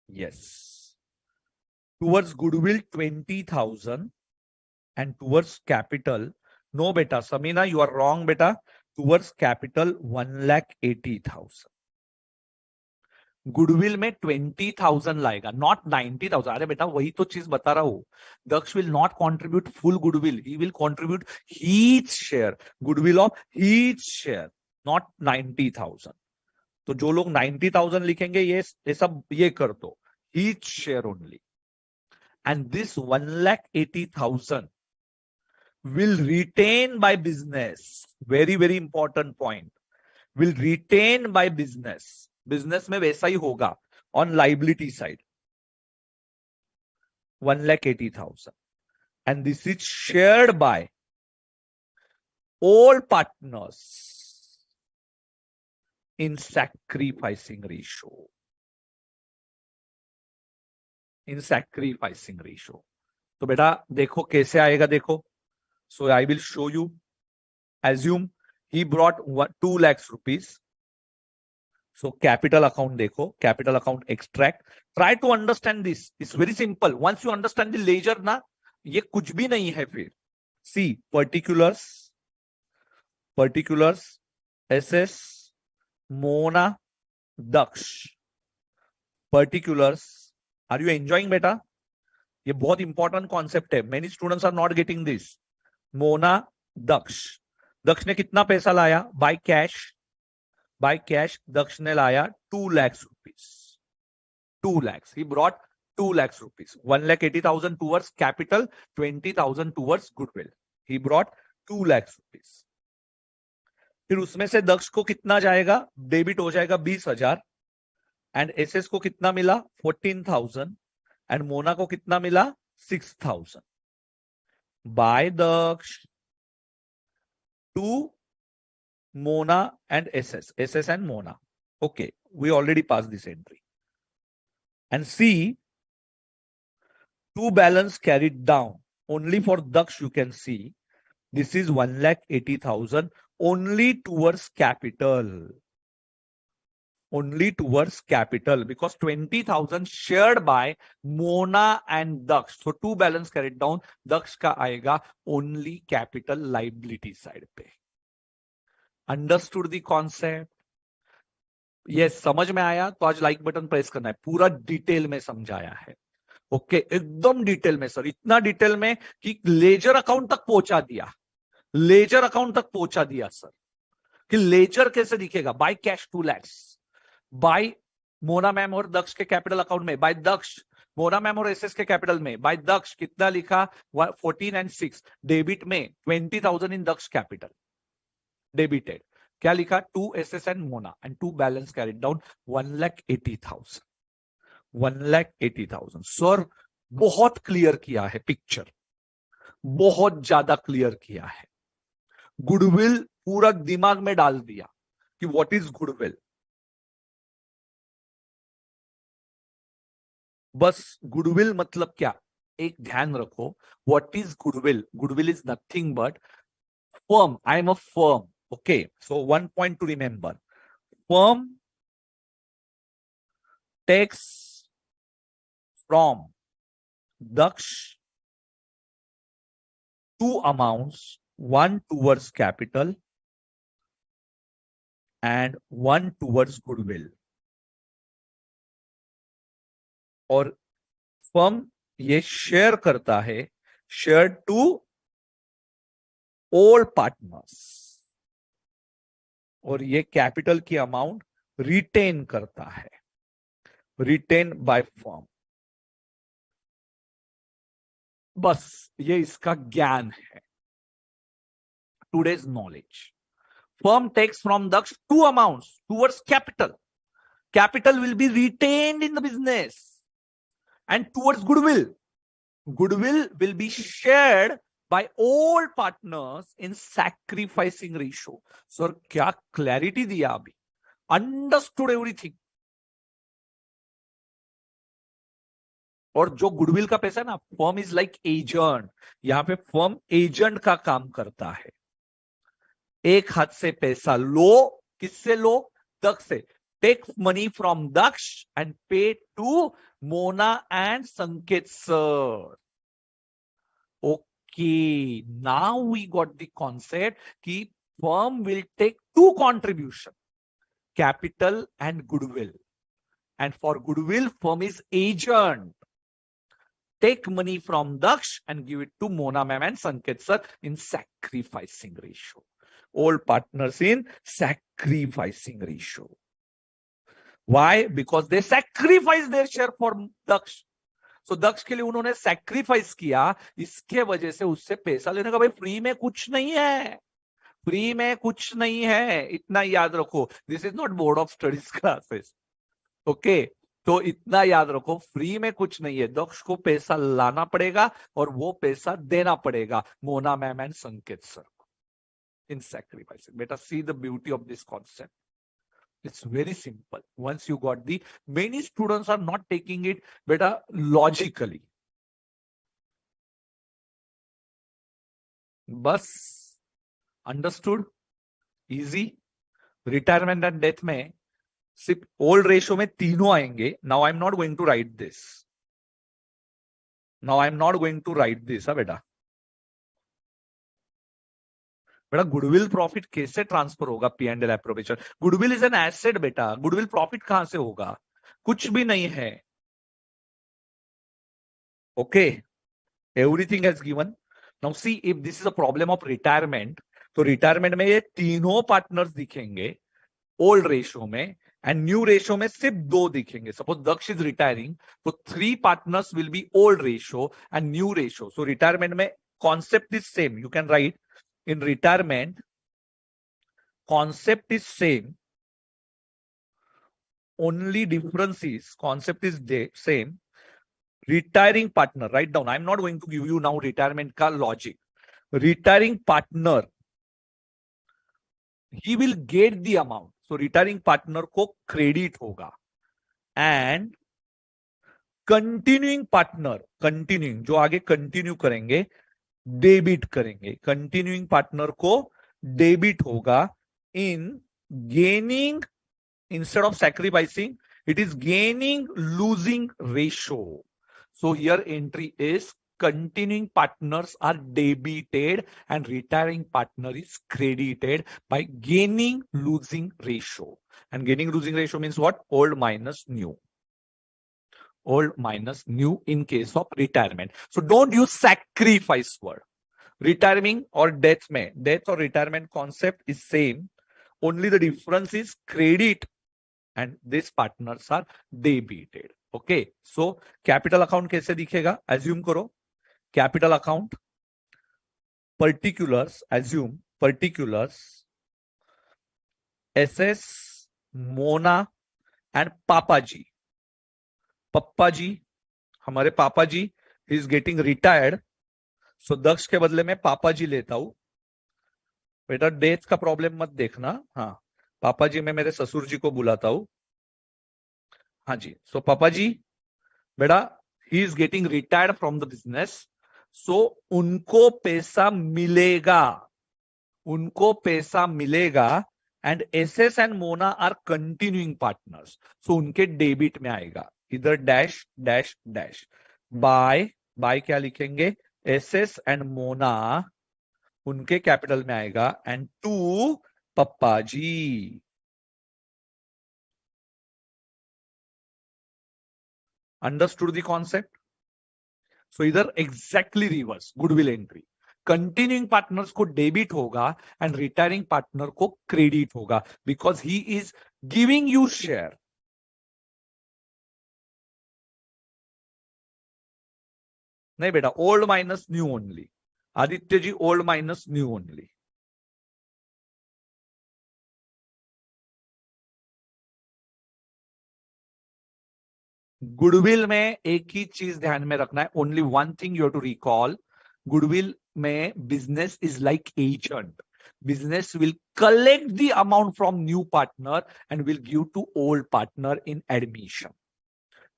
Speaker 2: yes, towards goodwill 20,000 and towards capital, no beta, Samina, you are wrong beta. Towards capital 1,80,000. Goodwill में 20,000 लाएगा, not 90,000. अरे बेटा वही तो चीज बता रहा हूं. Daksh will not contribute full goodwill, he will contribute his share, goodwill of his share, not 90,000. तो जो लोग 90,000 लिखेंगे ये सब ये कर दो, हीच share only. And this 1,80,000 will retain by business. Very very important point. Will retain by business. Business में वैसा ही होगा on liability side. 1,80,000. And this is shared by all partners in sacrificing ratio. In sacrificing ratio. तो बेटा देखो कैसे आएगा, देखो. So I will show you. Assume he brought 2 lakhs rupees. So capital account देखो, capital account extract. Try to understand this. It's very simple. Once you understand the ledger ना, ये कुछ भी नहीं है फिर. See particulars, SS, Mona, Daksh. Particulars. Are you enjoying beta? ये बहुत इंपॉर्टेंट कॉन्सेप्ट है, many students are not getting this. Mona, Daksh, Daksh ने कितना पैसा लाया? By cash, by cash Daksh ने लाया 2 lakh rupees, 2 lakhs, he brought 2 lakhs rupees, 1,80,000 towards capital, 20,000 towards goodwill, he brought 2 lakhs rupees। फिर उसमें से दक्ष को कितना जाएगा? डेबिट हो जाएगा 20,000, एंड एसएस को कितना मिला? 14,000, एंड मोना को कितना मिला? 6,000। By Daksh to Mona and SS, SS and Mona, okay, we already pass this entry. And see, two balance carried down. Only for Daksh you can see. This is 1,80,000 only towards capital. Only towards capital, because 20,000 shared by Mona and Daksh. So two balance carried down. Daksh का आएगा only capital liability side पे. Understood the concept? Yes, समझ में आया तो आज like button press करना है। पूरा डिटेल में समझाया है, ओके, एकदम डिटेल में सर, इतना डिटेल में कि लेजर अकाउंट तक पहुंचा दिया, लेजर अकाउंट तक पहुंचा दिया सर, कि लेजर कैसे दिखेगा? By cash 2 lakhs, by Mona ma'am और दक्ष के कैपिटल अकाउंट में, बाय दक्ष मोना मैम और एसएस के कैपिटल में, बाय दक्ष कितना लिखा? 14 and 6, डेबिट में 20,000 इन दक्ष कैपिटल डेबिटेड, क्या लिखा? 2 SS and Mona, and 2 balance carried down 1,80,000, 1,80,000। Sir बहुत क्लियर किया है पिक्चर, बहुत ज्यादा क्लियर किया है। गुडविल पूरा दिमाग में डाल दिया कि व्हाट इज गुडविल। बस गुडविल मतलब क्या, एक ध्यान रखो, what is goodwill? Goodwill is nothing but firm. I am a firm. Okay, so one point to remember: firm takes from Daksh two amounts, one towards capital and one towards goodwill. और firm ये share करता है, share to all partners, और ये capital की amount retain करता है, written by firm. बस ये इसका ज्ञान है, today's knowledge. Firm takes from Daksh two amounts towards capital, capital will be retained in the business, and towards goodwill, goodwill will be shared by all partners in sacrificing ratio. Sir, क्या clarity दिया अभी, understood everything. और जो goodwill का पैसा है ना, firm is like agent, यहां पे फर्म एजेंट का काम करता है। एक हाथ से पैसा लो, किससे लो? दक्ष से। Take money from Daksh and pay to Mona and Sanket sir. Okay, now we got the concept कि firm will take two contribution, capital and goodwill, and for goodwill firm is agent. Take money from Daksh and give it to Mona ma'am and Sanket sir in sacrificing ratio. All partners in sacrificing ratio. Why? Because they sacrifice their share for Daksh. So दक्ष के लिए उन्होंने sacrifice किया, इसके वजह से उससे पैसा लेने का। भाई फ्री में कुछ नहीं है, फ्री में कुछ नहीं है, इतना याद रखो। This is not board of studies classes, okay, तो इतना याद रखो, फ्री में कुछ नहीं है। दक्ष को पैसा लाना पड़ेगा और वो पैसा देना पड़ेगा Mona ma'am and Sanket sir in sacrificing. बेटा see the beauty of this concept, it's very simple. Once you got the, many students are not taking it beta logically. बस understood, easy. Retirement and death में सिर्फ old ratio में तीनों आएंगे। Now I am not going to write this, now I am not going to write this. बेटा बेटा goodwill profit कैसे transfer होगा? P&L appropriation. Goodwill is an asset बेटा, गुडविल प्रॉफिट कहां से होगा? कुछ भी नहीं है, Okay, everything has given. Now see if this is a problem of retirement. तो रिटायरमेंट में ये तीनों पार्टनर्स दिखेंगे ओल्ड रेशियो में एंड न्यू रेशियो में सिर्फ दो दिखेंगे. सपोज दक्ष इज रिटायरिंग तो 3 partners will be old ratio and new ratio. So retirement में concept is same. You can write in retirement concept is same, only difference is concept is same. Retiring partner, write down. I'm not going to give you now retirement ka logic. Retiring partner, he will get the amount. So retiring partner ko credit hoga and continuing partner, continuing जो आगे continue करेंगे debit करेंगे. continuing partner को debit होगा in gaining instead of sacrificing, it is gaining losing ratio. So here entry is continuing partners are debited and retiring partner is credited by gaining losing ratio. And gaining losing ratio means what? Old minus new. Old minus new in case of retirement. So don't use sacrifice word. Retiring or death mein, death or retirement concept is same. Only the difference is credit and these partners are debited. Okay. So capital account कैसे दिखेगा? Assume करो. Capital account particulars, assume particulars SS, Mona and Papa Ji. Papa Ji, हमारे पापा जी he is getting retired. So दक्ष के बदले में पापा जी लेता हूं. बेटा डेथ का प्रॉब्लम मत देखना. हाँ, पापा जी मैं मेरे ससुर जी को बुलाता हूं. हाँ जी. सो पापा जी बेटा he is getting retired from the business. So उनको पैसा मिलेगा. उनको पैसा मिलेगा and SS and Mona are continuing partners. So उनके डेबिट में आएगा. इधर dash dash dash. By by क्या लिखेंगे? एसएस एंड मोना उनके कैपिटल में आएगा and to papa ji. Understood the concept? So इधर exactly reverse goodwill entry. Continuing partners को डेबिट होगा एंड रिटायरिंग पार्टनर को क्रेडिट होगा because he is giving you share. नहीं बेटा, old minus new only. Aditya ji old minus new only. Goodwill में एक ही चीज ध्यान में रखना है. Only one thing you have to recall. Goodwill में business is like agent. Business will collect the amount from new partner and will give to old partner in admission.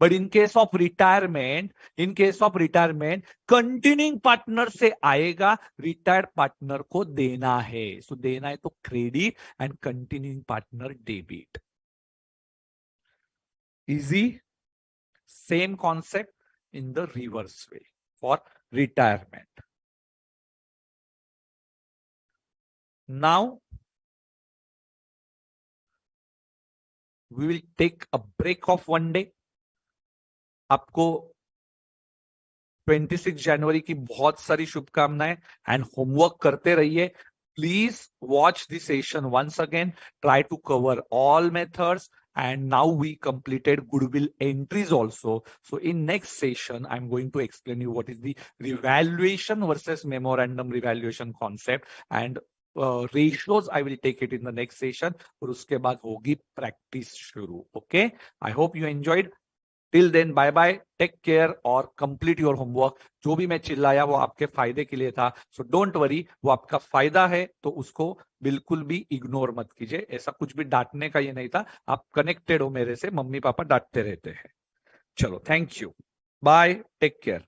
Speaker 2: But in case of retirement, continuing partner से आएगा, retired partner को देना है. सो देना है तो credit and continuing partner debit. Easy. Same concept in the reverse way for retirement. Now we will take a break of 1 day. आपको 26 जनवरी की बहुत सारी शुभकामनाएं एंड होमवर्क करते रहिए. Please watch the session once again. Try to cover all methods and now we completed Goodwill entries also. So in next session I'm going to explain you what is the revaluation versus memorandum revaluation concept and ratios. I will take it in the next session और उसके बाद होगी practice शुरू. Okay, I hope you enjoyed. Till then, bye bye, take care और complete your homework. जो भी मैं चिल्लाया वो आपके फायदे के लिए था. So don't worry, वो आपका फायदा है तो उसको बिल्कुल भी इग्नोर मत कीजिए. ऐसा कुछ भी डांटने का ये नहीं था. आप कनेक्टेड हो मेरे से. मम्मी पापा डांटते रहते हैं. चलो, thank you. Bye, take care.